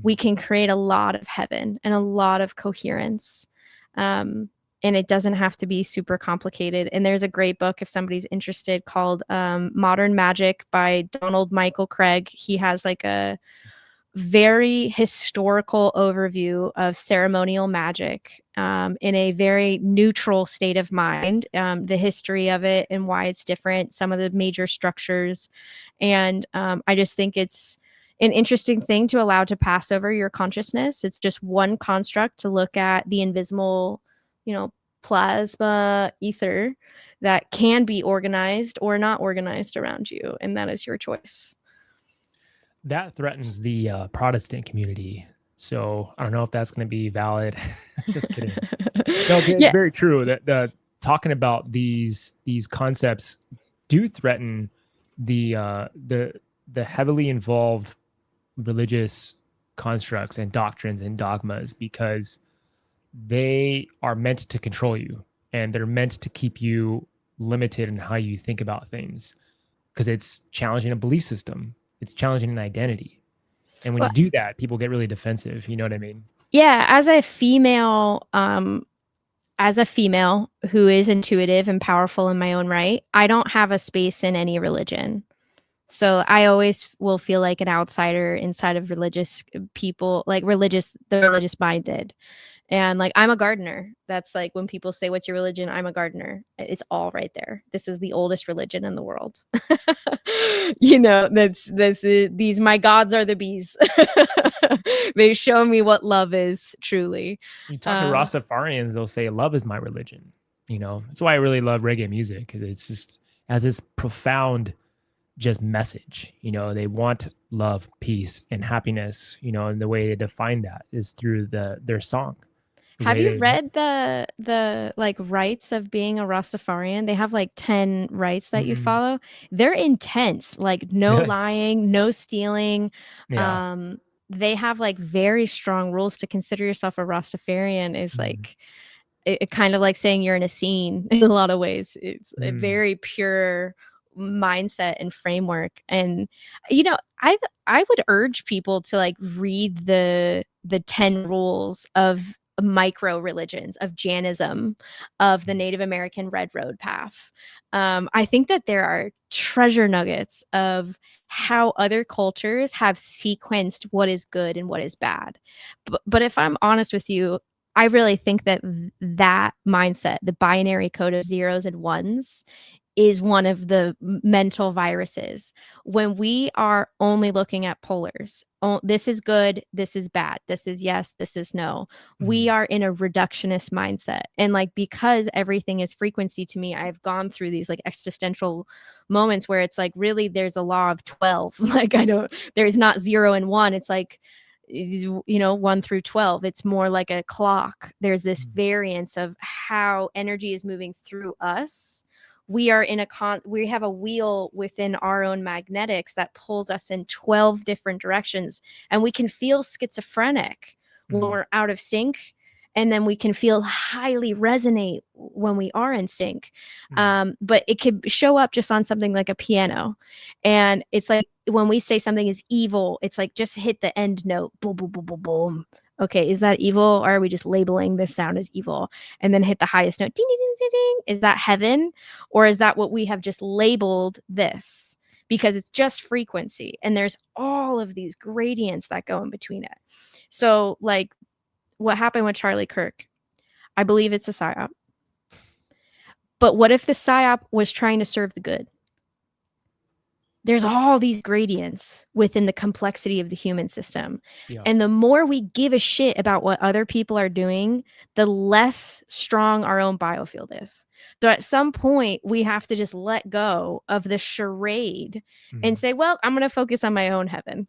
we can create a lot of heaven and a lot of coherence. And it doesn't have to be super complicated. And there's a great book, if somebody's interested, called Modern Magic by Donald Michael Craig. He has like a very historical overview of ceremonial magic in a very neutral state of mind, the history of it and why it's different, some of the major structures. And I just think it's an interesting thing to allow to pass over your consciousness. It's just one construct to look at the invisible, plasma ether that can be organized or not organized around you. And that is your choice. That threatens the Protestant community. So I don't know if that's going to be valid. Just kidding. No, it's very true that the talking about these concepts do threaten the heavily involved religious constructs and doctrines and dogmas, because they are meant to control you and they're meant to keep you limited in how you think about things, because it's challenging a belief system. It's challenging an identity. And when you do that, people get really defensive. You know what I mean? Yeah. As a female who is intuitive and powerful in my own right, I don't have a space in any religion. So I always will feel like an outsider inside of religious people, like the religious minded. And like, I'm a gardener. That's like when people say, what's your religion? I'm a gardener. It's all right there. This is the oldest religion in the world. These, my gods are the bees. They show me what love is truly. You talk to Rastafarians, they'll say love is my religion. That's why I really love reggae music, because it's just has this profound just message. They want love, peace, and happiness, and the way to define that is through their song. Have you read the like rites of being a Rastafarian? They have like 10 rites that you follow. They're intense, like no lying, no stealing. Yeah. They have like very strong rules. To consider yourself a Rastafarian is like it kind of like saying you're in a scene in a lot of ways. It's a very pure mindset and framework. And I would urge people to like read the 10 rules of micro religions, of Jainism, of the Native American Red Road Path. I think that there are treasure nuggets of how other cultures have sequenced what is good and what is bad. But if I'm honest with you, I really think that that mindset, the binary code of zeros and ones, is one of the mental viruses. When we are only looking at polars, this is good, this is bad, this is yes, this is no, we are in a reductionist mindset. And like, because everything is frequency to me, I've gone through these like existential moments where it's like, really, there's a law of 12. Like, there's not 0 and 1. It's like, 1 through 12. It's more like a clock. There's this variance of how energy is moving through us. We are in we have a wheel within our own magnetics that pulls us in 12 different directions, and we can feel schizophrenic when we're out of sync, and then we can feel highly resonate when we are in sync. But it could show up just on something like a piano, and it's like when we say something is evil, it's like just hit the end note, boom, boom, boom, boom, boom. Okay, is that evil, or are we just labeling this sound as evil? And then hit the highest note, ding, ding, ding, ding, ding. Is that heaven, or is that what we have just labeled this? Because it's just frequency, and there's all of these gradients that go in between it. So like what happened with Charlie Kirk, I believe it's a psyop. But what if the psyop was trying to serve the good? There's all these gradients within the complexity of the human system. Yeah. And the more we give a shit about what other people are doing, the less strong our own biofield is. So at some point, we have to just let go of the charade and say, well, I'm going to focus on my own heaven.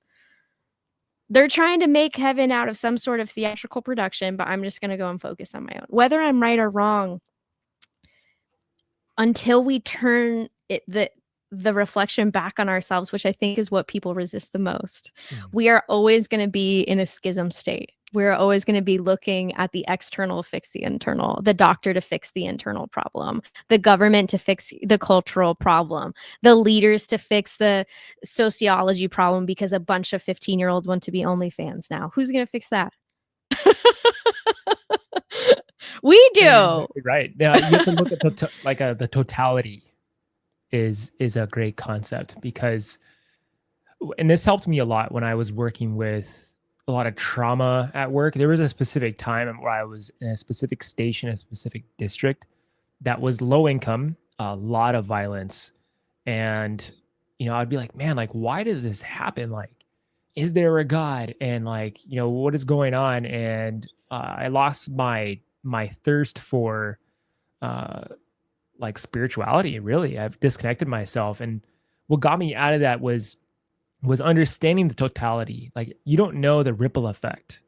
They're trying to make heaven out of some sort of theatrical production, but I'm just going to go and focus on my own. Whether I'm right or wrong, until we turn the reflection back on ourselves, which I think is what people resist the most, we are always going to be in a schism state. we're always going to be looking at the external to fix the internal, the doctor to fix the internal problem, the government to fix the cultural problem, the leaders to fix the sociology problem because a bunch of 15-year-olds want to be OnlyFans now. Who's going to fix that? We No, you're do. exactly right. Now you have to look at the totality is a great concept because, and this helped me a lot when I was working with a lot of trauma at work. There was a specific time where I was in a specific station, a specific district that was low income, a lot of violence. And, I'd be like, man, like, why does this happen? Like, is there a God? And like, what is going on? And I lost my thirst for uh like spirituality, really. I've disconnected myself. And what got me out of that was understanding the totality. Like, you don't know the ripple effect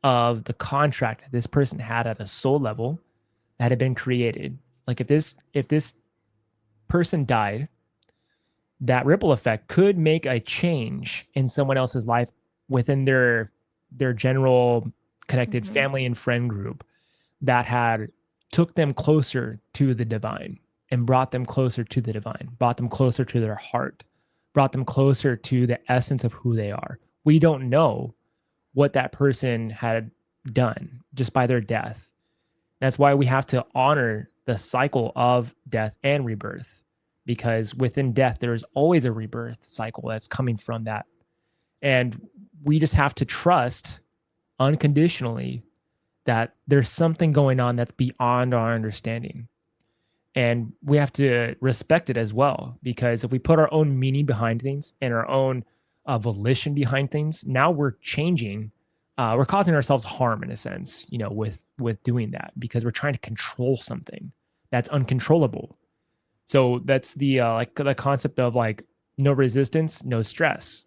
of the contract that this person had at a soul level that had been created. Like, if this person died, that ripple effect could make a change in someone else's life within their general connected Mhm. family and friend group that had took them closer to the divine and brought them closer to the divine, brought them closer to their heart, brought them closer to the essence of who they are. We don't know what that person had done just by their death. That's why we have to honor the cycle of death and rebirth, because within death, there's always a rebirth cycle that's coming from that. And we just have to trust unconditionally that there's something going on that's beyond our understanding. And we have to respect it as well, because if we put our own meaning behind things and our own volition behind things, now we're changing. We're causing ourselves harm in a sense, with doing that, because we're trying to control something that's uncontrollable. So that's the like the concept of like no resistance, no stress.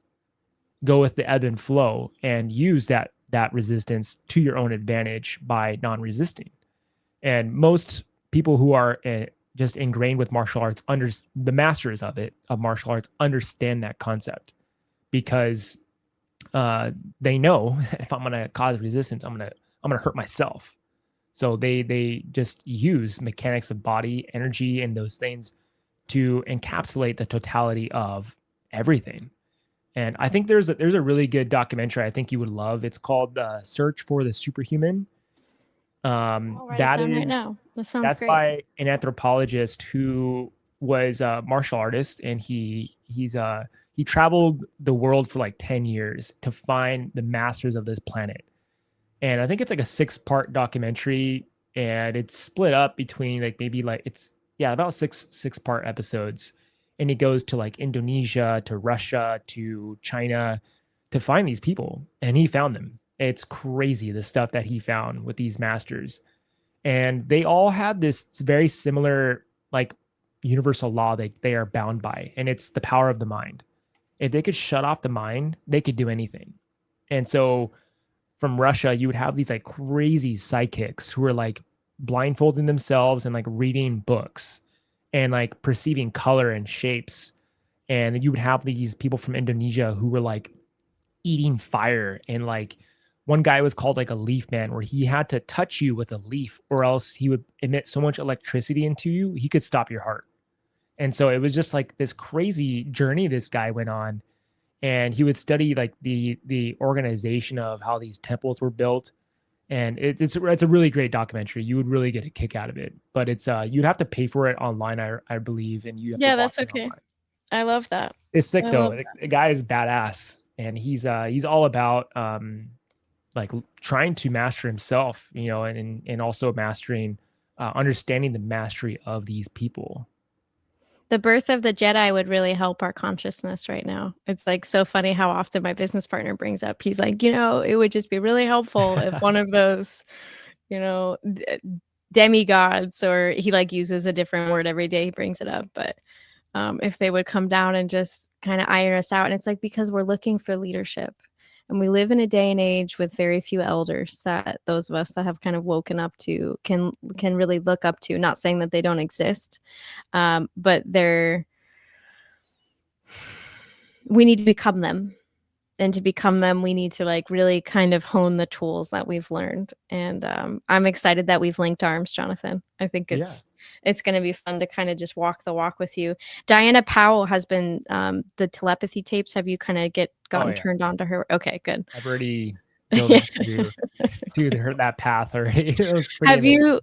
Go with the ebb and flow and use that resistance to your own advantage by non-resisting. And most people who are just ingrained with martial arts, under the masters of martial arts, understand that concept, because they know if I'm going to cause resistance, I'm going to hurt myself. So they just use mechanics of body, energy, and those things to encapsulate the totality of everything. And I think there's a really good documentary I think you would love. It's called Search for the Superhuman. I'll write it That down right is now. That sounds that's great. by an anthropologist who was a martial artist, and he traveled the world for like 10 years to find the masters of this planet. And I think it's like a 6-part documentary, and it's split up between like maybe like it's yeah, about six-part episodes. And he goes to like Indonesia, to Russia, to China to find these people, and he found them. It's crazy the stuff that he found with these masters. And they all had this very similar like universal law that they are bound by, and it's the power of the mind. If they could shut off the mind, they could do anything. And so from Russia, you would have these like crazy psychics who are like blindfolding themselves and like reading books and like perceiving color and shapes. And you would have these people from Indonesia who were like eating fire. And like one guy was called like a leaf man, where he had to touch you with a leaf or else he would emit so much electricity into you, he could stop your heart. And so it was just like this crazy journey this guy went on, and he would study like the organization of how these temples were built. And it's a really great documentary. You would really get a kick out of it, but it's you'd have to pay for it online, I believe, and you have to Yeah, that's watch it okay. online. I love that. It's sick I though. love The guy is badass, and he's all about like trying to master himself, and also mastering, understanding the mastery of these people. The birth of the Jedi would really help our consciousness right now. It's like so funny how often my business partner brings up, he's like, it would just be really helpful if one of those, you know, demigods, or he like uses a different word every day he brings it up, but if they would come down and just kind of iron us out. And it's like, because we're looking for leadership. And we live in a day and age with very few elders that those of us that have kind of woken up to can really look up to. Not saying that they don't exist, but we need to become them. and to become them, we need to like really kind of hone the tools that we've learned. And I'm excited that we've linked arms, Jonathan. I think Yeah. it's going to be fun to kind of just walk the walk with you. Diana Powell has been the telepathy tapes. Have you kind of Oh gotten yeah. turned on to her? Okay, good. I've already dove into that path already. It was pretty Have amazing.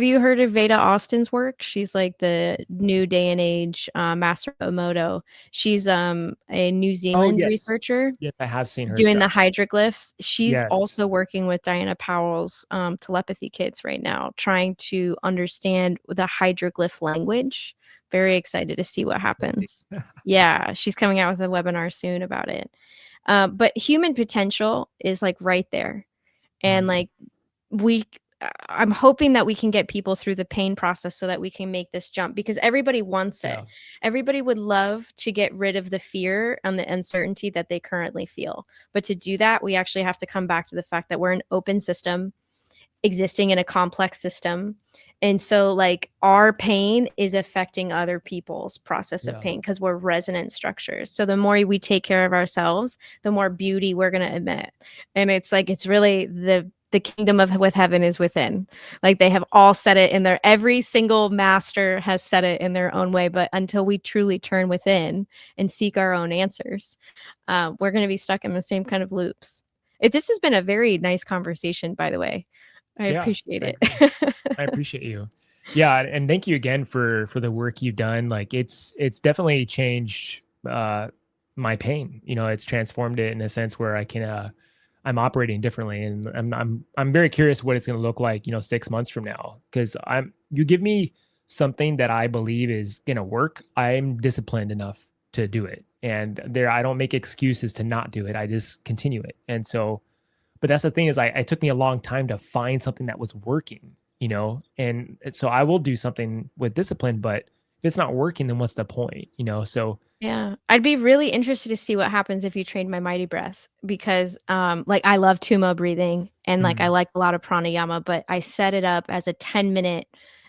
you heard of Veda Austin's work? She's like the new day and age Master Emoto. She's a New Oh Zealand yes. researcher Yes, I have seen her doing the stuff. hydroglyphs. She's Yes. also working with Diana Powell's telepathy kids right now, trying to understand the hydroglyph language. Very excited to see what Really? happens. Yeah, she's coming out with a webinar soon about it. But human potential is like right there. And Mm, like we I'm hoping that we can get people through the pain process so that we can make this jump, because everybody wants it. yeah. Everybody would love to get rid of the fear and the uncertainty that they currently feel. But to do that, we actually have to come back to the fact that we're an open system existing in a complex system. And so like our pain is affecting other people's process of Yeah. pain because we're resonant structures. So the more we take care of ourselves, the more beauty we're going to emit. And it's like it's really the kingdom of with heaven is within. Like they have all said it in their every single master has said it in their own way, but until we truly turn within and seek our own answers, we're going to be stuck in the same kind of loops. This has been a very nice conversation, by the way. I Yeah. appreciate I it. agree. I appreciate you. Yeah, and thank you again for the work you've done. Like it's definitely changed my pain. It's transformed it in a sense where I can I'm operating differently, and I'm very curious what it's going to look like, 6 months from now, cuz you give me something that I believe is going to work. I'm disciplined enough to do it. And there I don't make excuses to not do it. I just continue it. And so but that's the thing is it took me a long time to find something that was working. And so I will do something with discipline, but if it's not working, then what's the point? So Yeah. I'd be really interested to see what happens if you trained my mighty breath, because like I love tumo breathing and like I mm, like a lot of pranayama, but I set it up as a 10-minute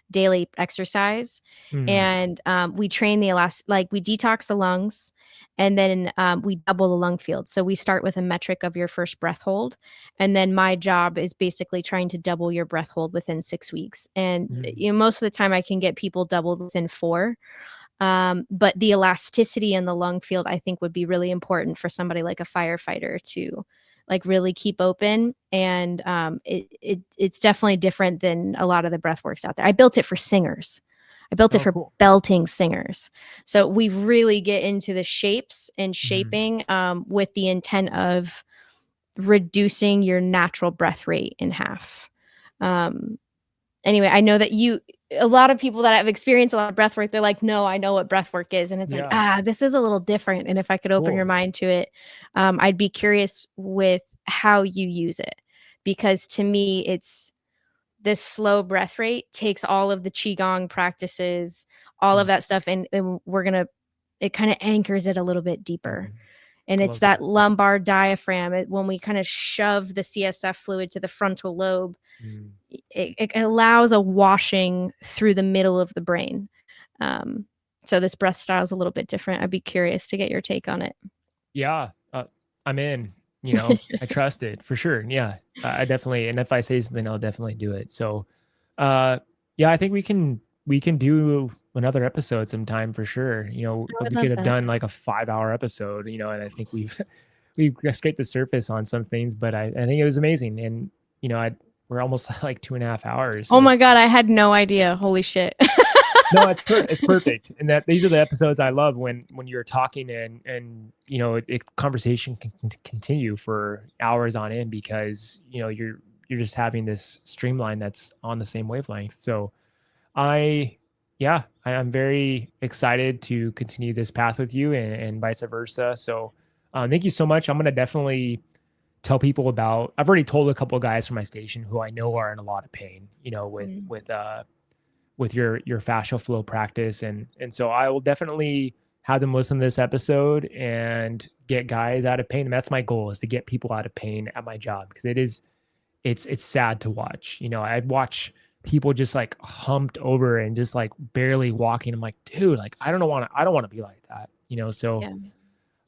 daily exercise. mm, And we train the like we detox the lungs, and then we double the lung field. So we start with a metric of your first breath hold, and then my job is basically trying to double your breath hold within 6 weeks. And mm. most of the time I can get people doubled within 4. But the elasticity in the lung field, I think, would be really important for somebody like a firefighter to like really keep open. And it's definitely different than a lot of the breath works out there. I built it for singers. I built it Oh, for cool. belting singers. So we really get into the shapes and Mhm. shaping with the intent of reducing your natural breath rate in half. Um, anyway, I know that a lot of people that have experienced a lot of breath work, they're like, no, I know what breath work is. And it's like, Yeah, this is a little different. And if I could open your cool. mind to it, I'd be curious with how you use it. Because to me, it's this slow breath rate takes all of the Qigong practices, all of Mm, that stuff, and it kind of anchors it a little bit deeper. mhm. And I it's love that that. lumbar diaphragm. When we kind of shove the CSF fluid to the frontal lobe, Mm. it allows a washing through the middle of the brain. Um, so this breath style is a little bit different. I'd be curious to get your take on it. Yeah, I'm in. I trust it for sure. Yeah, I definitely. And if I say something, I'll definitely do it. So, uh, yeah, I think we can do another episode sometime for sure. I would We could love have that. done like a 5 hour episode. And I think we've scraped the surface on some things, but I think it was amazing. And we're almost like 2.5 hours. Oh So it's my God, I had no idea. Holy shit. no, it's perfect. And that these are the episodes I love when you're talking and conversation can continue for hours on end because you're just having this streamline that's on the same wavelength. So I yeah, I'm very excited to continue this path with you and vice versa. So thank you so much. I'm gonna definitely tell people about. I've already told a couple of guys from my station who I know are in a lot of pain, Mm. with your fascial flow practice, and so I will definitely have them listen to this episode and get guys out of pain. And that's my goal, is to get people out of pain at my job, because it's sad to watch. I watch people just like humped over and just like barely walking. I'm like, dude, like I don't want to be like that. So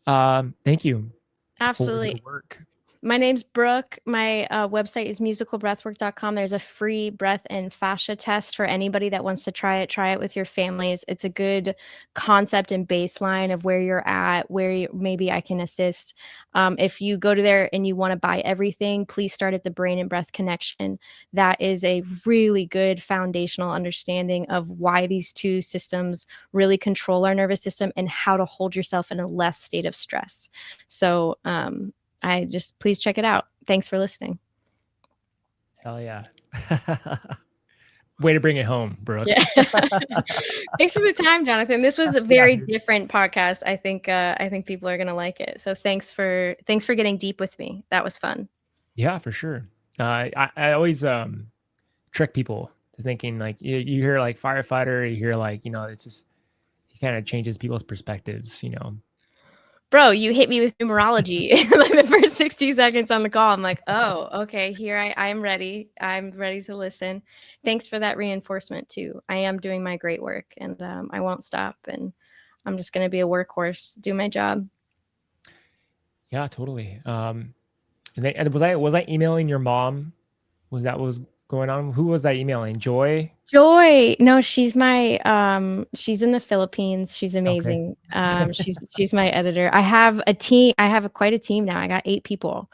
Yeah. thank you. for your Absolutely. work. My name's Brooke. My website is musicalbreathwork.com. There's a free breath and fascia test for anybody that wants to try it. Try it with your families. It's a good concept and baseline of where you're at, maybe I can assist. If you go to there and you want to buy everything, please start at the brain and breath connection. That is a really good foundational understanding of why these two systems really control our nervous system and how to hold yourself in a less state of stress. So, please check it out. Thanks for listening. Hell yeah. Way to bring it home, Brooke. Yeah. Thanks for the time, Jonathan. This was a Yeah, very dude. different podcast. I think people are gonna like it. So thanks for getting deep with me. That was fun. Yeah, for sure. I always trick people to thinking like you hear like firefighter, you hear like, it's just it kind of changes people's perspectives. Bro, you hit me with numerology like the first 60 seconds on the call. I'm like, oh, okay, I'm ready. I'm ready to listen. Thanks for that reinforcement too. I am doing my great work and I won't stop and I'm just gonna be a workhorse, do my job. Yeah, totally. And was I emailing your mom? Was that what was going on? Who was I emailing? Joy? Joy. No, she's in the Philippines. She's Okay. amazing. She's my editor. I have a team. I have quite a team now. I got 8 people.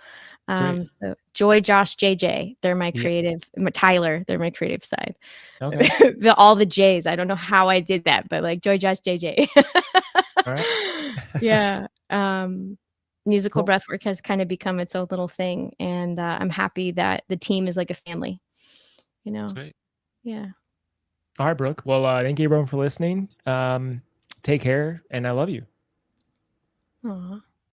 Sweet. So Joy, Josh, JJ, they're my Yeah. creative, Tyler, they're my creative side. Okay. All the J's. I don't know how I did that, but like Joy, Josh, JJ. All right. Yeah. Musical Cool. breathwork has kind of become its own little thing, and I'm happy that the team is like a family. You know. Sweet. Yeah. All right, Brooke. Well, thank you everyone for listening. Take care, and I love you. Aw.